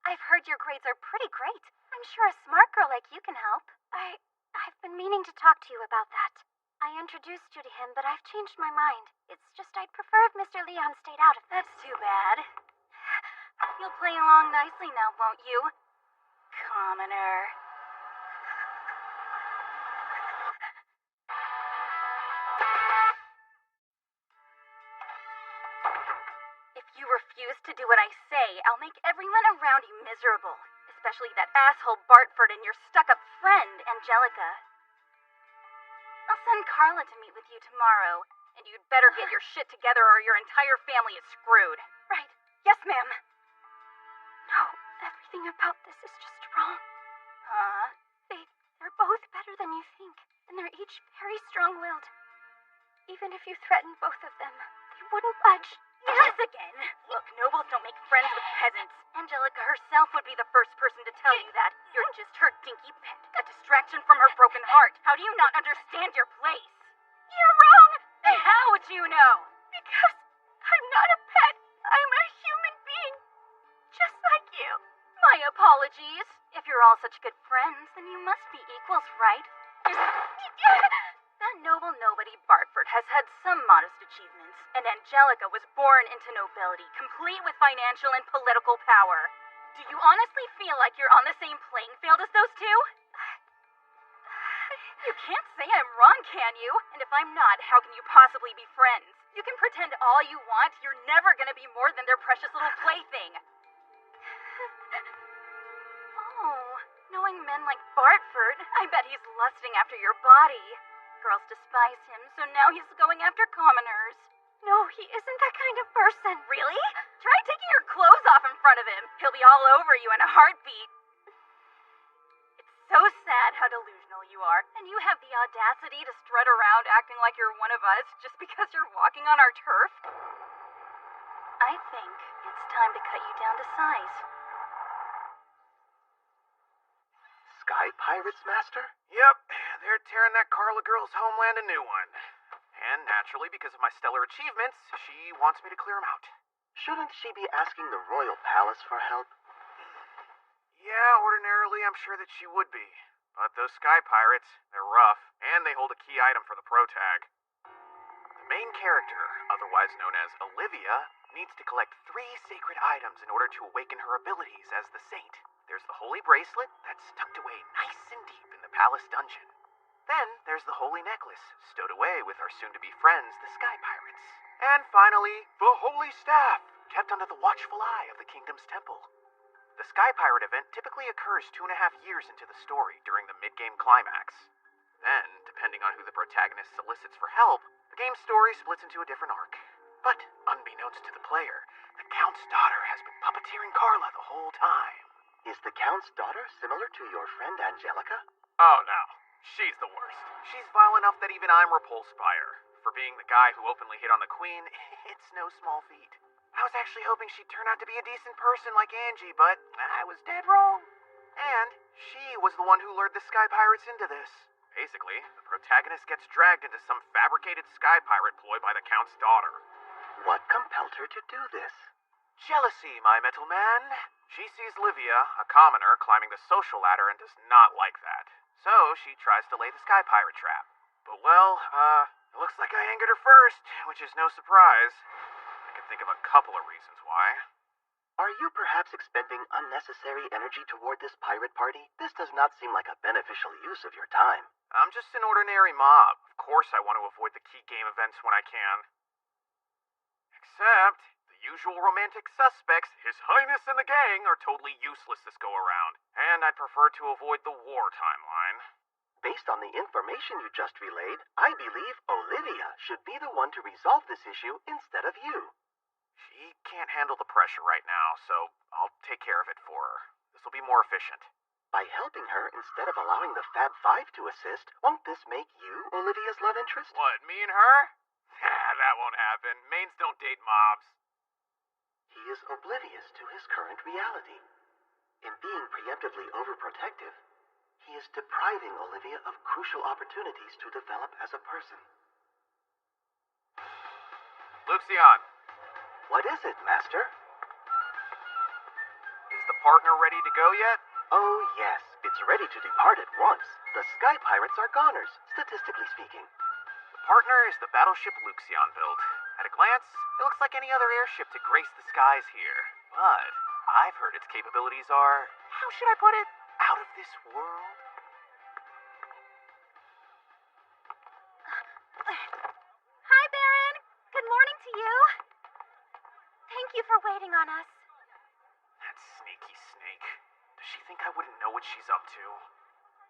I've heard your grades are pretty great. I'm sure a smart girl like you can help. I've been meaning to talk to you about that. I introduced you to him, but I've changed my mind. It's just I'd prefer if Mr. Leon stayed out of it. That's too bad. You'll play along nicely now, won't you? Commoner. If you refuse to do what I say, I'll make everyone around you miserable. Especially that asshole Bartford and your stuck-up friend, Angelica. I'll send Carla to meet with you tomorrow, and you'd better get your shit together or your entire family is screwed. Right. Yes, ma'am. No, everything about this is just wrong. Huh? They're both better than you think, and they're each very strong-willed. Even if you threatened both of them, they wouldn't budge. Yes, again. Look, nobles don't make friends with peasants. Angelica herself would be the first person to tell you that. You're just her dinky pet, a distraction from her broken heart. How do you not understand your place? You're wrong! And how would you know? Because I'm not a pet. I'm a human being. Just like you. My apologies. If you're all such good friends, then you must be equals, right? That noble nobody Bartford has had some modest achievements, and Angelica was born into nobility, complete with financial and political power. Do you honestly feel like you're on the same playing field as those two? You can't say I'm wrong, can you? And if I'm not, how can you possibly be friends? You can pretend all you want, you're never gonna be more than their precious little plaything. Oh, knowing men like Bartford, I bet he's lusting after your body. Girls despise him, so now he's going after commoners. No, he isn't that kind of person. Really? Try front of him. He'll be all over you in a heartbeat. It's so sad how delusional you are, and you have the audacity to strut around acting like you're one of us just because you're walking on our turf. I think it's time to cut you down to size. Sky Pirates, Master? Yep, they're tearing that Carla girl's homeland a new one. And naturally, because of my stellar achievements, she wants me to clear them out. Shouldn't she be asking the Royal Palace for help? Yeah, ordinarily I'm sure that she would be. But those Sky Pirates, they're rough, and they hold a key item for the protag. The main character, otherwise known as Olivia, needs to collect 3 sacred items in order to awaken her abilities as the saint. There's the holy bracelet that's tucked away nice and deep in the palace dungeon. Then there's the holy necklace, stowed away with our soon-to-be friends, the Sky Pirates. And finally, the holy staff, kept under the watchful eye of the kingdom's temple. The Sky Pirate event typically occurs 2.5 years into the story during the mid-game climax. Then, depending on who the protagonist solicits for help, the game's story splits into a different arc. But, unbeknownst to the player, the Count's daughter has been puppeteering Carla the whole time. Is the Count's daughter similar to your friend Angelica? Oh no, she's the worst. She's vile enough that even I'm repulsed by her. For being the guy who openly hit on the queen, it's no small feat. I was actually hoping she'd turn out to be a decent person like Angie, but I was dead wrong. And she was the one who lured the Sky Pirates into this. Basically, the protagonist gets dragged into some fabricated Sky Pirate ploy by the Count's daughter. What compelled her to do this? Jealousy, my metal man. She sees Livia, a commoner, climbing the social ladder and does not like that. So she tries to lay the Sky Pirate trap. But well, it looks like I angered her first, which is no surprise. I can think of a couple of reasons why. Are you perhaps expending unnecessary energy toward this pirate party? This does not seem like a beneficial use of your time. I'm just an ordinary mob. Of course I want to avoid the key game events when I can. Except, the usual romantic suspects, His Highness and the gang, are totally useless this go-around. And I'd prefer to avoid the war timeline. Based on the information you just relayed, I believe Olivia should be the one to resolve this issue instead of you. She can't handle the pressure right now, so I'll take care of it for her. This will be more efficient. By helping her instead of allowing the Fab Five to assist, won't this make you Olivia's love interest? What, me and her? That won't happen. Mains don't date mobs. He is oblivious to his current reality. In being preemptively overprotective, he is depriving Olivia of crucial opportunities to develop as a person. Luxion. What is it, Master? Is the partner ready to go yet? Oh, yes. It's ready to depart at once. The Sky Pirates are goners, statistically speaking. The partner is the battleship Luxion built. At a glance, it looks like any other airship to grace the skies here. But I've heard its capabilities are, how should I put it, out of this world. Hi, Baron. Good morning to you. Thank you for waiting on us. That sneaky snake. Does she think I wouldn't know what she's up to?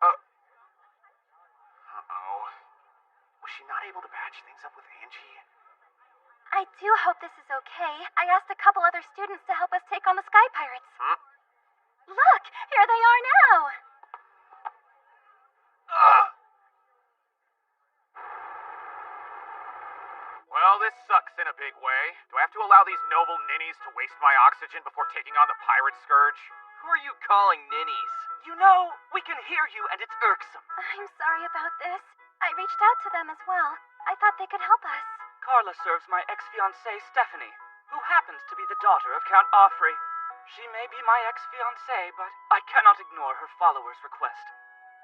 Uh-oh. Was she not able to patch things up with Angie? I do hope this is okay. I asked a couple other students to help us take on the Sky Pirates. Huh? Look, here they are now. Well, this sucks in a big way. Do I have to allow these noble ninnies to waste my oxygen before taking on the pirate scourge? Who are you calling ninnies? You know, we can hear you and it's irksome. I'm sorry about this. I reached out to them as well. I thought they could help us. Carla serves my ex-fiancée, Stephanie, who happens to be the daughter of Count Offrey. She may be my ex-fiancée, but I cannot ignore her followers' request.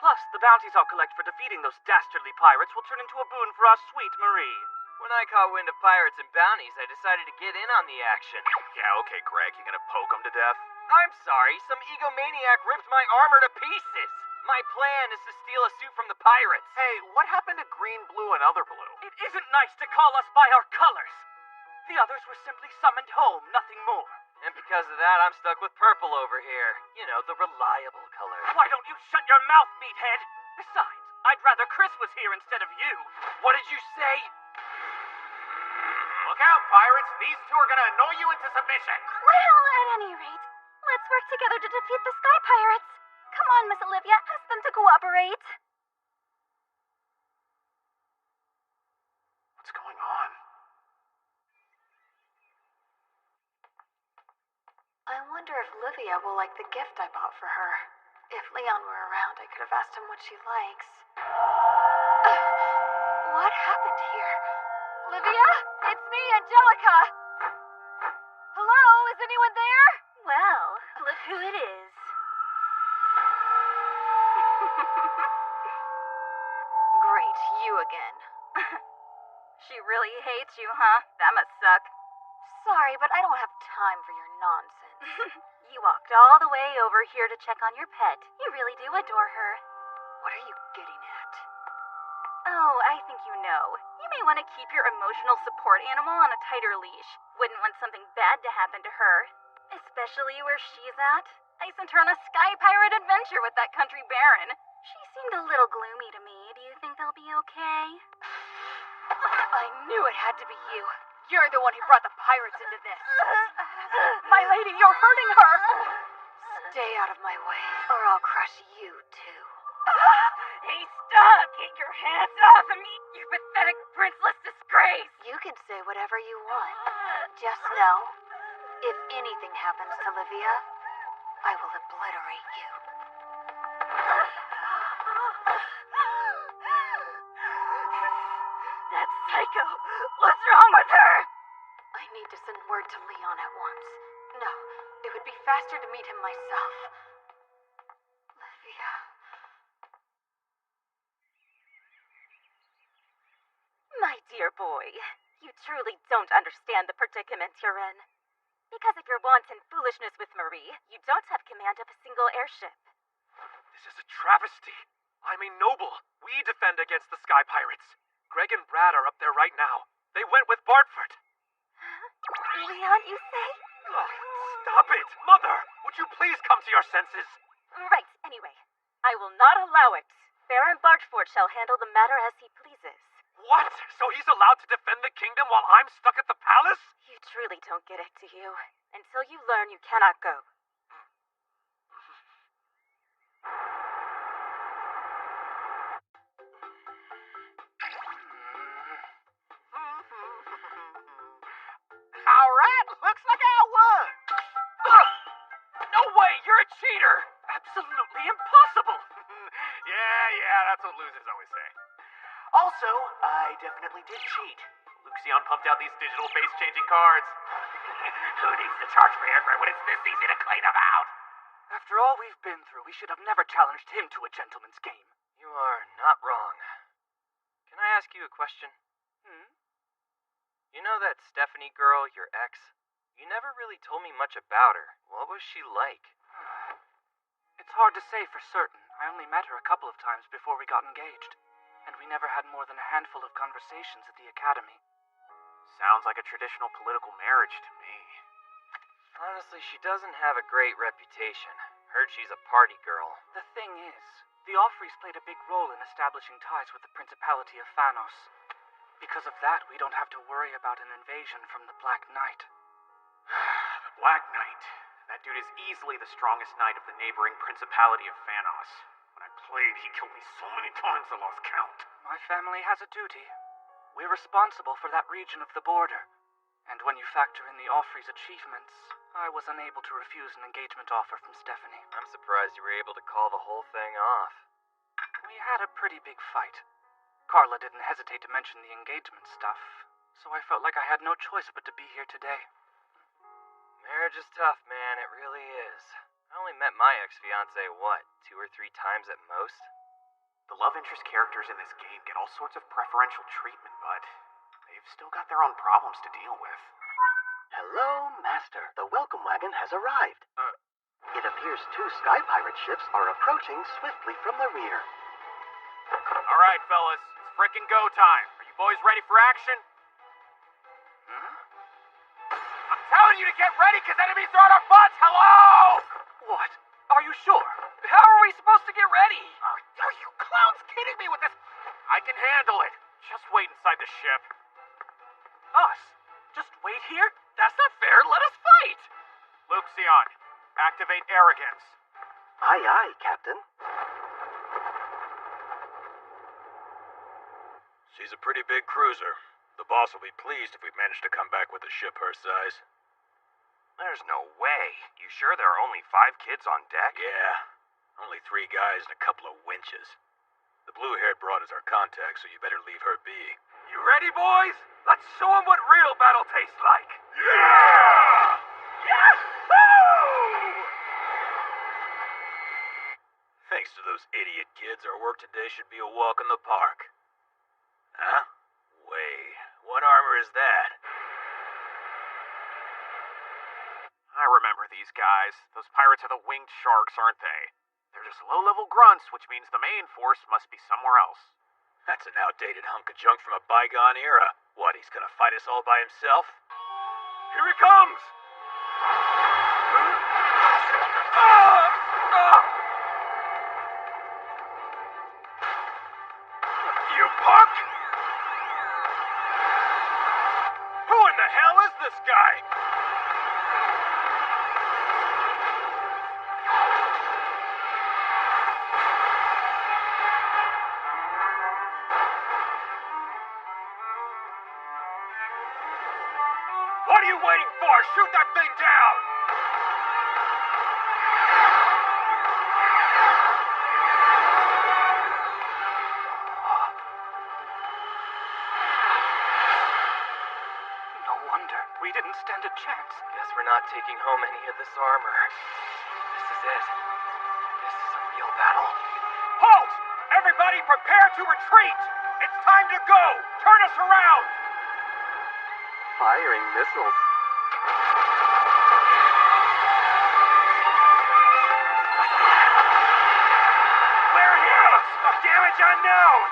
Plus, the bounties I'll collect for defeating those dastardly pirates will turn into a boon for our sweet Marie. When I caught wind of pirates and bounties, I decided to get in on the action. Yeah, okay, Greg. You gonna poke them to death? I'm sorry, some egomaniac ripped my armor to pieces. My plan is to steal a suit from the pirates. Hey, what happened to green, blue, and other blue? It isn't nice to call us by our colors. The others were simply summoned home, nothing more. And because of that, I'm stuck with purple over here. You know, the reliable color. Why don't you shut your mouth, meathead? Besides, I'd rather Chris was here instead of you. What did you say? Look out, pirates. These two are gonna annoy you into submission. Well, at any rate, let's work together to defeat the Sky Pirates. Come on, Miss Olivia, ask them to cooperate. What's going on? I wonder if Livia will like the gift I bought for her. If Leon were around, I could have asked him what she likes. What happened here? Livia? It's me, Angelica! Hello? Is anyone there? Well, look who it is. Great, you again. She really hates you, huh? That must suck. Sorry, but I don't have time for your nonsense. You walked all the way over here to check on your pet. You really do adore her. What are you getting at? Oh, I think you know. You may want to keep your emotional support animal on a tighter leash. Wouldn't want something bad to happen to her. Especially where she's at. I sent her on a sky pirate adventure with that country baron. She seemed a little gloomy to me. Do you think they'll be okay? I knew it had to be you. You're the one who brought the pirates into this. My lady, you're hurting her! Stay out of my way, or I'll crush you too. Hey, stop! Get your hands off of me, you pathetic princeless disgrace! You can say whatever you want. Just know, if anything happens to Livia, I will obliterate you. That psycho! What's wrong with her? I need to send word to Leon at once. No, it would be faster to meet him myself. Livia. My dear boy, you truly don't understand the predicament you're in. Because of your wanton foolishness with Marie, you don't have command of a single airship. This is a travesty. I'm a noble. We defend against the Sky Pirates. Greg and Brad are up there right now. They went with Bartford. Leon, you say? Oh, stop it! Mother, would you please come to your senses? Right, anyway. I will not allow it. Baron Bartford shall handle the matter as he pleases. What? So he's allowed to defend the kingdom while I'm stuck at the palace? You truly don't get it, do you? Until you learn, you cannot go. Alright, looks like I won! No way! You're a cheater! Absolutely impossible! Yeah, that's what losers always say. Also, I definitely did cheat. Luxion pumped out these digital face-changing cards. Who needs to charge for airfare when it's this easy to clean them out? After all we've been through, we should have never challenged him to a gentleman's game. You are not wrong. Can I ask you a question? You know that Stephanie girl, your ex? You never really told me much about her. What was she like? It's hard to say for certain. I only met her a couple of times before we got engaged. And we never had more than a handful of conversations at the academy. Sounds like a traditional political marriage to me. Honestly, she doesn't have a great reputation. Heard she's a party girl. The thing is, the Offreys played a big role in establishing ties with the Principality of Phanos. Because of that, we don't have to worry about an invasion from the Black Knight. The Black Knight. That dude is easily the strongest knight of the neighboring Principality of Phanos. When I played, he killed me so many times I lost count. My family has a duty. We're responsible for that region of the border. And when you factor in the Offreys' achievements, I was unable to refuse an engagement offer from Stephanie. I'm surprised you were able to call the whole thing off. We had a pretty big fight. Carla didn't hesitate to mention the engagement stuff, so I felt like I had no choice but to be here today. Marriage is tough, man. It really is. I only met my ex-fiancée, 2 or 3 times at most? The love interest characters in this game get all sorts of preferential treatment, but they've still got their own problems to deal with. Hello, Master. The welcome wagon has arrived. It appears 2 Sky Pirate ships are approaching swiftly from the rear. Alright, fellas. It's frickin' go time. Are you boys ready for action? I'm telling you to get ready, because enemies are on our butts! Hello! What? Are you sure? How are we supposed to get ready? Are you clowns kidding me with this? I can handle it. Just wait inside the ship. Us? wait here? That's not fair. Let us fight! Luxion, activate arrogance. Aye, aye, Captain. She's a pretty big cruiser. The boss will be pleased if we manage to come back with a ship her size. There's no way. You sure there are only 5 kids on deck? Yeah. Only 3 guys and a couple of winches. The blue-haired broad is our contact, so you better leave her be. You ready, boys? Let's show them what real battle tastes like. Yeah! Yahoo! Thanks to those idiot kids, our work today should be a walk in the park. Huh? Wait, what armor is that? I remember these guys. Those pirates are the winged sharks, aren't they? They're just low-level grunts, which means the main force must be somewhere else. That's an outdated hunk of junk from a bygone era. What, he's gonna fight us all by himself? Here he comes! You punk! Who in the hell is this guy? What are you waiting for? Shoot that thing down! No wonder. We didn't stand a chance. Guess we're not taking home any of this armor. This is it. This is a real battle. Halt! Everybody prepare to retreat! It's time to go! Turn us around! Firing missiles. We're hit! Damage unknown!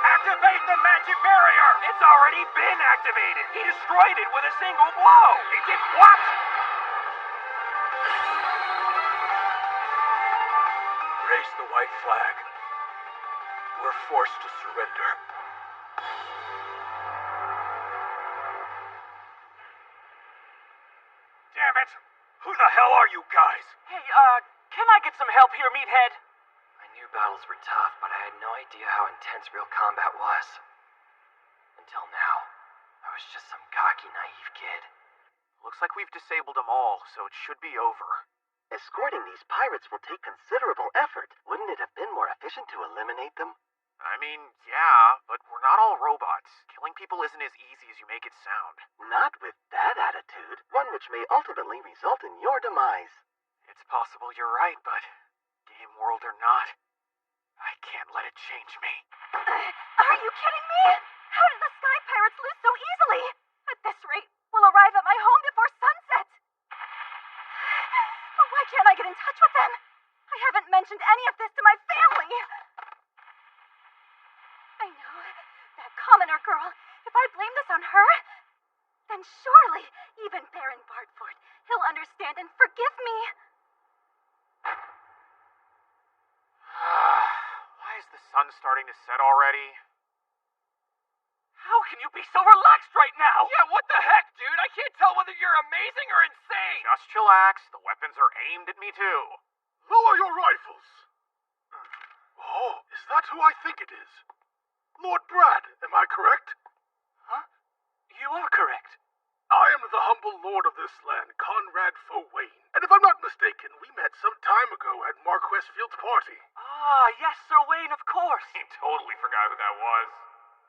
Activate the magic barrier! It's already been activated. He destroyed it with a single blow. He did what? Raise the white flag. We're forced to surrender. Damn it! Who the hell are you guys? Hey, can I get some help here, meathead? I knew battles were tough, but I had no idea how intense real combat was. Until now, I was just some cocky, naive kid. Looks like we've disabled them all, so it should be over. Escorting these pirates will take considerable effort. Wouldn't it have been more efficient to eliminate them? I mean, yeah, but we're not all robots. Killing people isn't as easy as you make it sound. Not with that attitude. One which may ultimately result in your demise. It's possible you're right, but game world or not, I can't let it change me. Are you kidding me? How did the Sky Pirates lose so easily? At this rate, we'll arrive at my home before sunset. Why can't I get in touch with them? I haven't mentioned any of this to my family. I know, that commoner girl. If I blame this on her, then surely, even Baron Bartford, he'll understand and forgive me. Why is the sun starting to set already? How can you be so relaxed right now? Yeah, what the heck, dude? I can't tell whether you're amazing or insane. Just chillax. The weapons are aimed at me, too. Lower your rifles. Oh, is that who I think it is? Lord Brad, am I correct? Huh? You are correct. I am the humble lord of this land, Conrad Fowain. And if I'm not mistaken, we met some time ago at Marquess Field's party. Ah, yes, Sir Wayne, of course. He totally forgot who that was.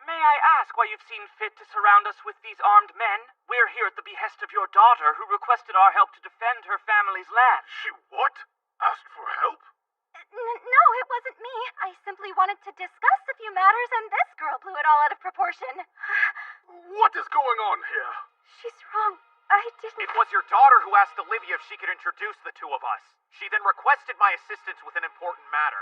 May I ask why you've seen fit to surround us with these armed men? We're here at the behest of your daughter, who requested our help to defend her family's land. She what? Asked for help? No, it wasn't me. I simply wanted to discuss a few matters, and this girl blew it all out of proportion. What is going on here? She's wrong. I didn't... It was your daughter who asked Olivia if she could introduce the two of us. She then requested my assistance with an important matter.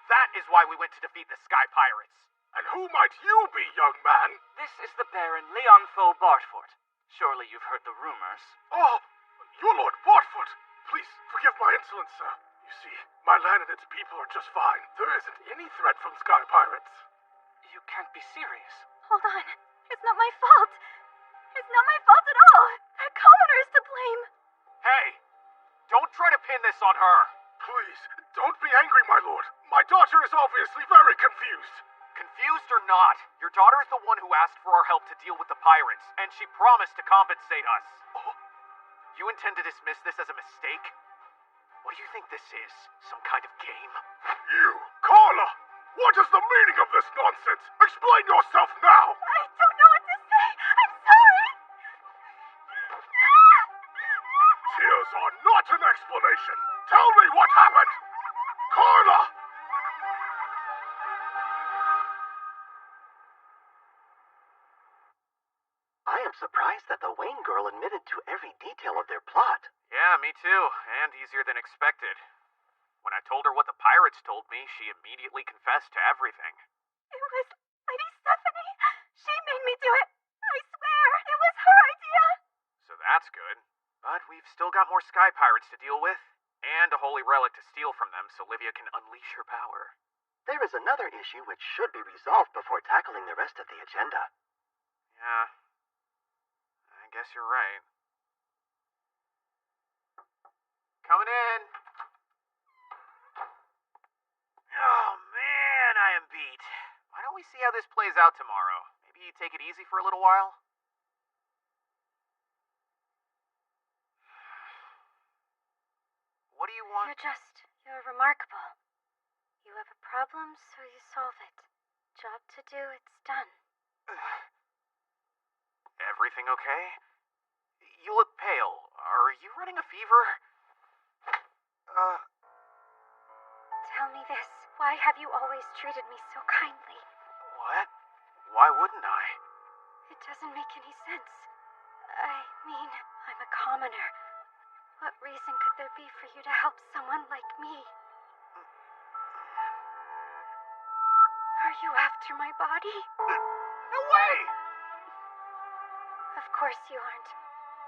That is why we went to defeat the Sky Pirates. And who might you be, young man? This is the Baron Leon Foe Bartford. Surely you've heard the rumors. Oh, you're Lord Bartford. Please, forgive my insolence, sir. You see, my land and its people are just fine. There isn't any threat from Sky Pirates. You can't be serious. Hold on. It's not my fault. As It's not my fault at all. That commoner is to blame. Hey, don't try to pin this on her. Please, don't be angry, my lord. My daughter is obviously very confused. Confused or not, your daughter is the one who asked for our help to deal with the pirates, and she promised to compensate us. You intend to dismiss this as a mistake? What do you think this is? Some kind of game? You, Carla! What is the meaning of this nonsense? Explain yourself now! I don't know what to say. I'm sorry. Tears are not an explanation. Tell me what happened! Carla! I am surprised that the Wayne girl admitted to every detail of their plot. Yeah, me too, and easier than expected. When I told her what the pirates told me, she immediately confessed to everything. It was Lady Stephanie. She made me do it. I swear, it was her idea. So that's good. But we've still got more sky pirates to deal with, and a holy relic to steal from them so Livia can unleash her power. There is another issue which should be resolved before tackling the rest of the agenda. Yeah, I guess you're right. Coming in. Oh man, I am beat. Why don't we see how this plays out tomorrow? Maybe you take it easy for a little while? What do you want? You're remarkable. You have a problem, so you solve it. Job to do, it's done. Everything okay? You look pale. Are you running a fever? Tell me this. Why have you always treated me so kindly? What? Why wouldn't I? It doesn't make any sense. I mean, I'm a commoner. What reason could there be for you to help someone like me? Are you after my body? No way! Of course you aren't.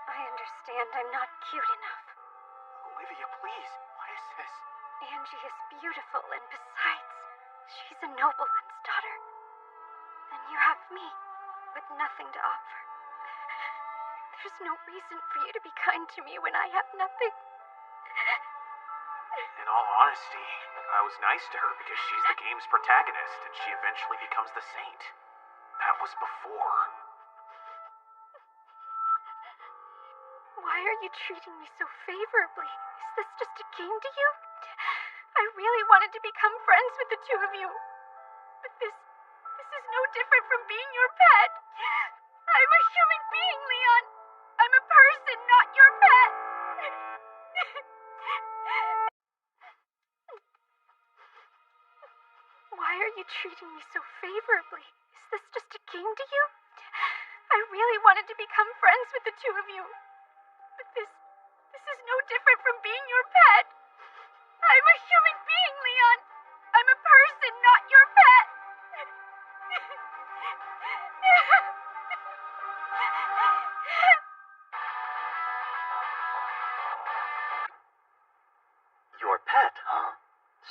I understand I'm not cute enough. Olivia, please. What is this? Angie is beautiful, and besides, she's a nobleman's daughter. Then you have me, with nothing to offer. There's no reason for you to be kind to me when I have nothing. In all honesty, I was nice to her because she's the game's protagonist, and she eventually becomes the saint. That was before. Why are you treating me so favorably? Is this just a game to you? I really wanted to become friends with the two of you. But this is no different from being your pet. I'm a human being, Leon. I'm a person, not your pet. Why are you treating me so favorably? Is this just a game to you? I really wanted to become friends with the two of you. But this is no different from being your pet. I'm a human being, Leon. I'm a person, not your pet. Your pet, huh?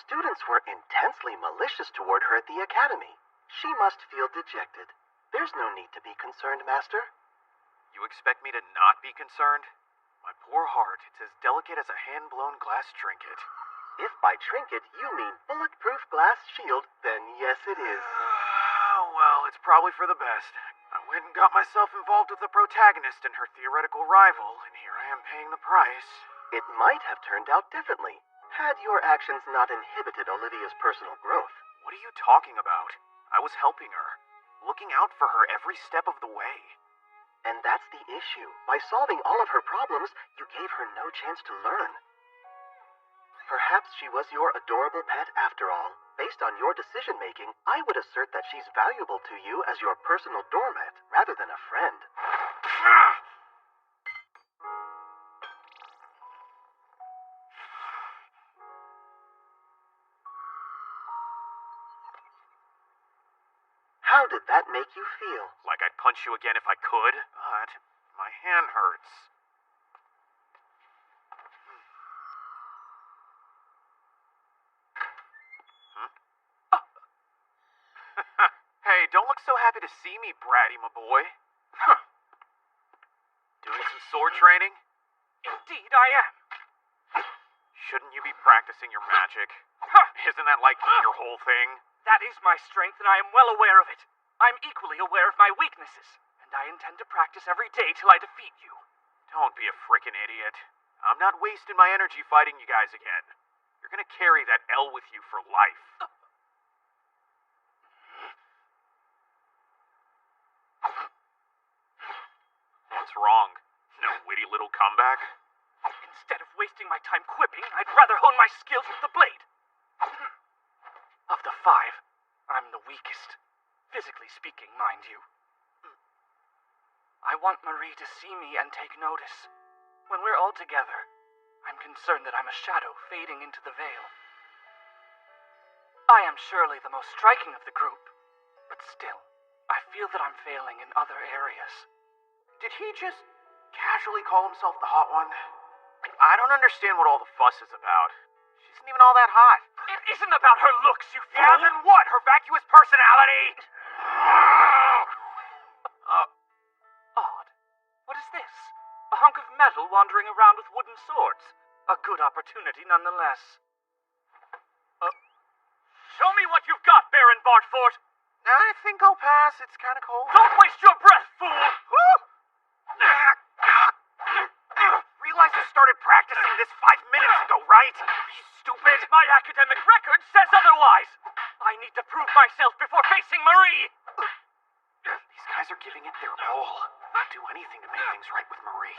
Students were intensely malicious toward her at the academy. She must feel dejected. There's no need to be concerned, Master. You expect me to not be concerned? My poor heart, it's as delicate as a hand-blown glass trinket. If by trinket you mean bulletproof glass shield, then yes it is. Well, it's probably for the best. I went and got myself involved with the protagonist and her theoretical rival, and here I am paying the price. It might have turned out differently, had your actions not inhibited Olivia's personal growth. What are you talking about? I was helping her, looking out for her every step of the way. And that's the issue. By solving all of her problems, you gave her no chance to learn. Perhaps she was your adorable pet after all. Based on your decision-making, I would assert that she's valuable to you as your personal doormat, rather than a friend. How did that make you feel? Like I'd punch you again if I could, but my hand hurts. Hey, don't look so happy to see me, Bratty, my boy. sword training? Indeed, I am. Shouldn't you be practicing your magic? Isn't that like your whole thing? That is my strength, and I am well aware of it. I'm equally aware of my weaknesses, and I intend to practice every day till I defeat you. Don't be a frickin' idiot. I'm not wasting my energy fighting you guys again. You're gonna carry that L with you for life. What's wrong? No witty little comeback? Instead of wasting my time quipping, I'd rather hone my skills with the blade. Of the five, I'm the weakest. Physically speaking, mind you. I want Marie to see me and take notice. When we're all together, I'm concerned that I'm a shadow fading into the veil. I am surely the most striking of the group, but still, I feel that I'm failing in other areas. Did he just casually call himself the hot one? I don't understand what all the fuss is about. She isn't even all that hot. It isn't about her looks, you fool! Yeah, then what? Her vacuous personality? Odd. What is this? A hunk of metal wandering around with wooden swords. A good opportunity nonetheless. Show me what you've got, Baron Bartfort! I think I'll pass. It's kind of cold. Don't waste your breath, fool! Realize I started practicing this 5 minutes ago, right? You stupid. My academic record says otherwise. I need to prove myself before facing Marie. These guys are giving it their all. I'd do anything to make things right with Marie.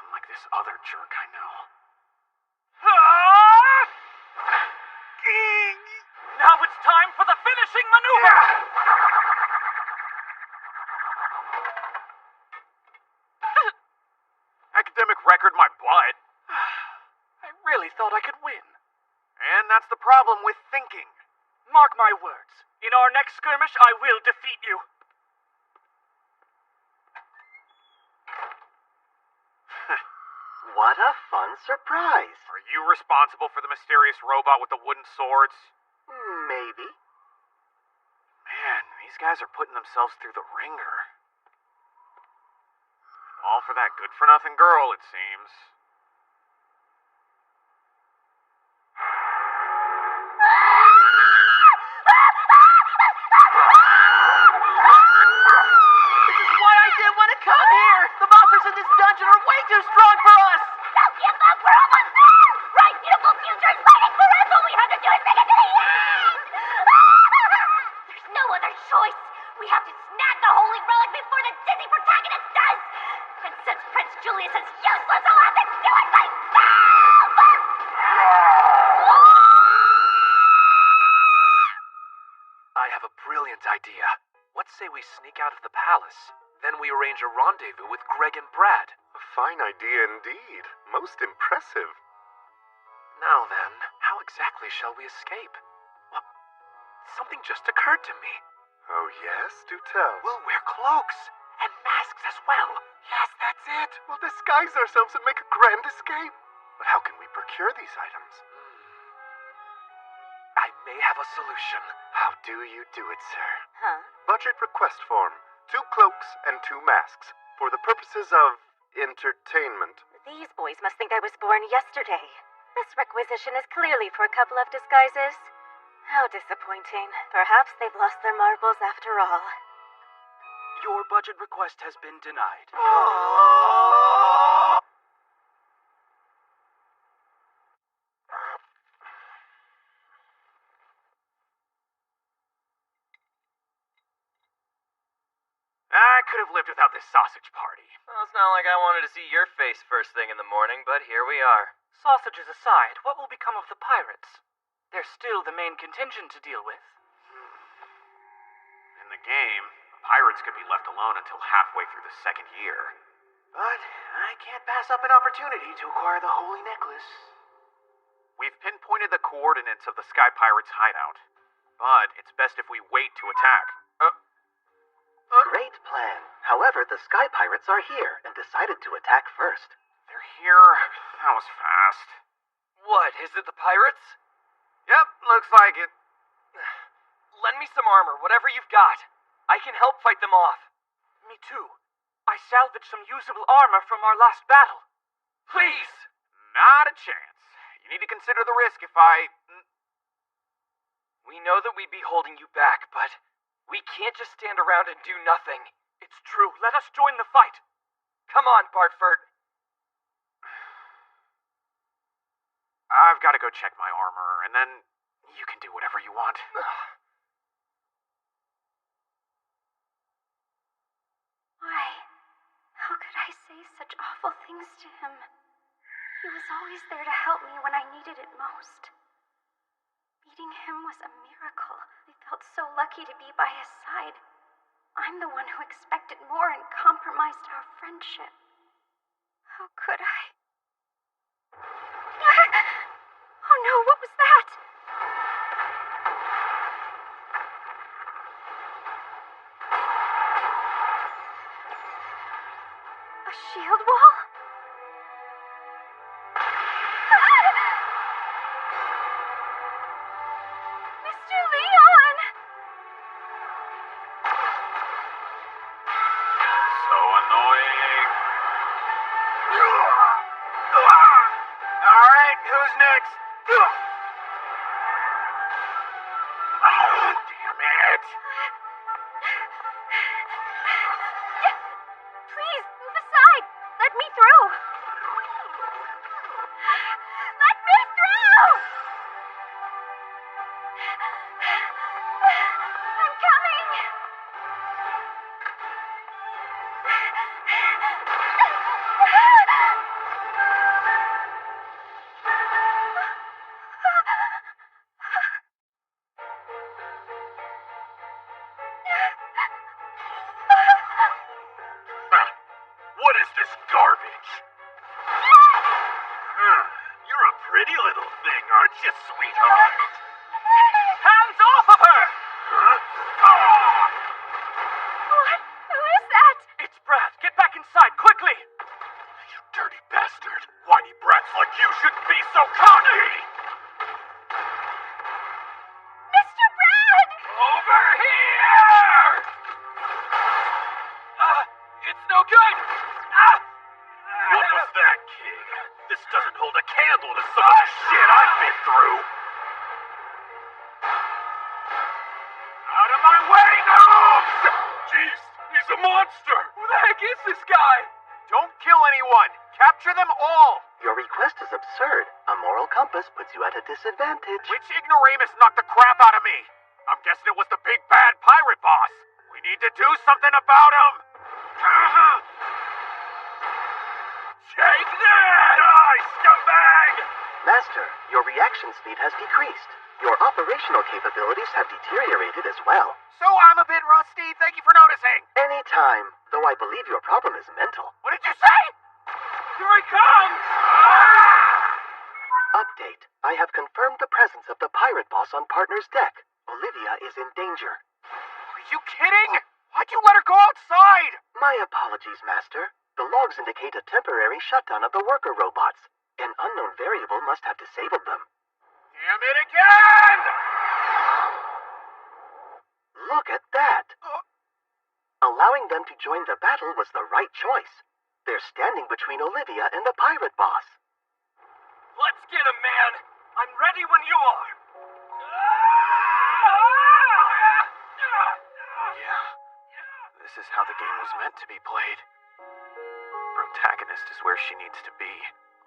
Unlike this other jerk I know. Now it's time for the finishing maneuver! Academic record my butt. I really thought I could win. And that's the problem with thinking. Mark my words. In our next skirmish, I will defeat you. What a fun surprise. Are you responsible for the mysterious robot with the wooden swords? Maybe. Man, these guys are putting themselves through the ringer. All for that good-for-nothing girl, it seems. This is why I didn't want to come here! The monsters in this dungeon are way too strong for us! Don't give up! We're almost there! Right, beautiful future is waiting for us! All we have to do is make it to the end! There's no other choice! We have to snag the holy relic before the dizzy protagonist does! And since Prince Julius is useless, I'll have to do it myself! I have a brilliant idea. Let's say we sneak out of the palace. Then we arrange a rendezvous with Greg and Brad. A fine idea indeed. Most impressive. Now then, how exactly shall we escape? Well, something just occurred to me. Oh yes? Do tell. We'll wear cloaks and masks as well. Yes, that's it. We'll disguise ourselves and make a grand escape. But how can we procure these items? I may have a solution. How do you do it, sir? Huh? Budget request form. 2 cloaks and 2 masks. For the purposes of entertainment. These boys must think I was born yesterday. This requisition is clearly for a couple of disguises. How disappointing. Perhaps they've lost their marbles after all. Your budget request has been denied. I could have lived without this sausage party. Well, it's not like I wanted to see your face first thing in the morning, but here we are. Sausages aside, what will become of the pirates? They're still the main contingent to deal with. In the game, the pirates could be left alone until halfway through the 2nd year. But I can't pass up an opportunity to acquire the holy necklace. We've pinpointed the coordinates of the Sky Pirates' hideout. But it's best if we wait to attack. Great plan. However, the Sky Pirates are here and decided to attack first. They're here? That was fast. What, is it the pirates? Yep, looks like it. Lend me some armor, whatever you've got. I can help fight them off. Me too. I salvaged some usable armor from our last battle. Please! Not a chance. You need to consider the risk if I... We know that we'd be holding you back, but we can't just stand around and do nothing. It's true. Let us join the fight. Come on, Bartford. I've got to go check my armor, and then you can do whatever you want. Why? How could I say such awful things to him? He was always there to help me when I needed it most. Meeting him was a miracle. I felt so lucky to be by his side. I'm the one who expected more and compromised our friendship. How could I? Oh no, what was that? A shield wall? Mr. Leon! So annoying. Alright, who's next? Oh, damn it. Please, move aside. Let me through. Let me through! I'm coming. What is this garbage? You're a pretty little thing, aren't you, sweetheart? Hands off of her! What? Who is that? It's Brad. Get back inside, quickly! You dirty bastard. Whiny brats like you shouldn't be so cocky! Mr. Brad! Over here! It's no good! What was that, kid? This doesn't hold a candle to some of the shit I've been through! Out of my way, noobs! Jeez, he's a monster! Who the heck is this guy? Don't kill anyone. Capture them all. Your request is absurd. A moral compass puts you at a disadvantage. Which ignoramus knocked the crap out of me? I'm guessing it was the big bad pirate boss. We need to do something about him. Take that! Die, scumbag! Master, your reaction speed has decreased. Your operational capabilities have deteriorated as well. So I'm a bit rusty. Thank you for noticing. Anytime, though I believe your problem is mental. What did you say? Here he comes! Update. I have confirmed the presence of the pirate boss on partner's deck. Olivia is in danger. Are you kidding? Why'd you let her go outside? My apologies, Master. The logs indicate a temporary shutdown of the worker robots. An unknown variable must have disabled them. Damn it again! Look at that! Allowing them to join the battle was the right choice. They're standing between Olivia and the pirate boss. Let's get him, man! I'm ready when you are! Yeah. This is how the game was meant to be played. Protagonist is where she needs to be,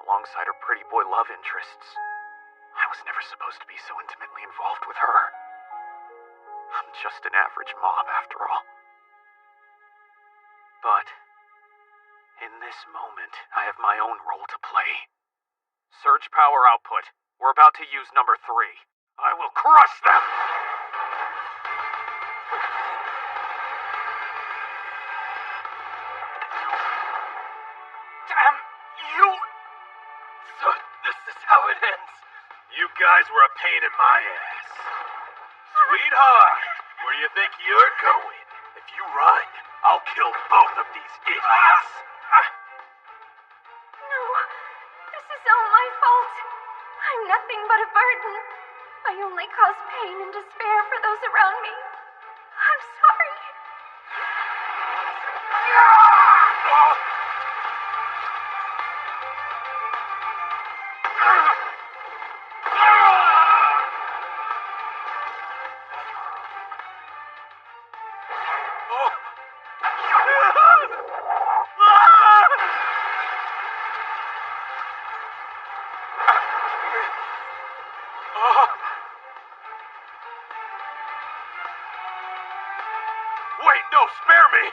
alongside her pretty boy love interests. I was never supposed to be so intimately involved with her. I'm just an average mob, after all. But, in this moment, I have my own role to play. Surge power output. We're about to use number 3. I will crush them! Damn you! So this is how it ends. You guys were a pain in my ass. Sweetheart, where do you think you're going? If you run, I'll kill both of these idiots. No, this is all my fault. I'm nothing but a burden. I only cause pain and despair for those around me. I'm sorry. Wait, no, spare me!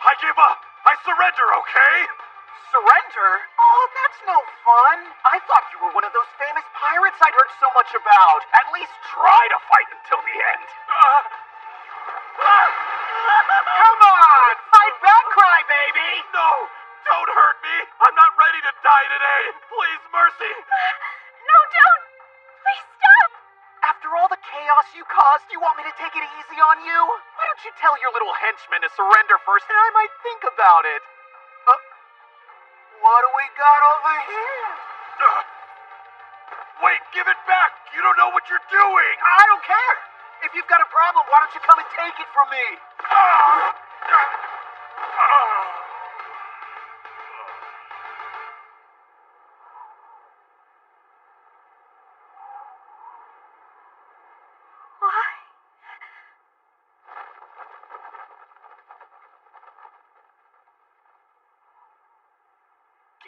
I give up! I surrender, okay? Surrender? Oh, that's no fun. I thought you were one of those famous pirates I'd heard so much about. At least Try to fight until the end. come on! Fight back, crybaby! No! Don't hurt me! I'm not ready to die today! Please, mercy! No, don't! Please stop! After all the chaos you caused, you want me to take it easy on you? Why don't you tell your little henchman to surrender first, and I might think about it. What do we got over here? Wait, give it back! You don't know what you're doing! I don't care! If you've got a problem, why don't you come and take it from me? Why?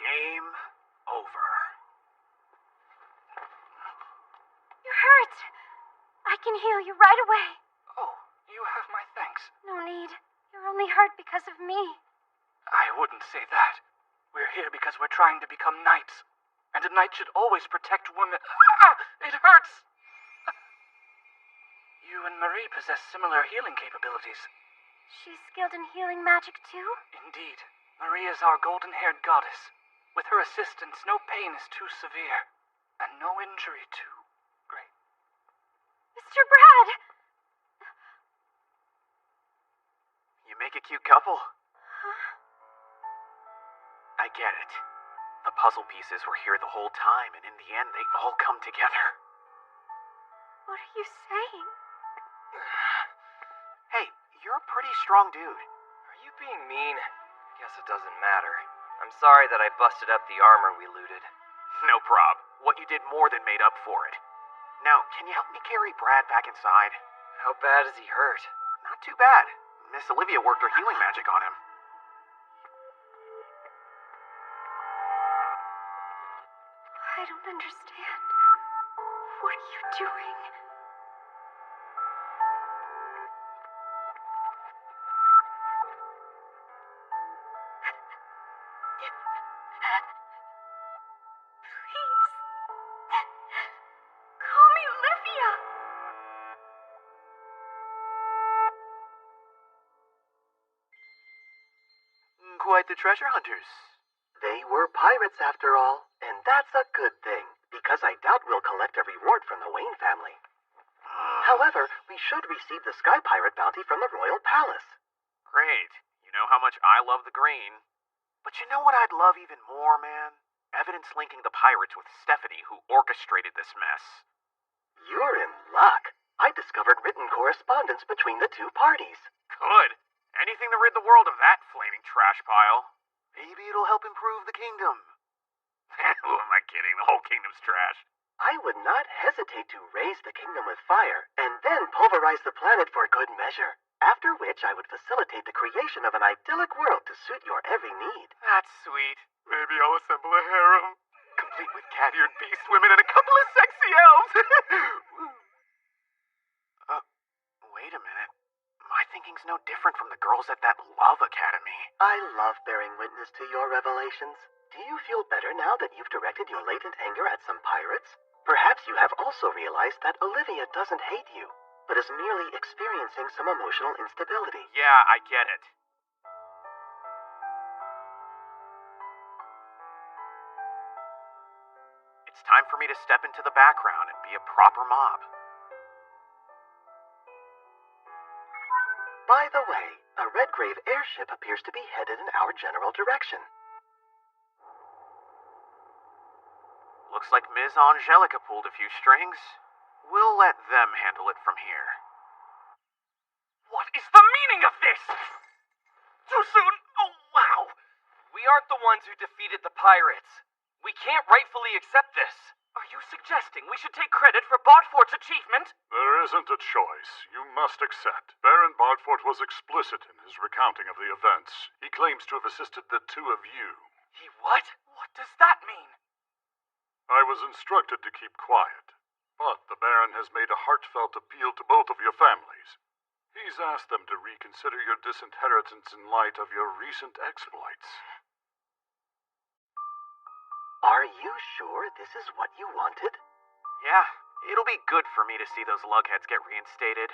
Game over. You're hurt. I can heal you right away. Oh, you have my thanks. No need. You're only hurt because of me. I wouldn't say that. We're here because we're trying to become knights. And a knight should always protect women. Ah! It hurts! You and Marie possess similar healing capabilities. She's skilled in healing magic too? Indeed. Marie is our golden-haired goddess. With her assistance, no pain is too severe, and no injury too great. Mr. Brad! You make a cute couple. I get it. The puzzle pieces were here the whole time, and in the end, they all come together. What are you saying? Hey, you're a pretty strong dude. Are you being mean? Guess it doesn't matter. I'm sorry that I busted up the armor we looted. No prob. What you did more than made up for it. Now, can you help me carry Brad back inside? How bad is he hurt? Not too bad. Miss Olivia worked her healing magic on him. I don't understand. What are you doing? Please. Call me Olivia. Quite the treasure hunters. They were pirates after all, and that's a good thing, because I doubt we'll collect a reward from the Wayne family. However, we should receive the Sky Pirate bounty from the Royal Palace. Great. You know how much I love the green. But you know what I'd love even more, man? Evidence linking the pirates with Stephanie, who orchestrated this mess. You're in luck. I discovered written correspondence between the two parties. Good. Anything to rid the world of that flaming trash pile. Maybe it'll help improve the kingdom. Who am I kidding? The whole kingdom's trash. I would not hesitate to raise the kingdom with fire, and then pulverize the planet for good measure. After which I would facilitate the creation of an idyllic world to suit your every need. That's sweet. Maybe I'll assemble a harem, complete with cat-eared beast women and a couple of sexy elves. Wait a minute. My thinking's no different from the girls at that Love Academy. I love bearing witness to your revelations. Do you feel better now that you've directed your latent anger at some pirates? Perhaps you have also realized that Olivia doesn't hate you, but is merely experiencing some emotional instability. Yeah, I get it. It's time for me to step into the background and be a proper mob. By the way, a Redgrave airship appears to be headed in our general direction. Looks like Ms. Angelica pulled a few strings. We'll let them handle it from here. What is the meaning of this? Too soon? Oh, wow. We aren't the ones who defeated the pirates. We can't rightfully accept this. Are you suggesting we should take credit for Bartfort's achievement? There isn't a choice. You must accept. Baron Bartfort was explicit in his recounting of the events. He claims to have assisted the two of you. He what? What does that mean? I was instructed to keep quiet, but the Baron has made a heartfelt appeal to both of your families. He's asked them to reconsider your disinheritance in light of your recent exploits. Are you sure this is what you wanted? Yeah, it'll be good for me to see those lugheads get reinstated.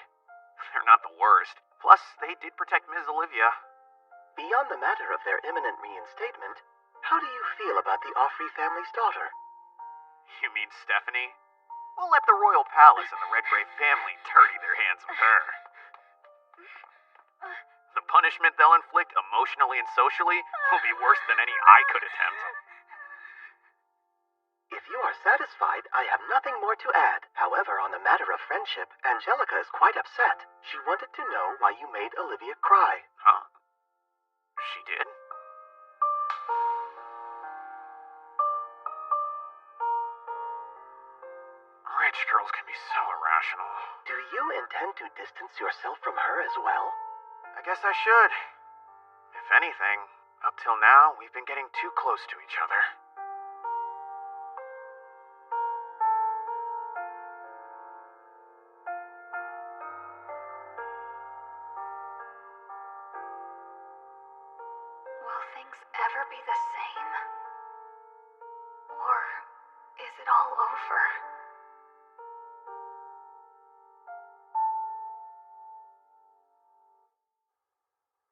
They're not the worst. Plus, they did protect Ms. Olivia. Beyond the matter of their imminent reinstatement, how do you feel about the Offrey family's daughter? You mean Stephanie? We'll let the Royal Palace and the Redgrave family dirty their hands with her. The punishment they'll inflict emotionally and socially will be worse than any I could attempt. If you are satisfied, I have nothing more to add. However, on the matter of friendship, Angelica is quite upset. She wanted to know why you made Olivia cry. Huh? She did? Rich girls can be so irrational. Do you intend to distance yourself from her as well? I guess I should. If anything, up till now, we've been getting too close to each other. Will things ever be the same? Or is it all over?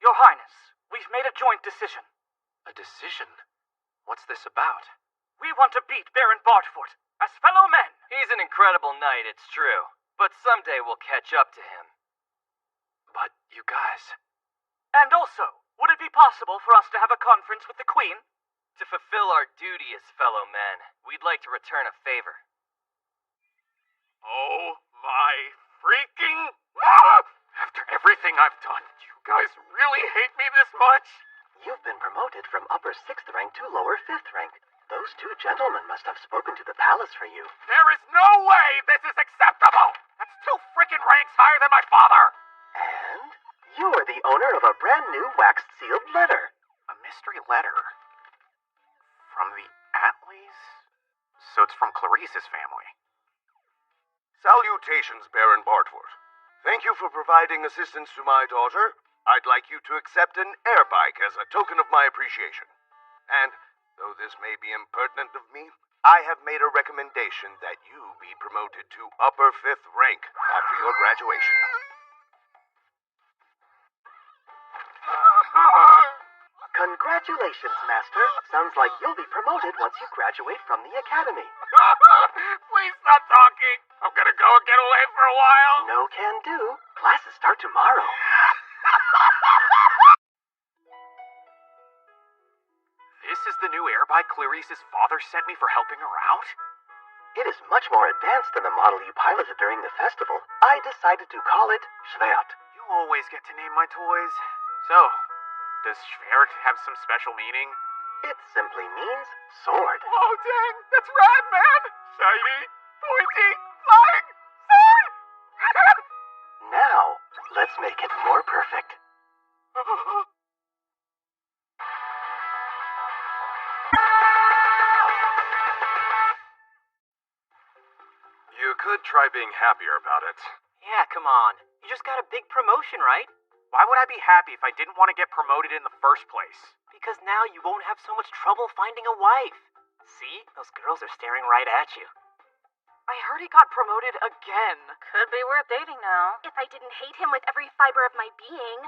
Your Highness, we've made a joint decision. A decision? What's this about? We want to beat Baron Bartfort as fellow men. He's an incredible knight, it's true. But someday we'll catch up to him. But you guys... And also, would it be possible for us to have a conference with the Queen? To fulfill our duty as fellow men, we'd like to return a favor. Oh my freaking... After everything I've done, you guys really hate me this much? You've been promoted from upper 6th rank to lower 5th rank. Those two gentlemen must have spoken to the palace for you. There is no way this is acceptable! That's 2 frickin' ranks higher than my father! And you're the owner of a brand new waxed sealed letter. A mystery letter? From the Atleys? So it's from Clarice's family. Salutations, Baron Bartfort. Thank you for providing assistance to my daughter. I'd like you to accept an air bike as a token of my appreciation. And, though this may be impertinent of me, I have made a recommendation that you be promoted to upper 5th rank after your graduation. Congratulations, Master. Sounds like you'll be promoted once you graduate from the academy. Please stop talking. I'm gonna go and get away for a while. No can do. Classes start tomorrow. This is the new air bike Clarice's father sent me for helping her out? It is much more advanced than the model you piloted during the festival. I decided to call it Schwert. You always get to name my toys. So, does Schwert have some special meaning? It simply means sword. Oh, dang! That's rad, man! Shiny, pointy, flying, sword! Now, let's make it more perfect. You could try being happier about it. Yeah, come on. You just got a big promotion, right? Why would I be happy if I didn't want to get promoted in the first place? Because now you won't have so much trouble finding a wife. See? Those girls are staring right at you. I heard he got promoted again. Could be worth dating now. If I didn't hate him with every fiber of my being.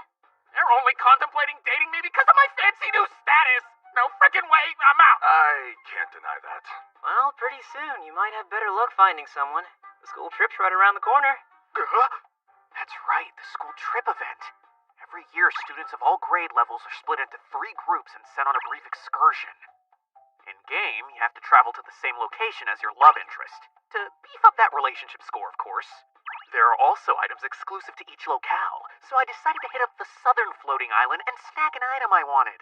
They're only contemplating dating me because of my fancy new status. No frickin' way, I'm out. I can't deny that. Well, pretty soon you might have better luck finding someone. The school trip's right around the corner. That's right, the school trip event. Every year, students of all grade levels are split into 3 groups and sent on a brief excursion. In-game, you have to travel to the same location as your love interest, to beef up that relationship score, of course. There are also items exclusive to each locale, so I decided to hit up the southern floating island and snag an item I wanted.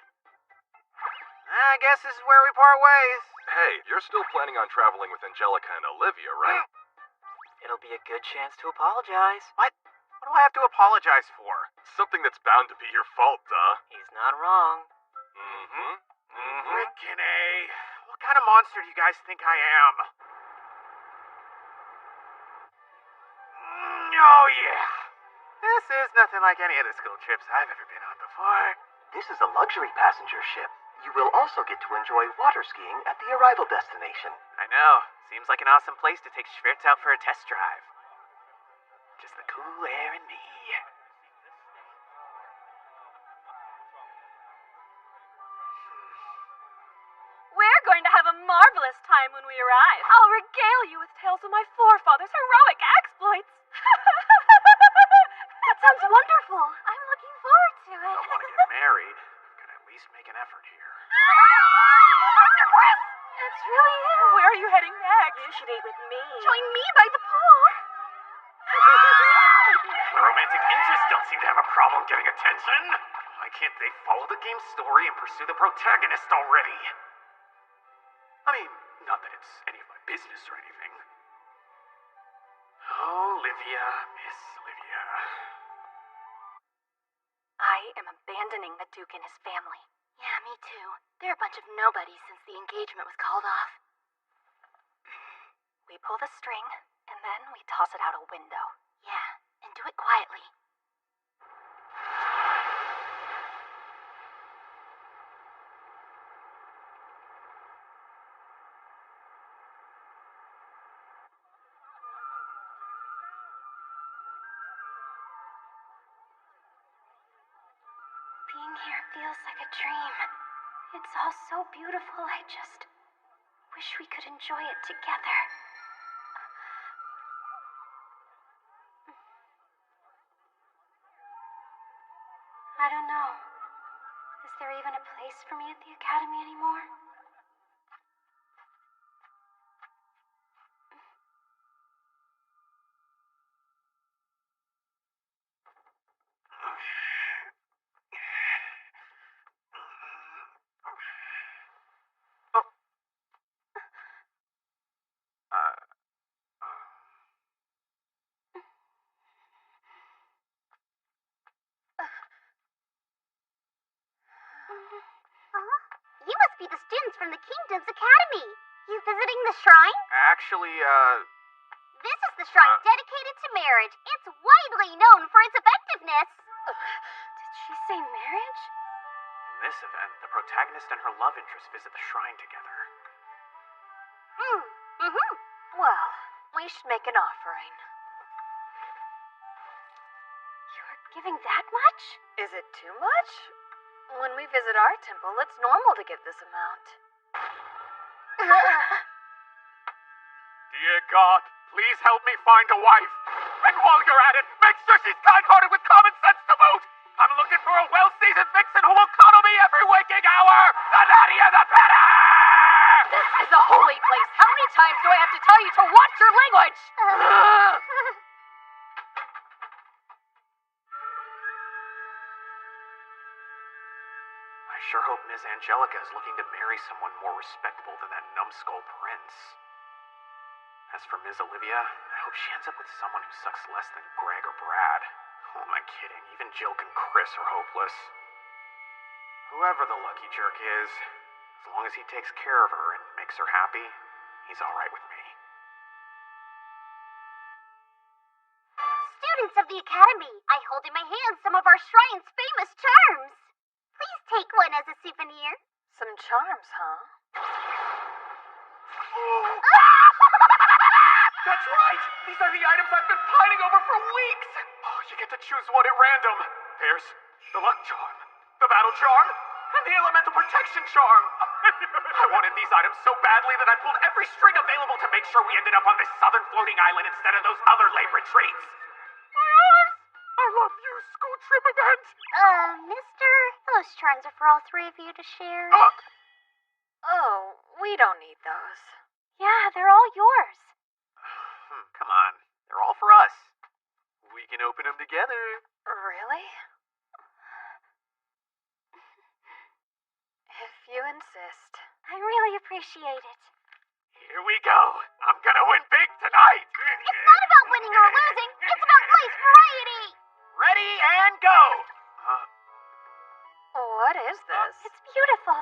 I guess this is where we part ways. Hey, you're still planning on traveling with Angelica and Olivia, right? It'll be a good chance to apologize. What? What do I have to apologize for? Something that's bound to be your fault, duh. He's not wrong. Frickin' A. What kind of monster do you guys think I am? Oh, yeah. This is nothing like any of the school trips I've ever been on before. This is a luxury passenger ship. You will also get to enjoy water skiing at the arrival destination. I know. Seems like an awesome place to take Schwartz out for a test drive. Just the cool air and me. We're going to have a marvelous time when we arrive. I'll regale you with tales of my forefathers' heroic exploits. That sounds wonderful. I'm looking forward to it. Don't want to get married. Can at least make an effort here. It's really him. Where are you heading next? You should eat with me. Join me by the pool. The romantic interests don't seem to have a problem getting attention. Why can't they follow the game's story and pursue the protagonist already? I mean, not that it's any of my business or anything. Oh, Olivia, Miss Olivia. I am abandoning the Duke and his family. Yeah, me too. They're a bunch of nobodies since the engagement was called off. We pull the string, and then we toss it out a window. Yeah, and do it quietly. Being here feels like a dream. It's all so beautiful, I just wish we could enjoy it together. I don't know. Is there even a place for me at the academy anymore? You must be the students from the Kingdom's Academy. You visiting the shrine? Actually, This is the shrine dedicated to marriage. It's widely known for its effectiveness. Did she say marriage? in this event, the protagonist and her love interest visit the shrine together. Well, we should make an offering. You're giving that much? Is it too much? When we visit our temple, it's normal to give this amount. Dear God, please help me find a wife. And while you're at it, make sure she's kind-hearted with common sense to boot. I'm looking for a well-seasoned vixen who will cuddle me every waking hour. The nattier the better! This is a holy place. How many times do I have to tell you to watch your language? I sure hope Ms. Angelica is looking to marry someone more respectable than that numbskull prince. As for Ms. Olivia, I hope she ends up with someone who sucks less than Greg or Brad. Who am I kidding? Even Jill and Chris are hopeless. Whoever the lucky jerk is, as long as he takes care of her and makes her happy, he's alright with me. Students of the Academy, I hold in my hand some of our shrine's famous charms. Please take one as a souvenir. Some charms, huh? That's right! These are the items I've been pining over for weeks! Oh, you get to choose one at random. There's the luck charm, the battle charm, and the elemental protection charm. I wanted these items so badly that I pulled every string available to make sure we ended up on this southern floating island instead of those other lame retreats. My eyes! I love you, school trip event! Mister, those charms are for all three of you to share. Oh, we don't need those. Yeah, they're all yours. Come on, they're all for us. We can open them together. Really? If you insist. appreciate it. Here we go. I'm gonna win big tonight. It's not about winning or losing. It's about place variety. Ready and go. What is this? It's beautiful.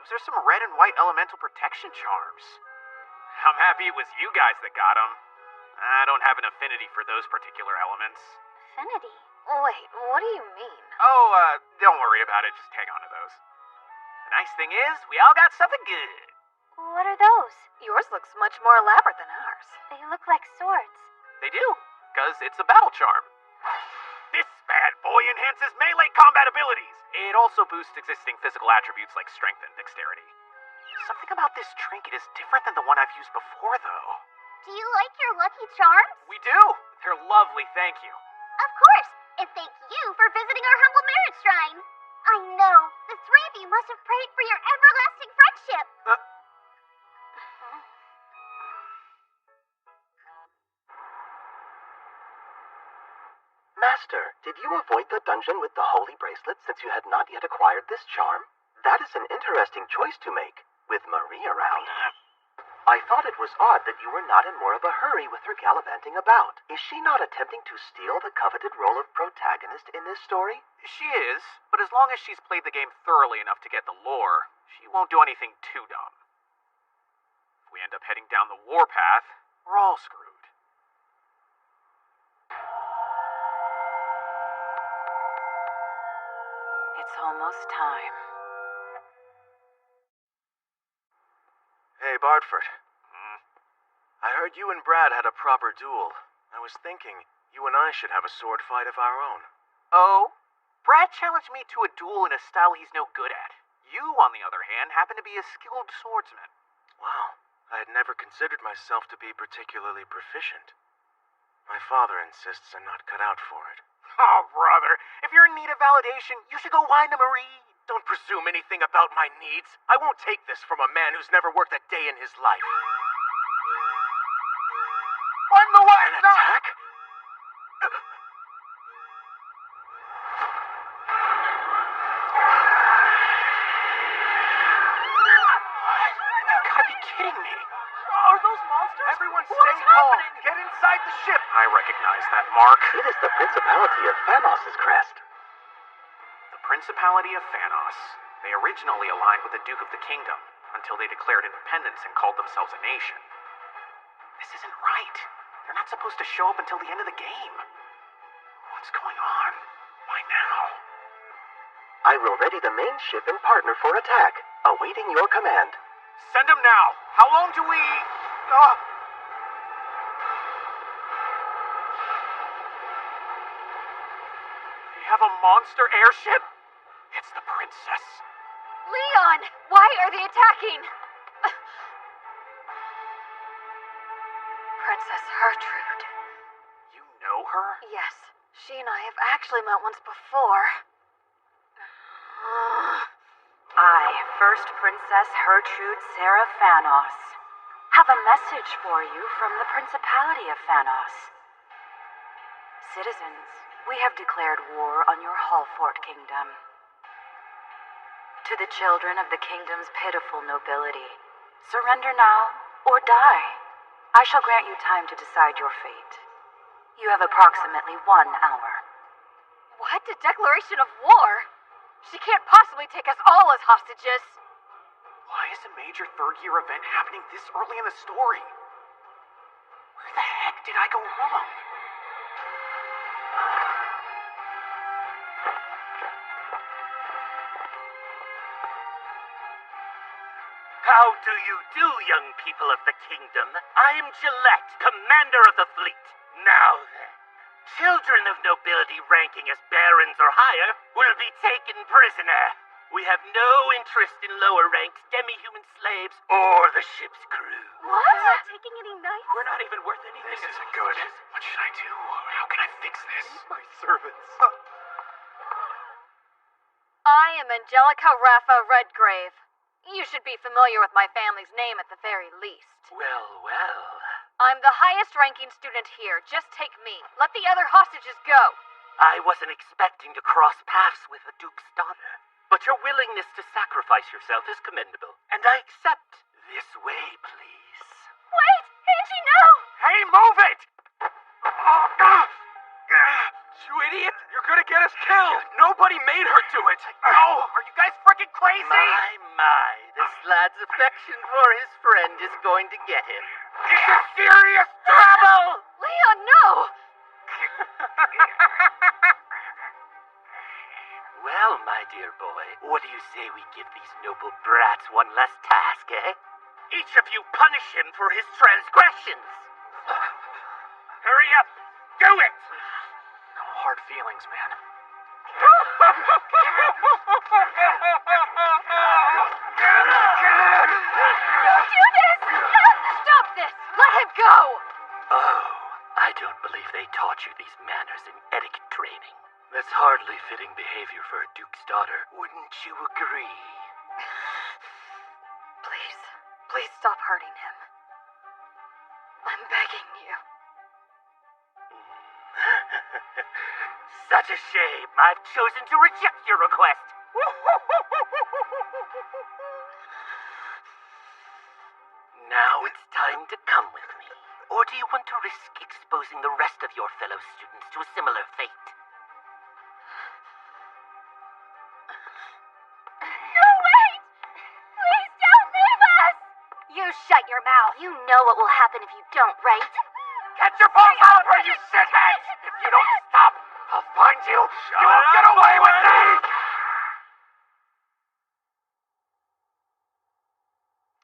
Those are some red and white elemental protection charms. I'm happy it was you guys that got them. I don't have an affinity for those particular elements. Affinity? Wait, what do you mean? Oh, don't worry about it. Just hang on to those. The nice thing is, we all got something good. What are those? Yours looks much more elaborate than ours. They look like swords. They do, because it's a battle charm. This bad boy enhances melee combat abilities. It also boosts existing physical attributes like strength and dexterity. Something about this trinket is different than the one I've used before, though. Do you like your lucky charms? We do. They're lovely, thank you. Of course. And thank you for visiting our humble marriage shrine. I know. The three of you must have prayed for your everlasting friendship. Master, did you avoid the dungeon with the holy bracelet since you had not yet acquired this charm? That is an interesting choice to make, with Marie around. I thought it was odd that you were not in more of a hurry with her gallivanting about. Is she not attempting to steal the coveted role of protagonist in this story? She is, but as long as she's played the game thoroughly enough to get the lore, she won't do anything too dumb. If we end up heading down the warpath, we're all screwed. It's almost time. Hey, Bartford. I heard you and Brad had a proper duel. I was thinking you and I should have a sword fight of our own. Oh? Brad challenged me to a duel in a style he's no good at. You, on the other hand, happen to be a skilled swordsman. Wow. I had never considered myself to be particularly proficient. My father insists I'm not cut out for it. Oh, brother, if you're in need of validation, you should go whine to Marie. Don't presume anything about my needs. I won't take this from a man who's never worked a day in his life. I'm the one! An attack? You've gotta be kidding me. Are those monsters? Everyone stay calm. Get inside the ship. I recognize that mark. It is the Principality of Phanos' crest. The Principality of Phanos. They originally aligned with the Duke of the Kingdom until they declared independence and called themselves a nation. This isn't right. They're not supposed to show up until the end of the game. What's going on? Why now? I will ready the main ship and partner for attack, awaiting your command. Send him now. How long do we... They have a monster airship? It's the princess. Leon! Why are they attacking? Princess Gertrude. You know her? Yes. She and I have actually met once before. I, First Princess Gertrude Sarah Phanos, have a message for you from the Principality of Phanos. Citizens, we have declared war on your Hallfort kingdom. To the children of the kingdom's pitiful nobility, surrender now or die. I shall grant you time to decide your fate. You have approximately 1 hour. What? A declaration of war? She can't possibly take us all as hostages. Why is a major third-year event happening this early in the story? Where the heck did I go wrong? How do you do, young people of the kingdom? I am Gillette, commander of the fleet. Now then, children of nobility ranking as barons or higher will be taken prisoner. We have no interest in lower ranked demi-human slaves or the ship's crew. What? We're not taking any knights? We're not even worth anything. This isn't good. What should I do? How can I fix this? My servants. I am Angelica Raffa Redgrave. You should be familiar with my family's name at the very least. Well, well. I'm the highest ranking student here. Just take me. Let the other hostages go. I wasn't expecting to cross paths with the Duke's daughter, but your willingness to sacrifice yourself is commendable, and I accept. This way, please. Wait! Angie, no! Hey, move it! You idiot! You're gonna get us killed! Nobody made her do it! Oh, are you guys freaking crazy? My, this lad's affection for his friend is going to get him. This is serious trouble! Leon, no! Well, my dear boy, what do you say we give these noble brats one less task, eh? Each of you punish him for his transgressions. Hurry up! Do it! No hard feelings, man. Don't do this! Stop this! Let him go! Oh, I don't believe they taught you these manners in etiquette training. That's hardly fitting behavior for a duke's daughter. Wouldn't you agree? Please, please stop hurting him. I'm begging you. Such a shame. I've chosen to reject your request. Now it's time to come with me. Or do you want to risk exposing the rest of your fellow students to a similar fate? No, wait! Please don't leave us! You shut your mouth. You know what will happen if you don't, right? Get your balls out of her, you shitheads! If you don't stop, I'll find you. You won't get away with me!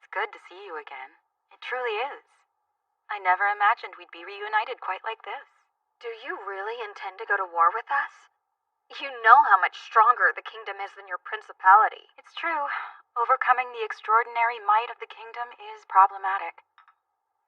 It's good to see you again. It truly is. I never imagined we'd be reunited quite like this. Do you really intend to go to war with us? You know how much stronger the kingdom is than your principality. It's true. Overcoming the extraordinary might of the kingdom is problematic.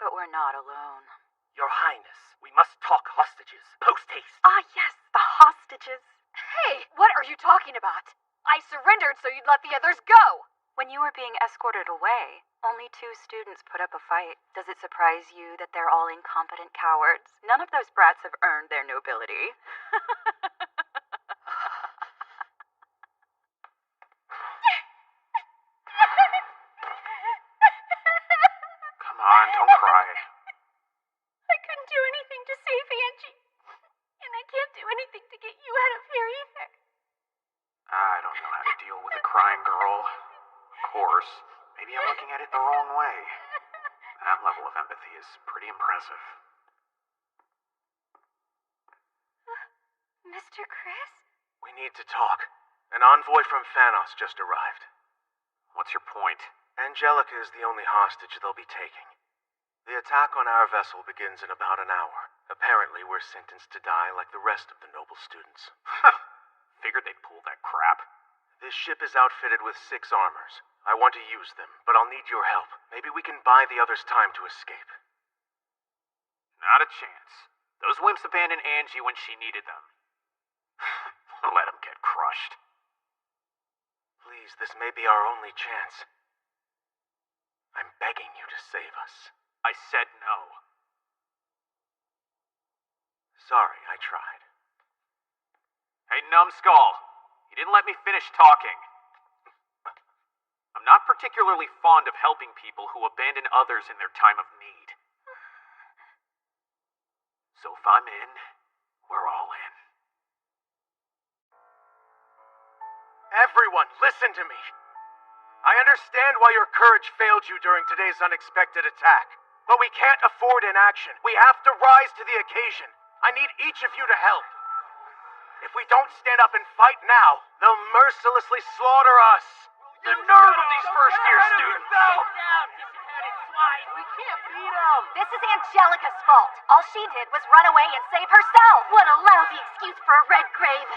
But we're not alone. Your Highness, we must talk hostages. Post haste. Ah, yes, the hostages. Hey, what are you talking about? I surrendered so you'd let the others go. When you were being escorted away, only 2 students put up a fight. Does it surprise you that they're all incompetent cowards? None of those brats have earned their nobility. Come on, don't cry. I couldn't do anything to save Angie. And I can't do anything to get you out of here either. I don't know how to deal with a crying girl. Of course, maybe I'm looking at it the wrong way. That level of empathy is pretty impressive. Mr. Chris? We need to talk. An envoy from Phanos just arrived. What's your point? Angelica is the only hostage they'll be taking. The attack on our vessel begins in about an hour. Apparently, we're sentenced to die like the rest of the noble students. Figured they'd pull that crap. This ship is outfitted with 6 armors. I want to use them, but I'll need your help. Maybe we can buy the others time to escape. Not a chance. Those wimps abandoned Angie when she needed them. Let them get crushed. Please, this may be our only chance. I'm begging you to save us. I said no. Sorry, I tried. Hey, numbskull. You didn't let me finish talking. I'm not particularly fond of helping people who abandon others in their time of need. So if I'm in, we're all in. Everyone, listen to me. I understand why your courage failed you during today's unexpected attack. But we can't afford inaction. We have to rise to the occasion. I need each of you to help. If we don't stand up and fight now, they'll mercilessly slaughter us. The nerve of these first-year students! We can't beat them! This is Angelica's fault. All she did was run away and save herself. What a lousy excuse for a red grave.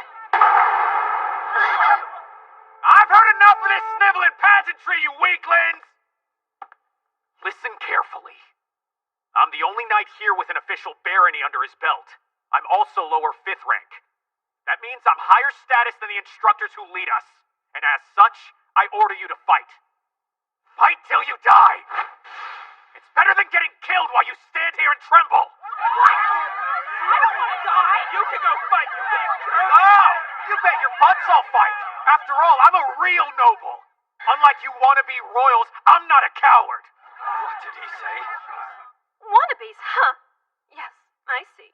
I've heard enough of this sniveling pageantry, you weaklings! Listen carefully. I'm the only knight here with an official barony under his belt. I'm also lower 5th rank. That means I'm higher status than the instructors who lead us. And as such, I order you to fight. Fight till you die! It's better than getting killed while you stand here and tremble! What? I don't want to die! You can go fight, you damn jerk! Oh! You bet your butts I'll fight! After all, I'm a real noble. Unlike you wannabe royals, I'm not a coward. What did he say? Wannabes, huh? Yes, I see.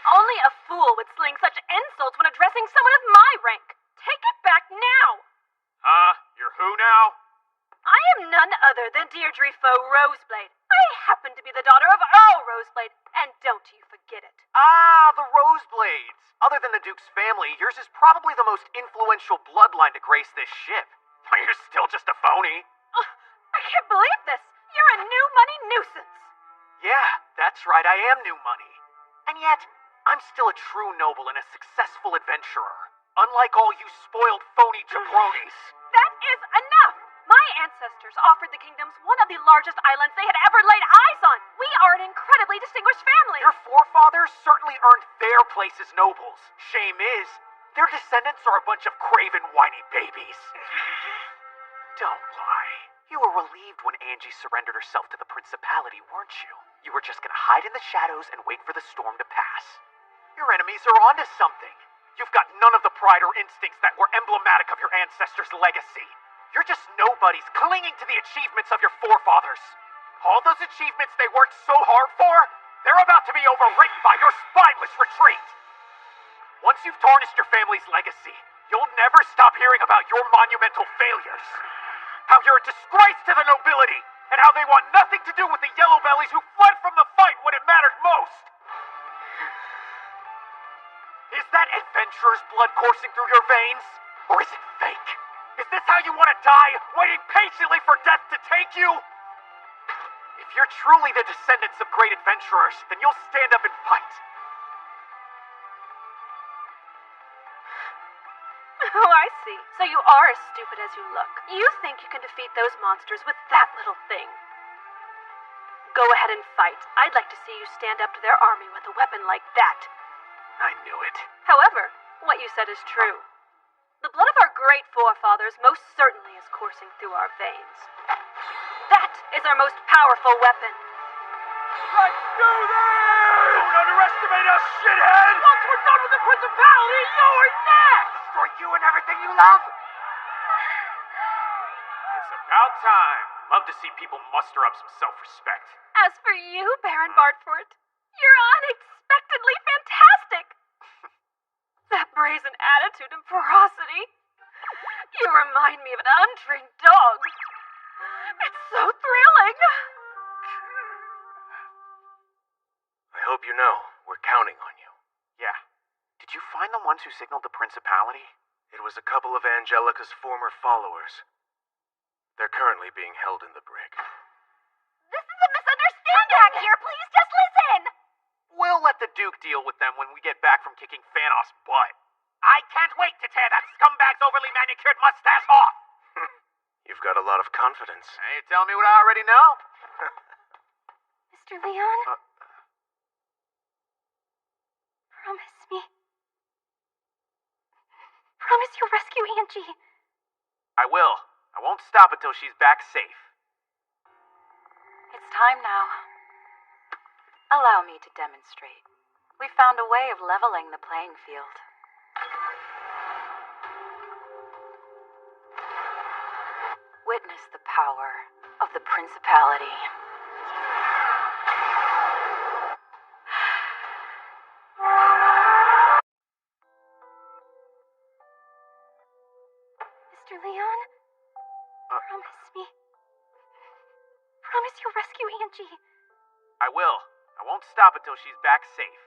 Only a fool would sling such insults when addressing someone of my rank. Take it back now. You're who now? I am none other than Deirdre Foe Roseblade. I happen to be the daughter of Earl Roseblade, and don't you forget it. Ah, the Roseblades. Other than the Duke's family, yours is probably the most influential bloodline to grace this ship. You're still just a phony. I can't believe this. You're a new money nuisance. Yeah, that's right, I am new money. And yet, I'm still a true noble and a successful adventurer. Unlike all you spoiled phony jabronis. That is enough. My ancestors offered the kingdoms one of the largest islands they had ever laid eyes on. We are an incredibly distinguished family. Your forefathers certainly earned their place as nobles. Shame is, their descendants are a bunch of craven, whiny babies. Don't lie. You were relieved when Angie surrendered herself to the principality, weren't you? You were just gonna hide in the shadows and wait for the storm to pass. Your enemies are onto something. You've got none of the pride or instincts that were emblematic of your ancestors' legacy. You're just nobodies clinging to the achievements of your forefathers. All those achievements they worked so hard for, they're about to be overwritten by your spineless retreat. Once you've tarnished your family's legacy, you'll never stop hearing about your monumental failures. How you're a disgrace to the nobility, and how they want nothing to do with the yellow bellies who fled from the fight when it mattered most. Is that adventurer's blood coursing through your veins? Or is it fake? Is this how you want to die, waiting patiently for death to take you? If you're truly the descendants of great adventurers, then you'll stand up and fight. Oh, I see. So you are as stupid as you look. You think you can defeat those monsters with that little thing. Go ahead and fight. I'd like to see you stand up to their army with a weapon like that. I knew it. However, what you said is true. The blood of our great forefathers most certainly is coursing through our veins. That is our most powerful weapon. Let's do this! Don't underestimate us, shithead! Once we're done with the principality, you're next! Destroy you and everything you love? It's about time. Love to see people muster up some self-respect. As for you, Baron Bartford, you're unexpectedly fantastic. That brazen attitude and ferocity. You remind me of an untrained dog. It's so thrilling. I hope you know, we're counting on you. Yeah. Did you find the ones who signaled the principality? It was a couple of Angelica's former followers. They're currently being held in the brig. This is a misunderstanding! Come back here, please, just listen! We'll let the Duke deal with them when we get back from kicking Thanos' butt. I can't wait to tear that scumbag's overly manicured mustache off! You've got a lot of confidence. Hey, you tell me what I already know? Mr. Leon? Promise me. Promise you'll rescue Angie. I will. I won't stop until she's back safe. It's time now. Allow me to demonstrate. We found a way of leveling the playing field. Witness the power of the principality. Mr. Leon? Promise me. Promise you'll rescue Angie. I will. I won't stop until she's back safe.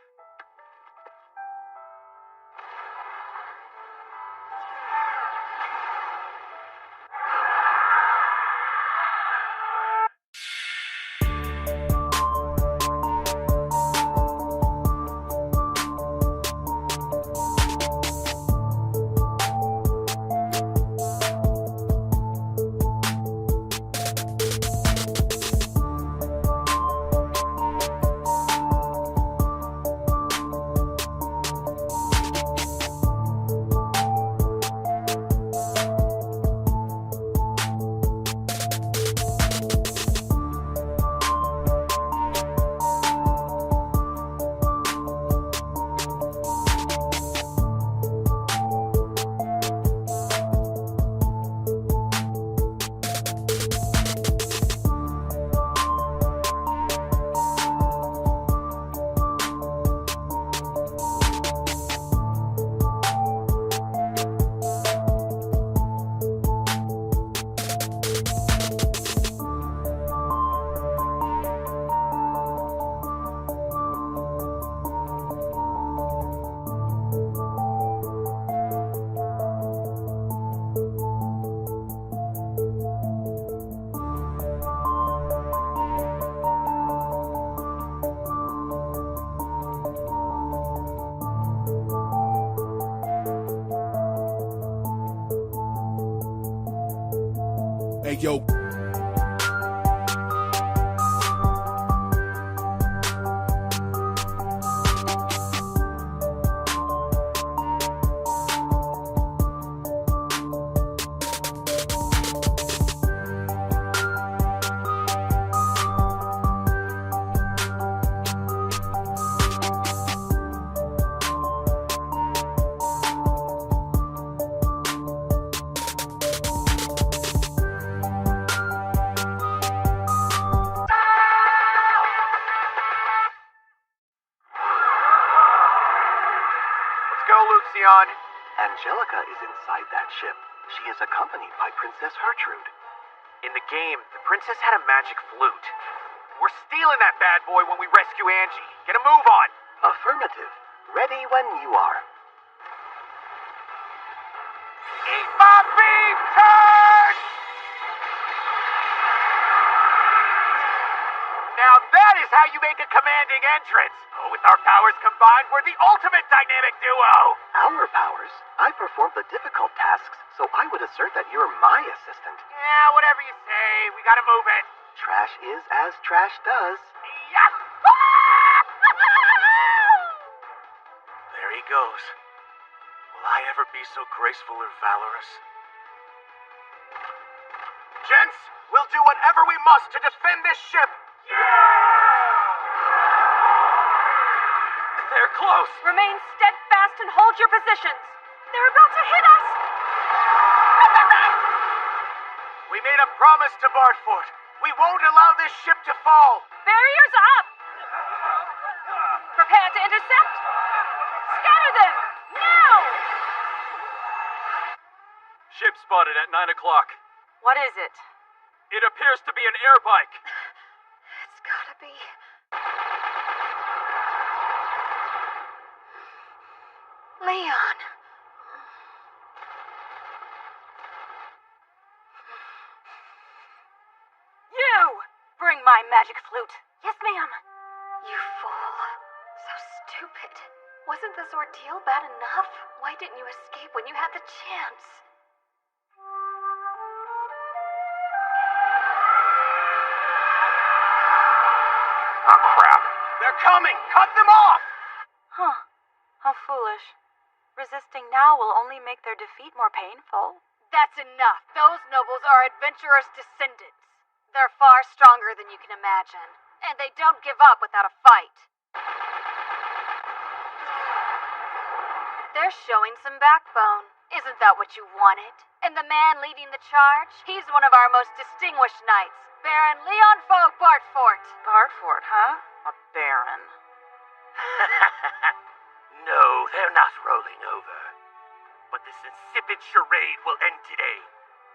yo. Lucian. Angelica is inside that ship. She is accompanied by Princess Gertrude. In the game, the princess had a magic flute. We're stealing that bad boy when we rescue Angie. Get a move on. Affirmative. Ready when you are. Eat my beef, turd! Now that is how you make a commanding entrance. Oh, with our powers combined, we're the ultimate dynamic duo. Our powers? I perform the difficult tasks, so I would assert that you're my assistant. Yeah, whatever you say. We gotta move it. Trash is as trash does. Yes! There he goes. Will I ever be so graceful or valorous? Gents, we'll do whatever we must to defend this ship. They're close. Remain steadfast and hold your positions. They're about to hit us. We made a promise to Bartford. We won't allow this ship to fall. Barriers up. Prepare to intercept. Scatter them. Now. Ship spotted at 9 o'clock. What is it? It appears to be an air bike. It's gotta be. Leon. You! Bring my magic flute. Yes, ma'am. You fool. So stupid. Wasn't this ordeal bad enough? Why didn't you escape when you had the chance? Oh, crap. They're coming! Cut them off! Huh. How foolish. Resisting now will only make their defeat more painful. That's enough. Those nobles are adventurers' descendants. They're far stronger than you can imagine. And they don't give up without a fight. They're showing some backbone. Isn't that what you wanted? And the man leading the charge? He's one of our most distinguished knights, Baron Leon Fogg Bartfort. Bartfort, huh? A baron. No, they're not rolling over. But this insipid charade will end today.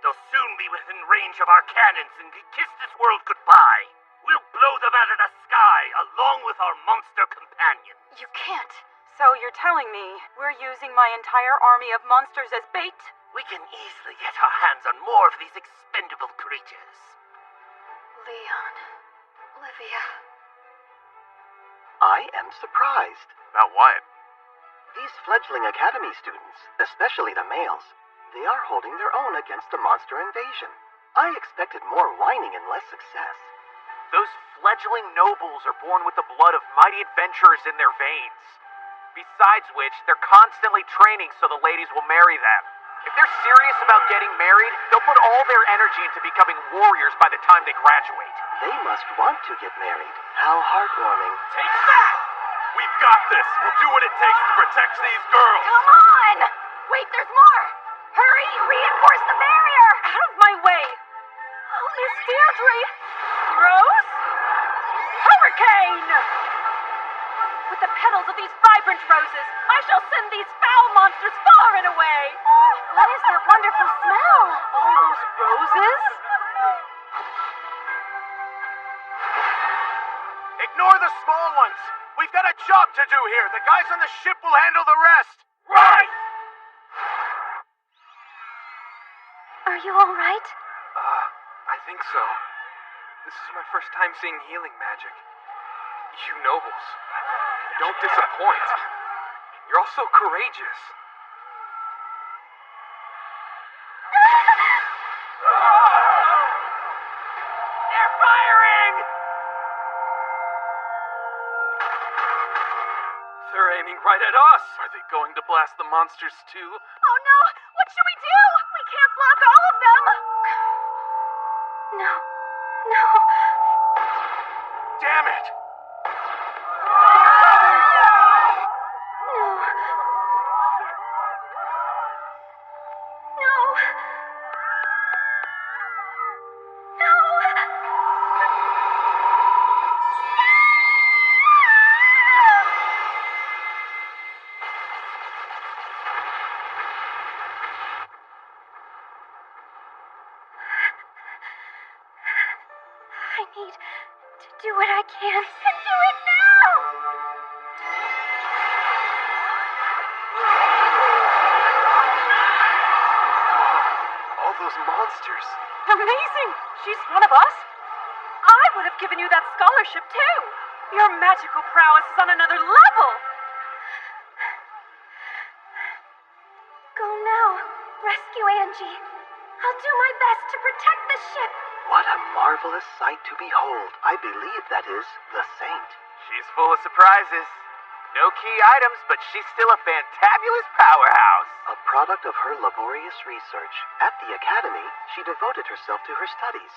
They'll soon be within range of our cannons and can kiss this world goodbye. We'll blow them out of the sky along with our monster companions. You can't. So you're telling me we're using my entire army of monsters as bait? We can easily get our hands on more of these expendable creatures. Leon. Olivia. I am surprised. About what? These fledgling academy students, especially the males, they are holding their own against the monster invasion. I expected more whining and less success. Those fledgling nobles are born with the blood of mighty adventurers in their veins. Besides which, they're constantly training so the ladies will marry them. If they're serious about getting married, they'll put all their energy into becoming warriors by the time they graduate. They must want to get married. How heartwarming. Take that! We've got this. We'll do what it takes to protect these girls. Come on! Wait, there's more! Hurry! Reinforce the barrier! Out of my way! Oh, Miss Deirdre! Rose? Hurricane! With the petals of these vibrant roses, I shall send these foul monsters far and away! What is that wonderful smell? Are those roses? Ignore the small ones. We've got a job to do here. The guys on the ship will handle the rest. Right! Are you all right? I think so. This is my first time seeing healing magic. You nobles, you don't disappoint. You're all so courageous. aiming right at us. Are they going to blast the monsters too? Oh no! What should we do? We can't block all of them! No. No. Damn it! I need to do what I can and do it now! All those monsters. Amazing! She's one of us? I would have given you that scholarship too! Your magical prowess is on another level! Go now. Rescue Angie. I'll do my best to protect the ship. What a marvelous sight to behold. I believe that is the saint. She's full of surprises. No key items, but she's still a fantabulous powerhouse. A product of her laborious research. At the academy, she devoted herself to her studies.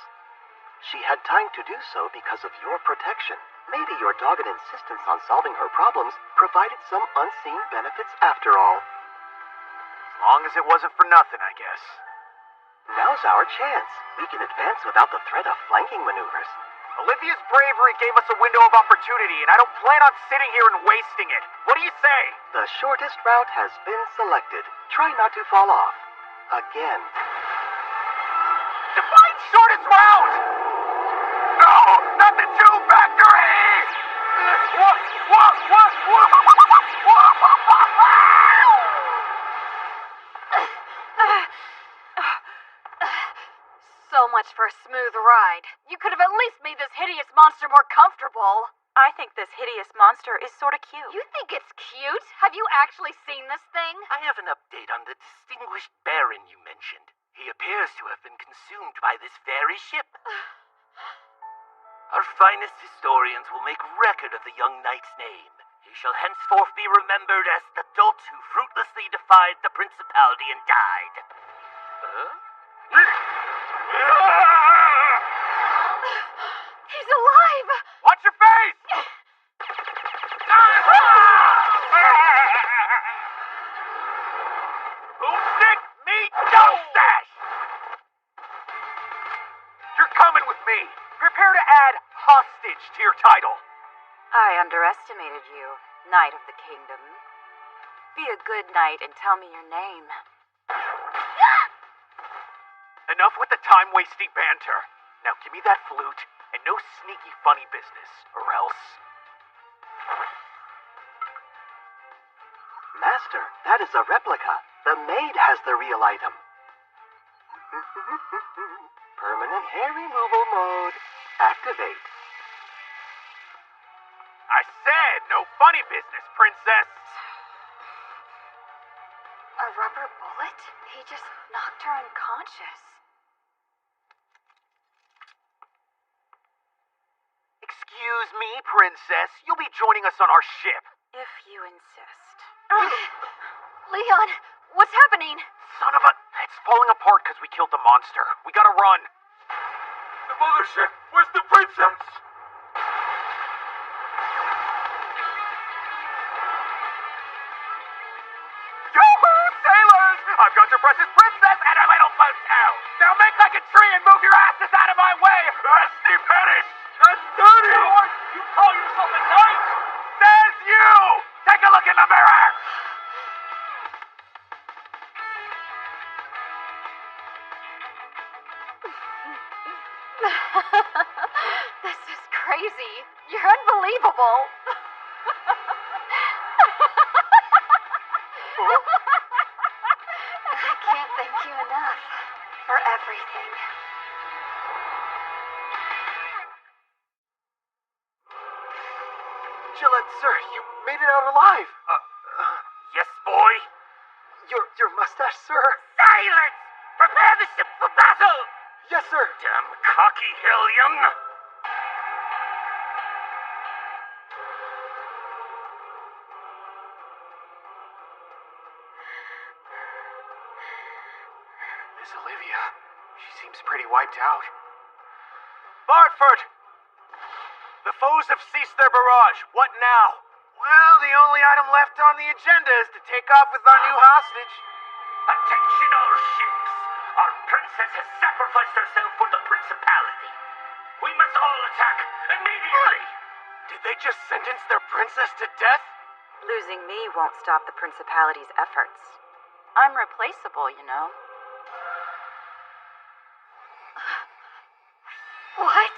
She had time to do so because of your protection. Maybe your dogged insistence on solving her problems provided some unseen benefits after all. As long as it wasn't for nothing, I guess. Now's our chance. We can advance without the threat of flanking maneuvers. Olivia's bravery gave us a window of opportunity, and I don't plan on sitting here and wasting it. What do you say? The shortest route has been selected. Try not to fall off. Again. Define shortest route! No! Not the tube factory! So much for a smooth ride. You could have at least made this hideous monster more comfortable. I think this hideous monster is sorta cute. You think it's cute? Have you actually seen this thing? I have an update on the distinguished Baron you mentioned. He appears to have been consumed by this very ship. Our finest historians will make record of the young knight's name. He shall henceforth be remembered as the dolt who fruitlessly defied the principality and died. He's alive! Watch your face! Boomstick, meet Jostash! You're coming with me. Prepare to add hostage to your title. I underestimated you, Knight of the Kingdom. Be a good knight and tell me your name. Enough with the time-wasting banter. Now give me that flute, and no sneaky funny business, or else... Master, that is a replica. The maid has the real item. Permanent hair removal mode. Activate. I said no funny business, princess! A rubber bullet? He just knocked her unconscious. Excuse me, princess. You'll be joining us on our ship. If you insist. Leon, what's happening? Son of a... It's falling apart because we killed the monster. We gotta run. The mothership! Where's the princess? Yoo-hoo, sailors! I've got your precious princess and a little boat too! Now make like a tree and move your asses out of my way! Rusty Pettis! That's dirty! You call yourself a knight? Says you! Take a look in the mirror! This is crazy. You're unbelievable. I can't thank you enough for everything. Gillette, sir, you made it out alive. Yes, boy? Your mustache, sir? Silence! Prepare the ship for battle! Yes, sir. Damn cocky hellion! Miss Olivia. She seems pretty wiped out. Bartford! The foes have ceased their barrage. What now? Well, the only item left on the agenda is to take off with our new hostage. Attention all ships! Our princess has sacrificed herself for the principality. We must all attack immediately! Did they just sentence their princess to death? Losing me won't stop the Principality's efforts. I'm replaceable, you know. What?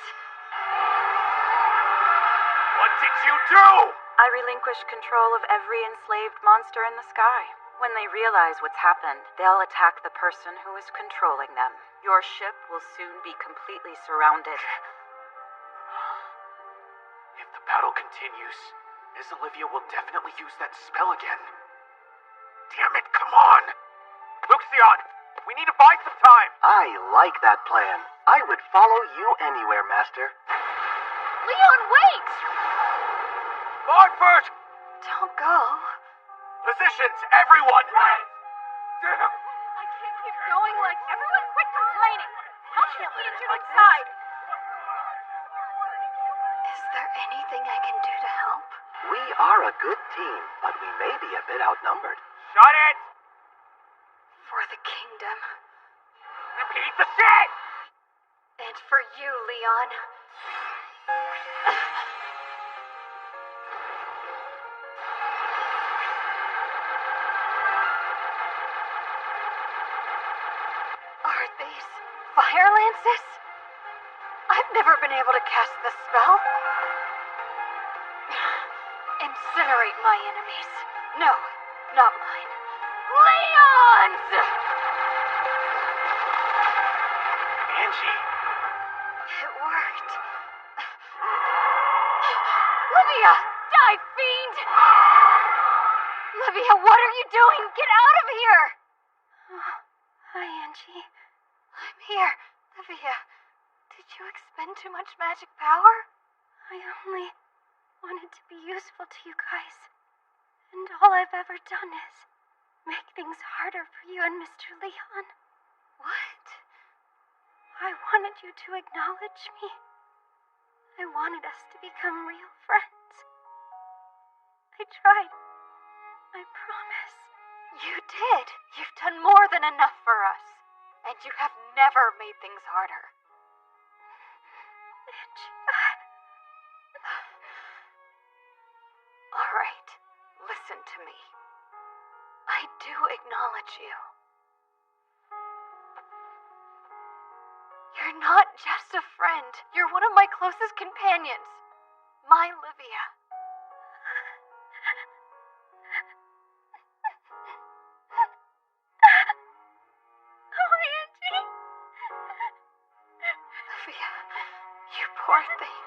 What did you do? I relinquished control of every enslaved monster in the sky. When they realize what's happened, they'll attack the person who is controlling them. Your ship will soon be completely surrounded. If the battle continues, Miss Olivia will definitely use that spell again. Damn it, come on! Luxion, we need to buy some time! I like that plan. I would follow you anywhere, Master. Leon, wait! Bartford! Don't go. Positions, everyone! I can't keep going like everyone quit complaining. Help me get you inside. Is there anything I can do to help? We are a good team, but we may be a bit outnumbered. Shut it! For the kingdom. Piece of shit! And for you, Leon. Are these fire lances? I've never been able to cast the spell. Incinerate my enemies. No, not mine. Leon's! Angie. It worked. Livia! Die, fiend! Livia, what are you doing? Get out of here! Oh, hi, Angie. I'm here. Livia, did you expend too much magic power? I only wanted to be useful to you guys. And all I've ever done is make things harder for you and Mr. Leon. What? I wanted you to acknowledge me. I wanted us to become real friends. I tried. I promise. You did. You've done more than enough for us. And you have never made things harder. All right. Listen to me. I do acknowledge you. You're not just a friend. You're one of my closest companions. My Livia. Oh, Angie. Livia, you poor thing.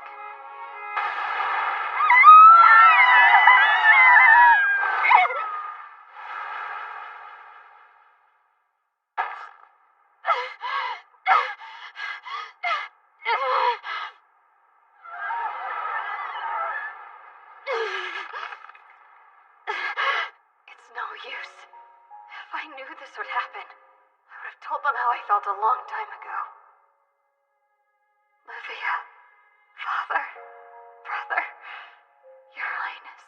It's no use. If I knew this would happen, I would have told them how I felt a long time ago. Livia, Father, Brother, Your Highness.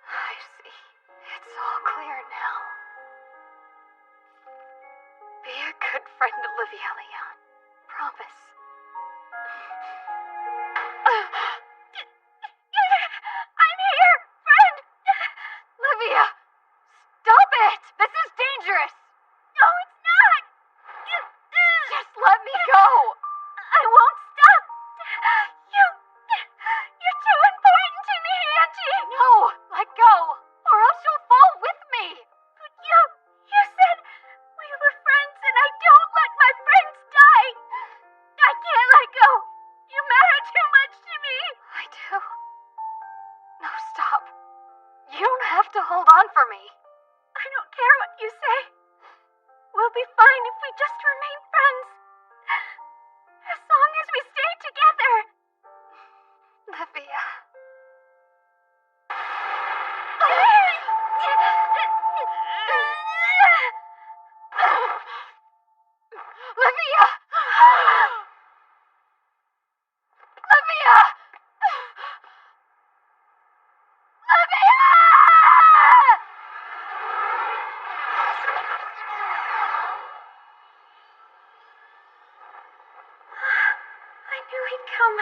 I see. It's all clear now. Be a good friend to Livia, Leon. Promise. I'm here, friend! Livia! Stop it! This is dangerous! No, it's not! Just let me go! I won't stop! You're too important to me, Angie! No! Let go! Or else you'll fall with me! But you said we were friends and I don't let my friends die! I can't let go! You matter too much to me! I do? No, stop. You don't have to hold on for me. I don't care what you say. We'll be fine if we just remain friends. As long as we stay together. Livia. knew he'd come.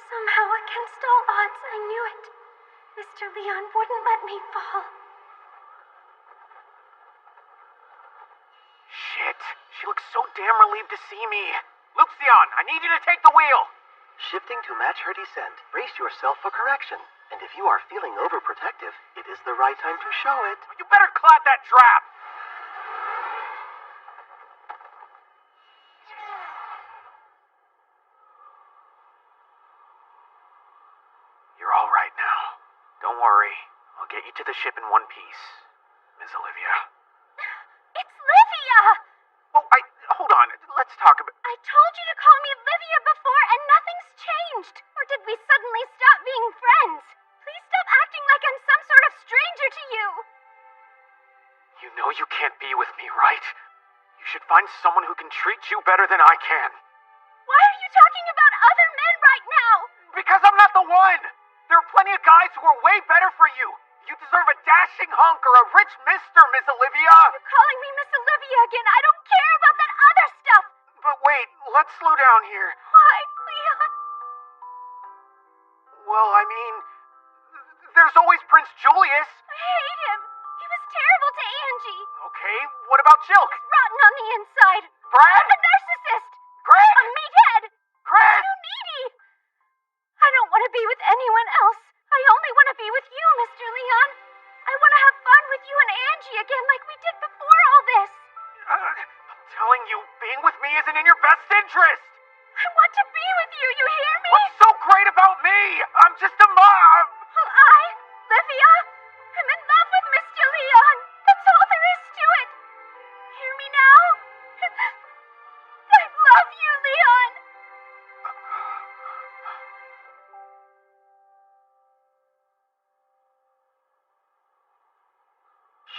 Somehow, against all odds, I knew it. Mr. Leon wouldn't let me fall. Shit. She looks so damn relieved to see me. Luxion, I need you to take the wheel. Shifting to match her descent, brace yourself for correction. And if you are feeling overprotective, it is the right time to show it. You better clap that trap. You're all right now. Don't worry. I'll get you to the ship in one piece, Miss Olivia. It's Livia! Oh, hold on. Let's talk about... I told you to call me Livia before and nothing's changed. Or did we suddenly stop being friends? Please stop acting like I'm some sort of stranger to you. You know you can't be with me, right? You should find someone who can treat you better than I can. Why are you talking about other men right now? Because I'm not the one! There are plenty of guys who are way better for you. You deserve a dashing hunk or a rich mister, Miss Olivia. You're calling me Miss Olivia again. I don't care about that other stuff. But wait, let's slow down here. Why, Leon? Well, I mean, there's always Prince Julius. I hate him. He was terrible to Angie. Okay, what about Jilk? Rotten on the inside. Brad? A narcissist. Greg? A meathead. Chris? Too needy. I don't want to be with anyone else. I only want to be with you, Mr. Leon. I want to have fun with you and Angie again like we did before all this. I'm telling you, being with me isn't in your best interest. I want to be with you, you hear me? What's so great about me? I'm just a mom. Well, Livia, I'm in love with Mr. Leon. That's all there is to it. Hear me now? I love you, Leon.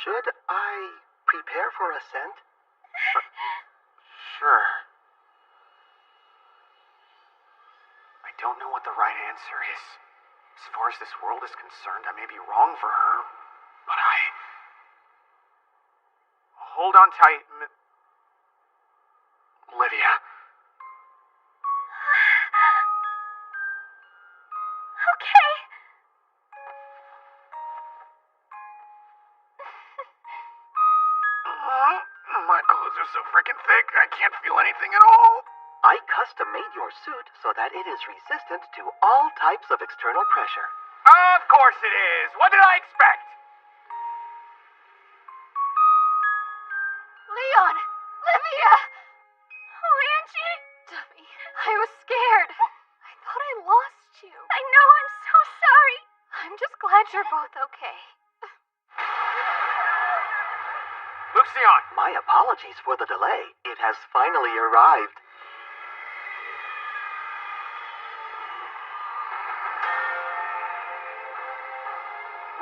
Should I prepare for ascent? Sure. I don't know what the right answer is. As far as this world is concerned, I may be wrong for her, but Hold on tight, Livia. Okay. My clothes are so freaking thick, I can't feel anything at all. I custom made your suit so that it is resistant to all types of external pressure. Of course it is. What did I expect? Leon! Livia! Oh, Angie! Dummy, I was scared. I thought I lost you. I know, I'm so sorry. I'm just glad you're both okay. Luxion! My apologies for the delay. It has finally arrived.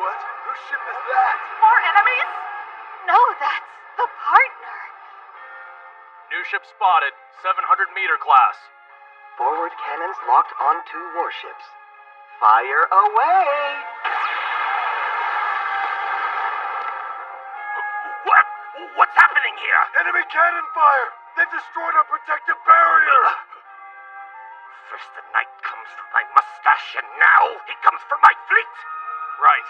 What? Whose ship is that? More enemies? No, that's the partner. New ship spotted, 700-meter class. Forward cannons locked onto warships. Fire away! What? What's happening here? Enemy cannon fire! They've destroyed our protective barrier! First the knight comes for my mustache, and now he comes for my fleet! Right.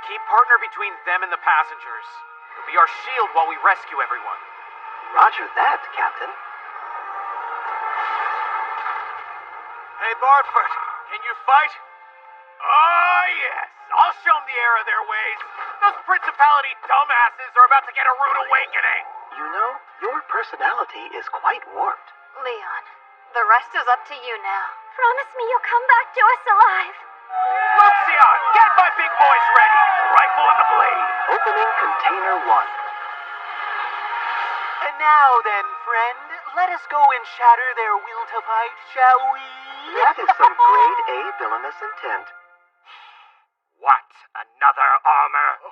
Keep partner between them and the passengers. He'll be our shield while we rescue everyone. Roger that, Captain. Hey, Bartford, can you fight? Oh, yes. I'll show them the error of their ways. Those Principality dumbasses are about to get a rude awakening. You know, your personality is quite warped. Leon, the rest is up to you now. Promise me you'll come back to us alive. Luxion, get my big boys ready. Rifle and the blade. Opening container 1. And now then, friend, let us go and shatter their will to fight, shall we? That is some grade A villainous intent. What? Another armor?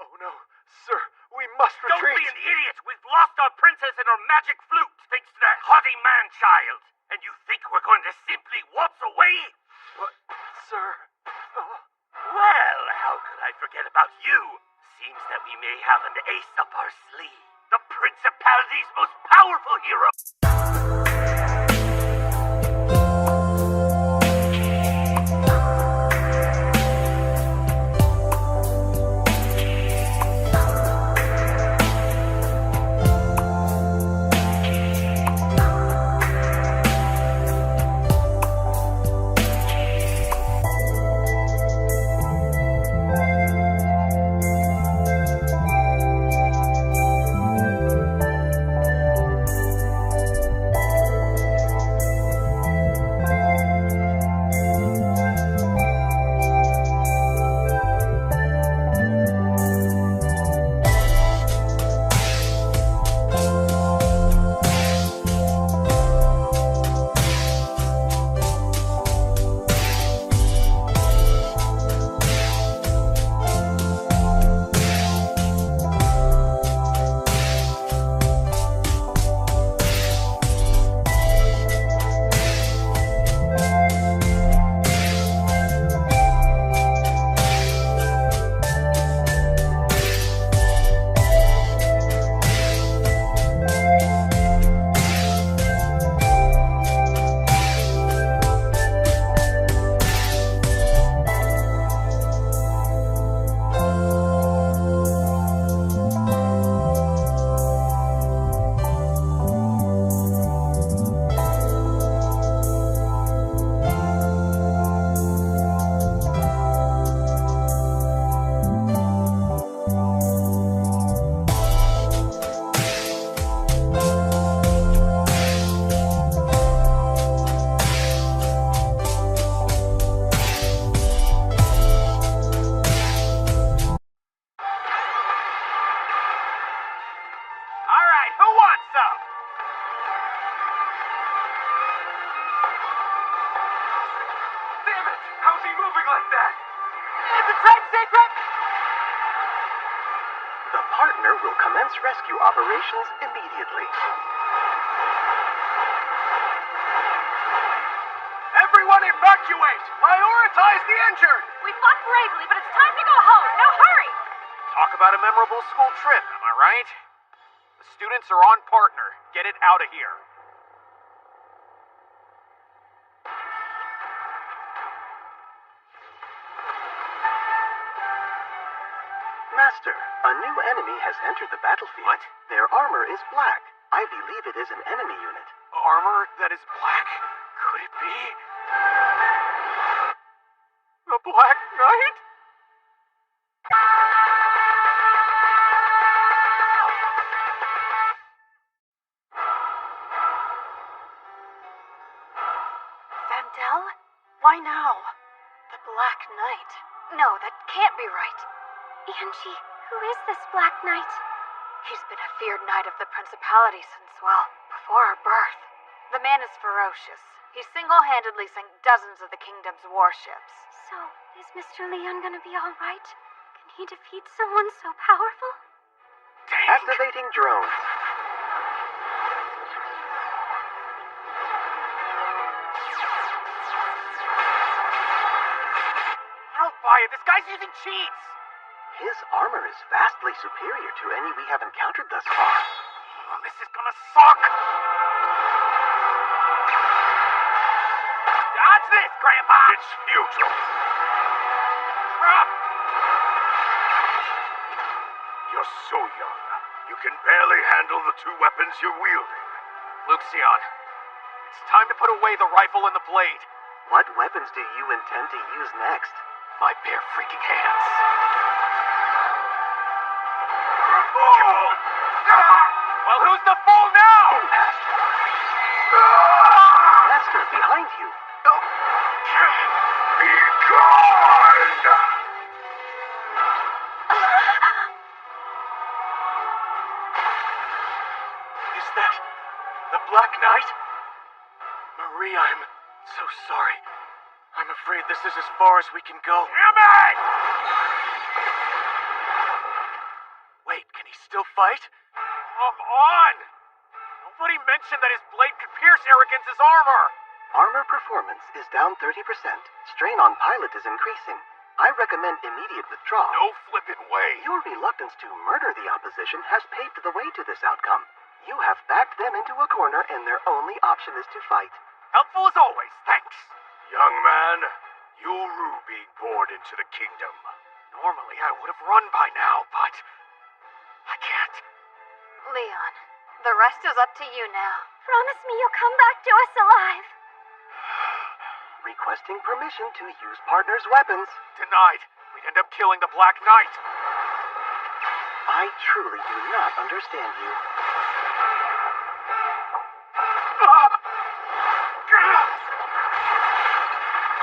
Oh no, sir, we must retreat. Don't be an idiot! We've lost our princess and her magic flute thanks to that haughty man-child. And you think we're going to simply waltz away? But, sir... Well, how could I forget about you? Seems that we may have an ace up our sleeve. The Principality's most powerful hero. doing like that? It's a tight secret! The partner will commence rescue operations immediately. Everyone evacuate! Prioritize the injured! We fought bravely, but it's time to go home. Now hurry! Talk about a memorable school trip, am I right? The students are on partner. Get it out of here. Master, a new enemy has entered the battlefield. What? Their armor is black. I believe it is an enemy unit. Armor that is black? Could it be? The Black Knight? Vandel? Why now? The Black Knight. No, that can't be right. Angie, who is this Black Knight? He's been a feared knight of the Principality since, well, before our birth. The man is ferocious. He single-handedly sank dozens of the kingdom's warships. So, is Mr. Leon gonna be alright? Can he defeat someone so powerful? Activating drones. I don't buy it. This guy's using cheats. His armor is vastly superior to any we have encountered thus far. Oh, this is gonna suck. Dodge this, Grandpa! It's futile. Drop! You're so young. You can barely handle the two weapons you're wielding. Luxion, it's time to put away the rifle and the blade. What weapons do you intend to use next? My bare freaking hands. Well, who's the fool now? Impact. Master, behind you. Be gone! Is that the Black Knight? Marie, I'm so sorry. I'm afraid this is as far as we can go. Damn it! Wait, can he still fight? Come on! Nobody mentioned that his blade could pierce Arrogance's armor! Armor performance is down 30%. Strain on pilot is increasing. I recommend immediate withdrawal. No flippin' way. Your reluctance to murder the opposition has paved the way to this outcome. You have backed them into a corner, and their only option is to fight. Helpful as always, thanks. Young man, you'll being born into the kingdom. Normally I would have run by now, but I can't. Leon, the rest is up to you now. Promise me you'll come back to us alive. Requesting permission to use partner's weapons. Denied. We'd end up killing the Black Knight. I truly do not understand you.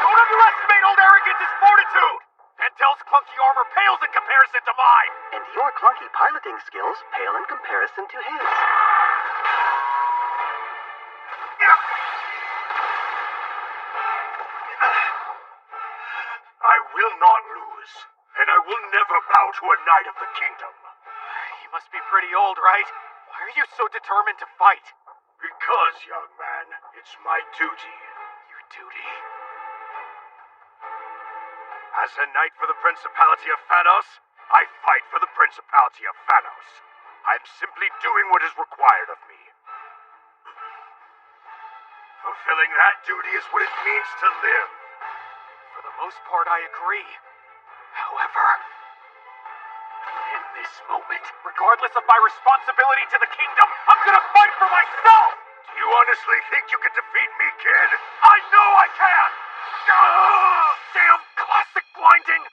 Don't underestimate old Arrogance's fortitude! Pentel's clunky armor pales in comparison to mine! And your clunky piloting skills pale in comparison to his. I will not lose, and I will never bow to a knight of the kingdom. You must be pretty old, right? Why are you so determined to fight? Because, young man, it's my duty. Your duty? As a knight for the Principality of Phanos, I fight for the Principality of Phanos. I'm simply doing what is required of me. Fulfilling that duty is what it means to live. For the most part, I agree. However, in this moment, regardless of my responsibility to the kingdom, I'm gonna fight for myself! Do you honestly think you can defeat me, kid? I know I can! Damn classic blinding!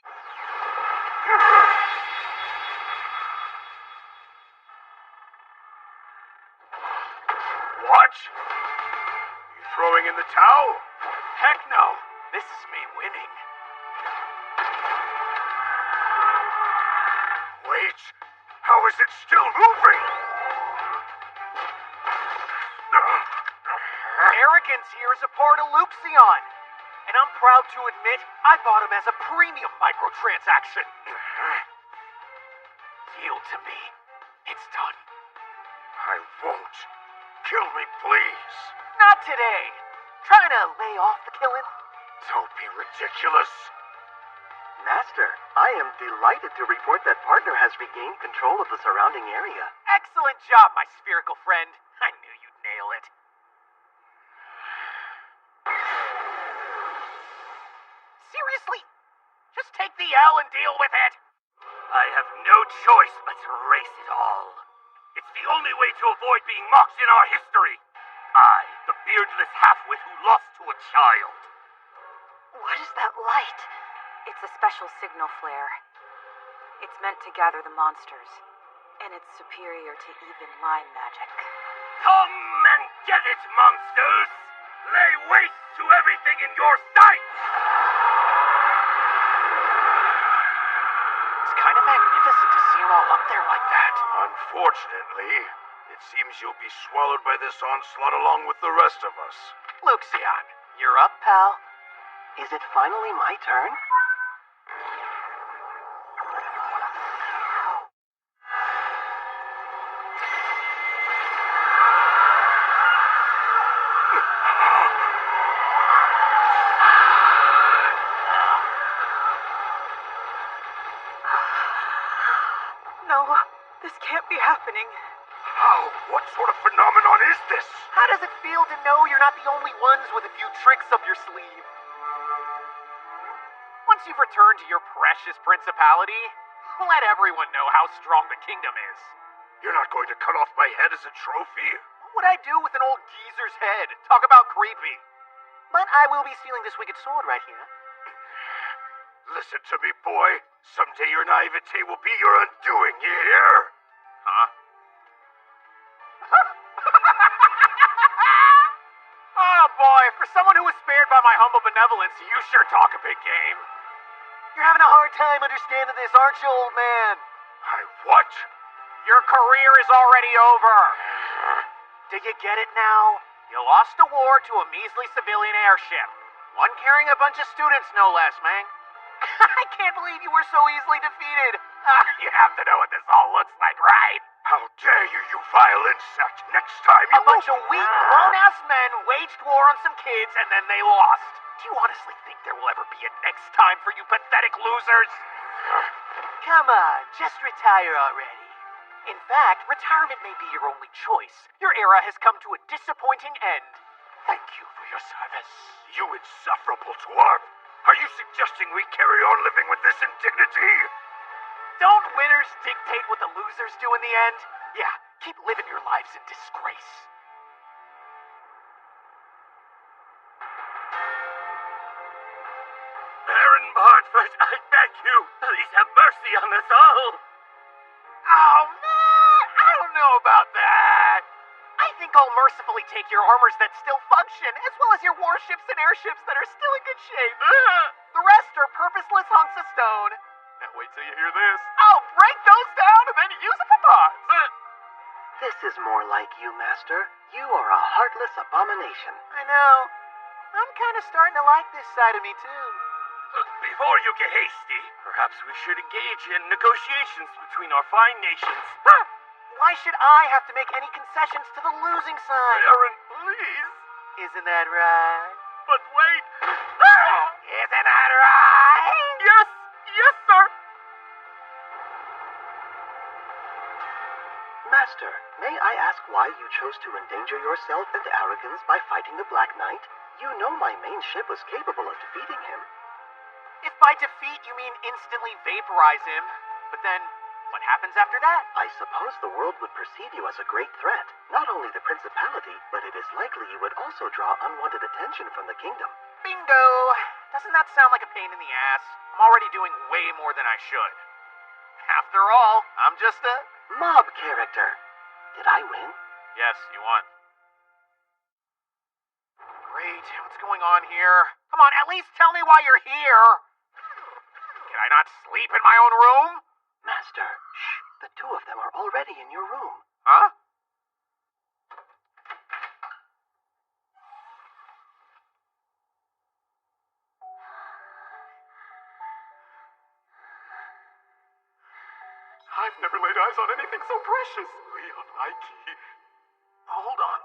What? You throwing in the towel? Heck no! This is me winning. Wait, how is it still moving? Arrogance here is a part of Luxion. And I'm proud to admit I bought him as a premium microtransaction. Yield to me. It's done. I won't. Kill me, please. Not today. Trying to lay off the killing? Don't be ridiculous. Master, I am delighted to report that partner has regained control of the surrounding area. Excellent job, my spherical friend. I knew you'd nail it. Seriously? Just take the L and deal with it. I have no choice but to erase it all. It's the only way to avoid being mocked in our history. I, the beardless halfwit who lost to a child. What is that light? It's a special signal flare. It's meant to gather the monsters, and it's superior to even line magic. Come and get it, monsters! Lay waste to everything in your sight! It's kind of magnificent to see them all up there like that. Unfortunately, it seems you'll be swallowed by this onslaught along with the rest of us. Luxion, you're up, pal. Is it finally my turn? No, this can't be happening. How? What sort of phenomenon is this? How does it feel to know you're not the only ones with a few tricks up your sleeve? Once you've returned to your precious principality, let everyone know how strong the kingdom is. You're not going to cut off my head as a trophy? What would I do with an old geezer's head? Talk about creepy. But I will be stealing this wicked sword right here. Listen to me, boy. Someday your naivete will be your undoing, you hear? Huh? Oh boy, for someone who was spared by my humble benevolence, you sure talk a big game. You're having a hard time understanding this, aren't you, old man? What? Your career is already over. Do you get it now? You lost a war to a measly civilian airship. One carrying a bunch of students, no less, man. I can't believe you were so easily defeated. You have to know what this all looks like, right? How dare you, you vile insect! Next time you A bunch of weak, grown-ass men waged war on some kids and then they lost. Do you honestly think there will ever be a next time for you pathetic losers? Come on, just retire already. In fact, retirement may be your only choice. Your era has come to a disappointing end. Thank you for your service. You insufferable twerp! Are you suggesting we carry on living with this indignity? Don't winners dictate what the losers do in the end? Yeah, keep living your lives in disgrace. Baron Bartford, I beg you, please have mercy on us all. Oh, man, I don't know about that. I think I'll mercifully take your armors that still function, as well as your warships and airships that are still in good shape. The rest are purposeless hunks of stone. Now wait till you hear this. I'll break those down and then use them for parts. This is more like you, Master. You are a heartless abomination. I know. I'm kind of starting to like this side of me, too. Before you get hasty, perhaps we should engage in negotiations between our fine nations. Why should I have to make any concessions to the losing side? Baron, please. Isn't that right? But wait. Isn't that right? Yes, yes, sir. Master, may I ask why you chose to endanger yourself and arrogance by fighting the Black Knight? You know my main ship was capable of defeating him. If by defeat you mean instantly vaporize him, but then what happens after that? I suppose the world would perceive you as a great threat. Not only the principality, but it is likely you would also draw unwanted attention from the kingdom. Bingo! Doesn't that sound like a pain in the ass? I'm already doing way more than I should. After all, I'm just a mob character. Did I win? Yes, you won. Great, what's going on here? Come on, at least tell me why you're here. Can I not sleep in my own room? Master, shh. The two of them are already in your room. Huh? I've never laid eyes on anything so precious. Leon, Ike. Hold on.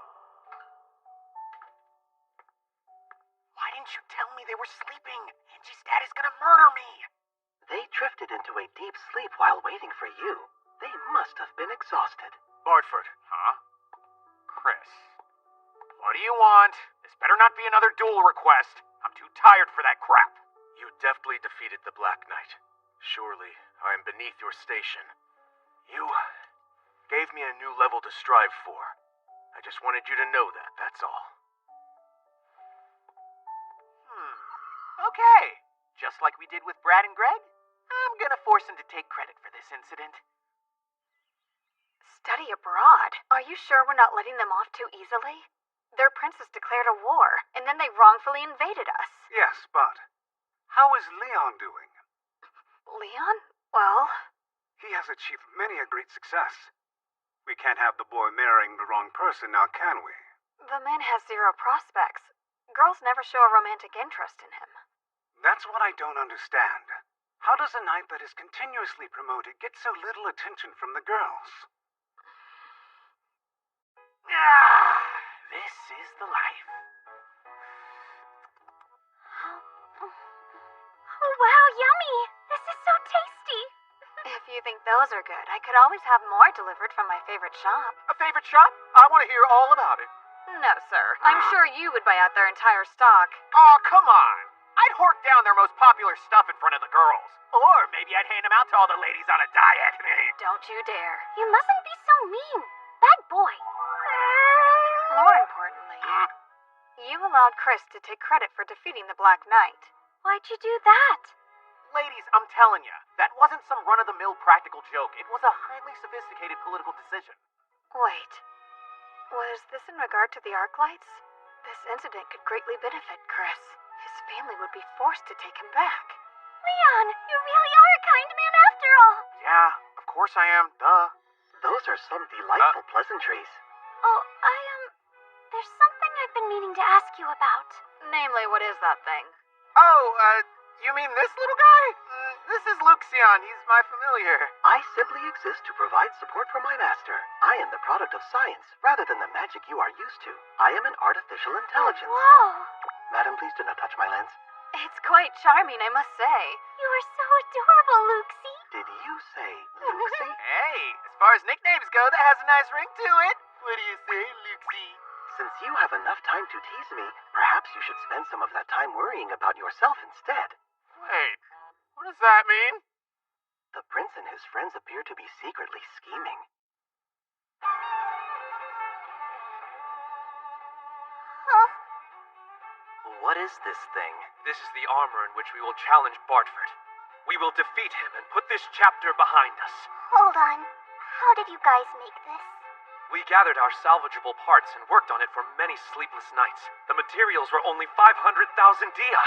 Why didn't you tell me they were sleeping? Angie's dad is gonna murder me. They drifted into a deep sleep while waiting for you. They must have been exhausted. Bartford. Huh? Chris. What do you want? This better not be another duel request. I'm too tired for that crap. You deftly defeated the Black Knight. Surely, I am beneath your station. You gave me a new level to strive for. I just wanted you to know that, that's all. Okay. Just like we did with Brad and Greg, I'm gonna force him to take credit for this incident. Study abroad? Are you sure we're not letting them off too easily? Their princess declared a war, and then they wrongfully invaded us. Yes, but how is Leon doing? Leon? Well, he has achieved many a great success. We can't have the boy marrying the wrong person now, can we? the man has zero prospects. Girls never show a romantic interest in him. That's what I don't understand. How does a knight that is continuously promoted get so little attention from the girls? This is the life. Oh, wow, yummy! This is so tasty! If you think those are good, I could always have more delivered from my favorite shop. A favorite shop? I want to hear all about it. No, sir. I'm sure you would buy out their entire stock. Oh, come on. I'd hork down their most popular stuff in front of the girls. Or maybe I'd hand them out to all the ladies on a diet. Don't you dare. You mustn't be so mean. Bad boy. More importantly, you allowed Chris to take credit for defeating the Black Knight. Why'd you do that? Ladies, I'm telling you, that wasn't some run-of-the-mill practical joke. It was a highly sophisticated political decision. Wait. Was this in regard to the arc lights? This incident could greatly benefit Chris. His family would be forced to take him back. Leon, you really are a kind man after all. Yeah, of course I am. Duh. Those are some delightful pleasantries. Oh, there's something I've been meaning to ask you about. Namely, what is that thing? Oh, you mean this little guy? This is Luxion. He's my familiar. I simply exist to provide support for my master. I am the product of science, rather than the magic you are used to. I am an artificial intelligence. Whoa! Madam, please do not touch my lens. It's quite charming, I must say. You are so adorable, Luxie. Did you say Luxie? Hey, as far as nicknames go, that has a nice ring to it. What do you say, Luxie? Since you have enough time to tease me, perhaps you should spend some of that time worrying about yourself instead. Wait, what does that mean? The prince and his friends appear to be secretly scheming. Huh? What is this thing? This is the armor in which we will challenge Bartford. We will defeat him and put this chapter behind us. Hold on. How did you guys make this? We gathered our salvageable parts and worked on it for many sleepless nights. The materials were only 500,000 dia.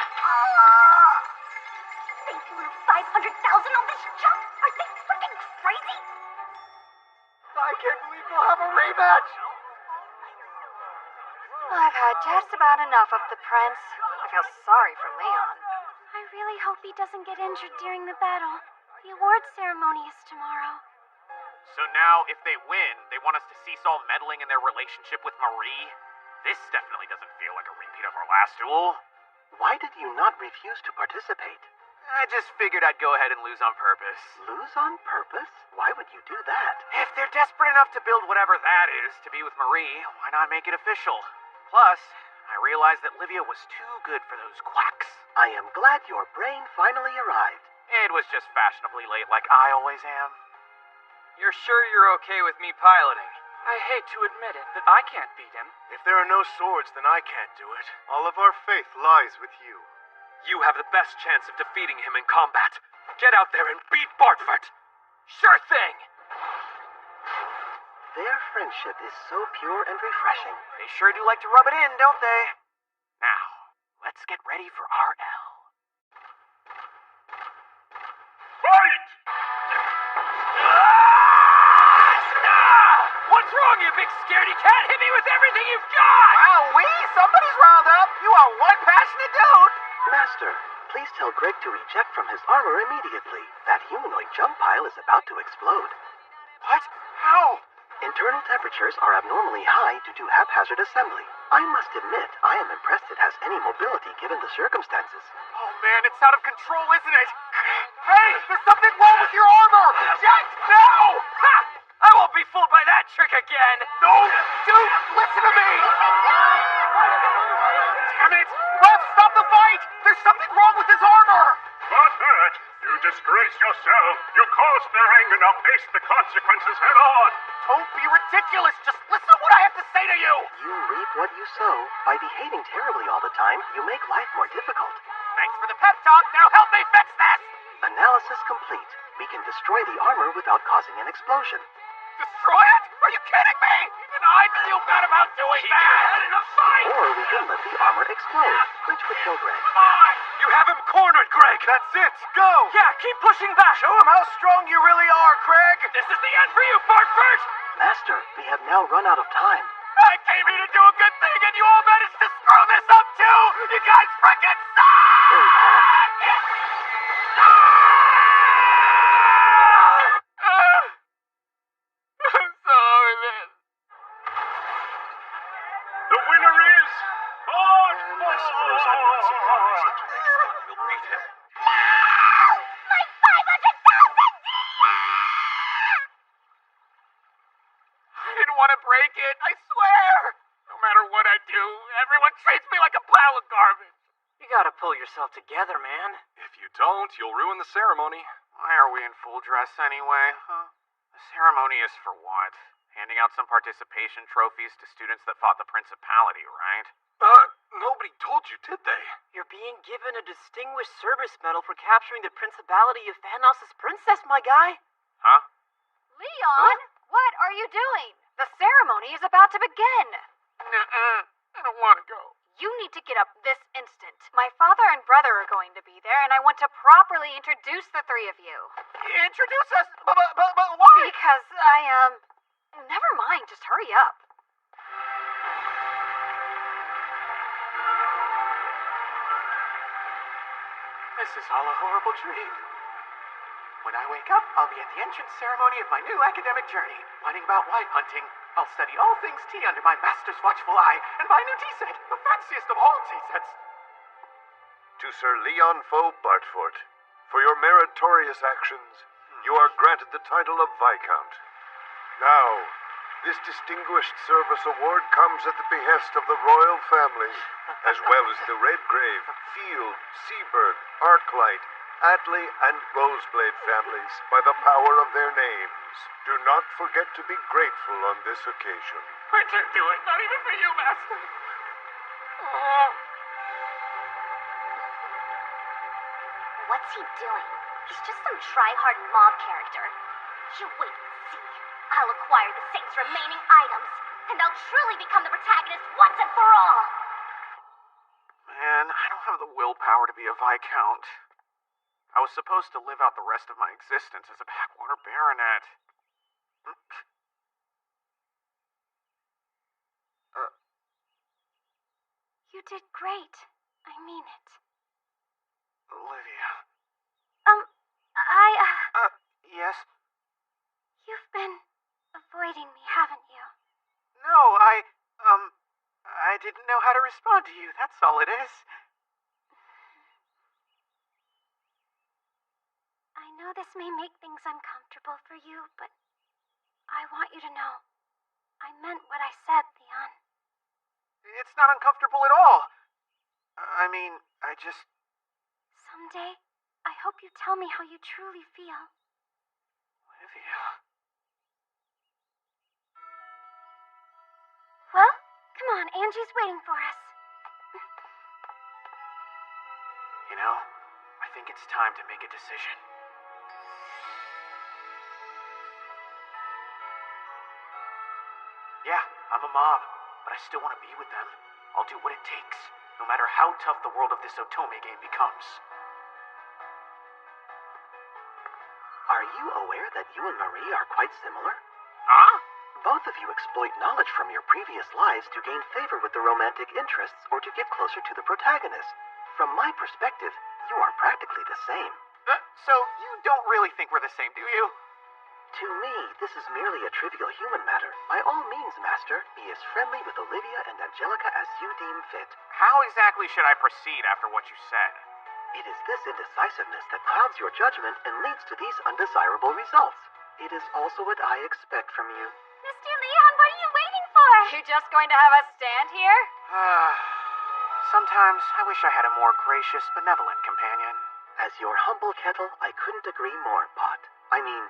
They blew 500,000 on this junk? Are they freaking crazy? I can't believe we'll have a rematch. I've had just about enough of the prince. I feel sorry for Leon. I really hope he doesn't get injured during the battle. The award ceremony is tomorrow. So now, if they win, they want us to cease all meddling in their relationship with Marie? This definitely doesn't feel like a repeat of our last duel. Why did you not refuse to participate? I just figured I'd go ahead and lose on purpose. Lose on purpose? Why would you do that? If they're desperate enough to build whatever that is to be with Marie, why not make it official? Plus, I realized that Livia was too good for those quacks. I am glad your brain finally arrived. It was just fashionably late like I always am. You're sure you're okay with me piloting? I hate to admit it, but I can't beat him. If there are no swords, then I can't do it. All of our faith lies with you. You have the best chance of defeating him in combat. Get out there and beat Bartford. Sure thing. Their friendship is so pure and refreshing. They sure do like to rub it in, don't they? Now, let's get ready for RL. Fight! What's wrong, you big scaredy cat? Hit me with everything you've got! Somebody's riled up. You are one passionate dude. Master, please tell Greg to eject from his armor immediately. That humanoid junk pile is about to explode. What? How? Internal temperatures are abnormally high due to haphazard assembly. I must admit, I am impressed it has any mobility given the circumstances. Oh man, it's out of control, isn't it? Hey, there's something wrong with your armor! Jet, now! Ha! I won't be fooled by that trick again! No! Dude, listen to me! Damn it! Rev, stop the fight! There's something wrong with his armor! But that, you disgrace yourself. You caused their anger, now face the consequences head on. Don't be ridiculous! Just listen to what I have to say to you! You reap what you sow. By behaving terribly all the time, you make life more difficult. Thanks for the pep talk, now help me fix this! Analysis complete. We can destroy the armor without causing an explosion. Destroy it? Are you kidding me? Even I feel bad about doing that! Keep your head in the fight! Or we can let the armor explode, which would kill Greg. Come on! You have him cornered, Greg! That's it! Go! Yeah, keep pushing back! Show him how strong you really are, Greg! This is the end for you, Bartford! Master, we have now run out of time. I came here to do a good thing and you all managed to screw this up too! You guys frickin' suck! I'm sorry, man. The winner is I suppose I'm not surprised. Next time you'll beat him. My 500,000 I didn't want to break it, I swear! No matter what I do, everyone treats me like a pile of garbage. You gotta pull yourself together, man. If you don't, you'll ruin the ceremony. Why are we in full dress anyway, huh? The ceremony is for what? Handing out some participation trophies to students that fought the Principality, right? Nobody told you, did they? You're being given a distinguished service medal for capturing the Principality of Thanos' princess, my guy. Huh? Leon, what are you doing? The ceremony is about to begin. Nuh-uh. I don't want to go. You need to get up this instant. My father and brother are going to be there, and I want to properly introduce the three of you. Introduce us? But why? Because Never mind, just hurry up. This is all a horrible dream. When I wake up, I'll be at the entrance ceremony of my new academic journey, learning about wife hunting. I'll study all things tea under my master's watchful eye, and buy a new tea set, the fanciest of all tea sets. To Sir Leon Foe Bartford, for your meritorious actions, you are granted the title of Viscount. Now, this distinguished service award comes at the behest of the royal family, as well as the Redgrave, Field, Seabird, Arclight, Atlee, and Roseblade families by the power of their names. Do not forget to be grateful on this occasion. I can't do it, not even for you, Master. Oh. What's he doing? He's just some try-hard mob character. You wait and see. I'll acquire the Saint's remaining items, and I'll truly become the protagonist once and for all. Man, I don't have the willpower to be a Viscount. I was supposed to live out the rest of my existence as a backwater baronet. You did great. I mean it. Olivia. Yes? You've been avoiding me, haven't you? No, I didn't know how to respond to you, that's all it is. I know this may make things uncomfortable for you, but I want you to know I meant what I said, Leon. It's not uncomfortable at all. I mean, I just... Someday, I hope you tell me how you truly feel. Olivia... Well, come on, Angie's waiting for us. You know, I think it's time to make a decision. Yeah, I'm a mob, but I still want to be with them. I'll do what it takes, no matter how tough the world of this Otome game becomes. Are you aware that you and Marie are quite similar? Huh? Both of you exploit knowledge from your previous lives to gain favor with the romantic interests or to get closer to the protagonist. From my perspective, you are practically the same. So you don't really think we're the same, do you? To me, this is merely a trivial human matter. By all means, Master, be as friendly with Olivia and Angelica as you deem fit. How exactly should I proceed after what you said? It is this indecisiveness that clouds your judgment and leads to these undesirable results. It is also what I expect from you. Mr. Leon, what are you waiting for? You just going to have us stand here? Sometimes I wish I had a more gracious, benevolent companion. As your humble kettle, I couldn't agree more, Pot. I mean,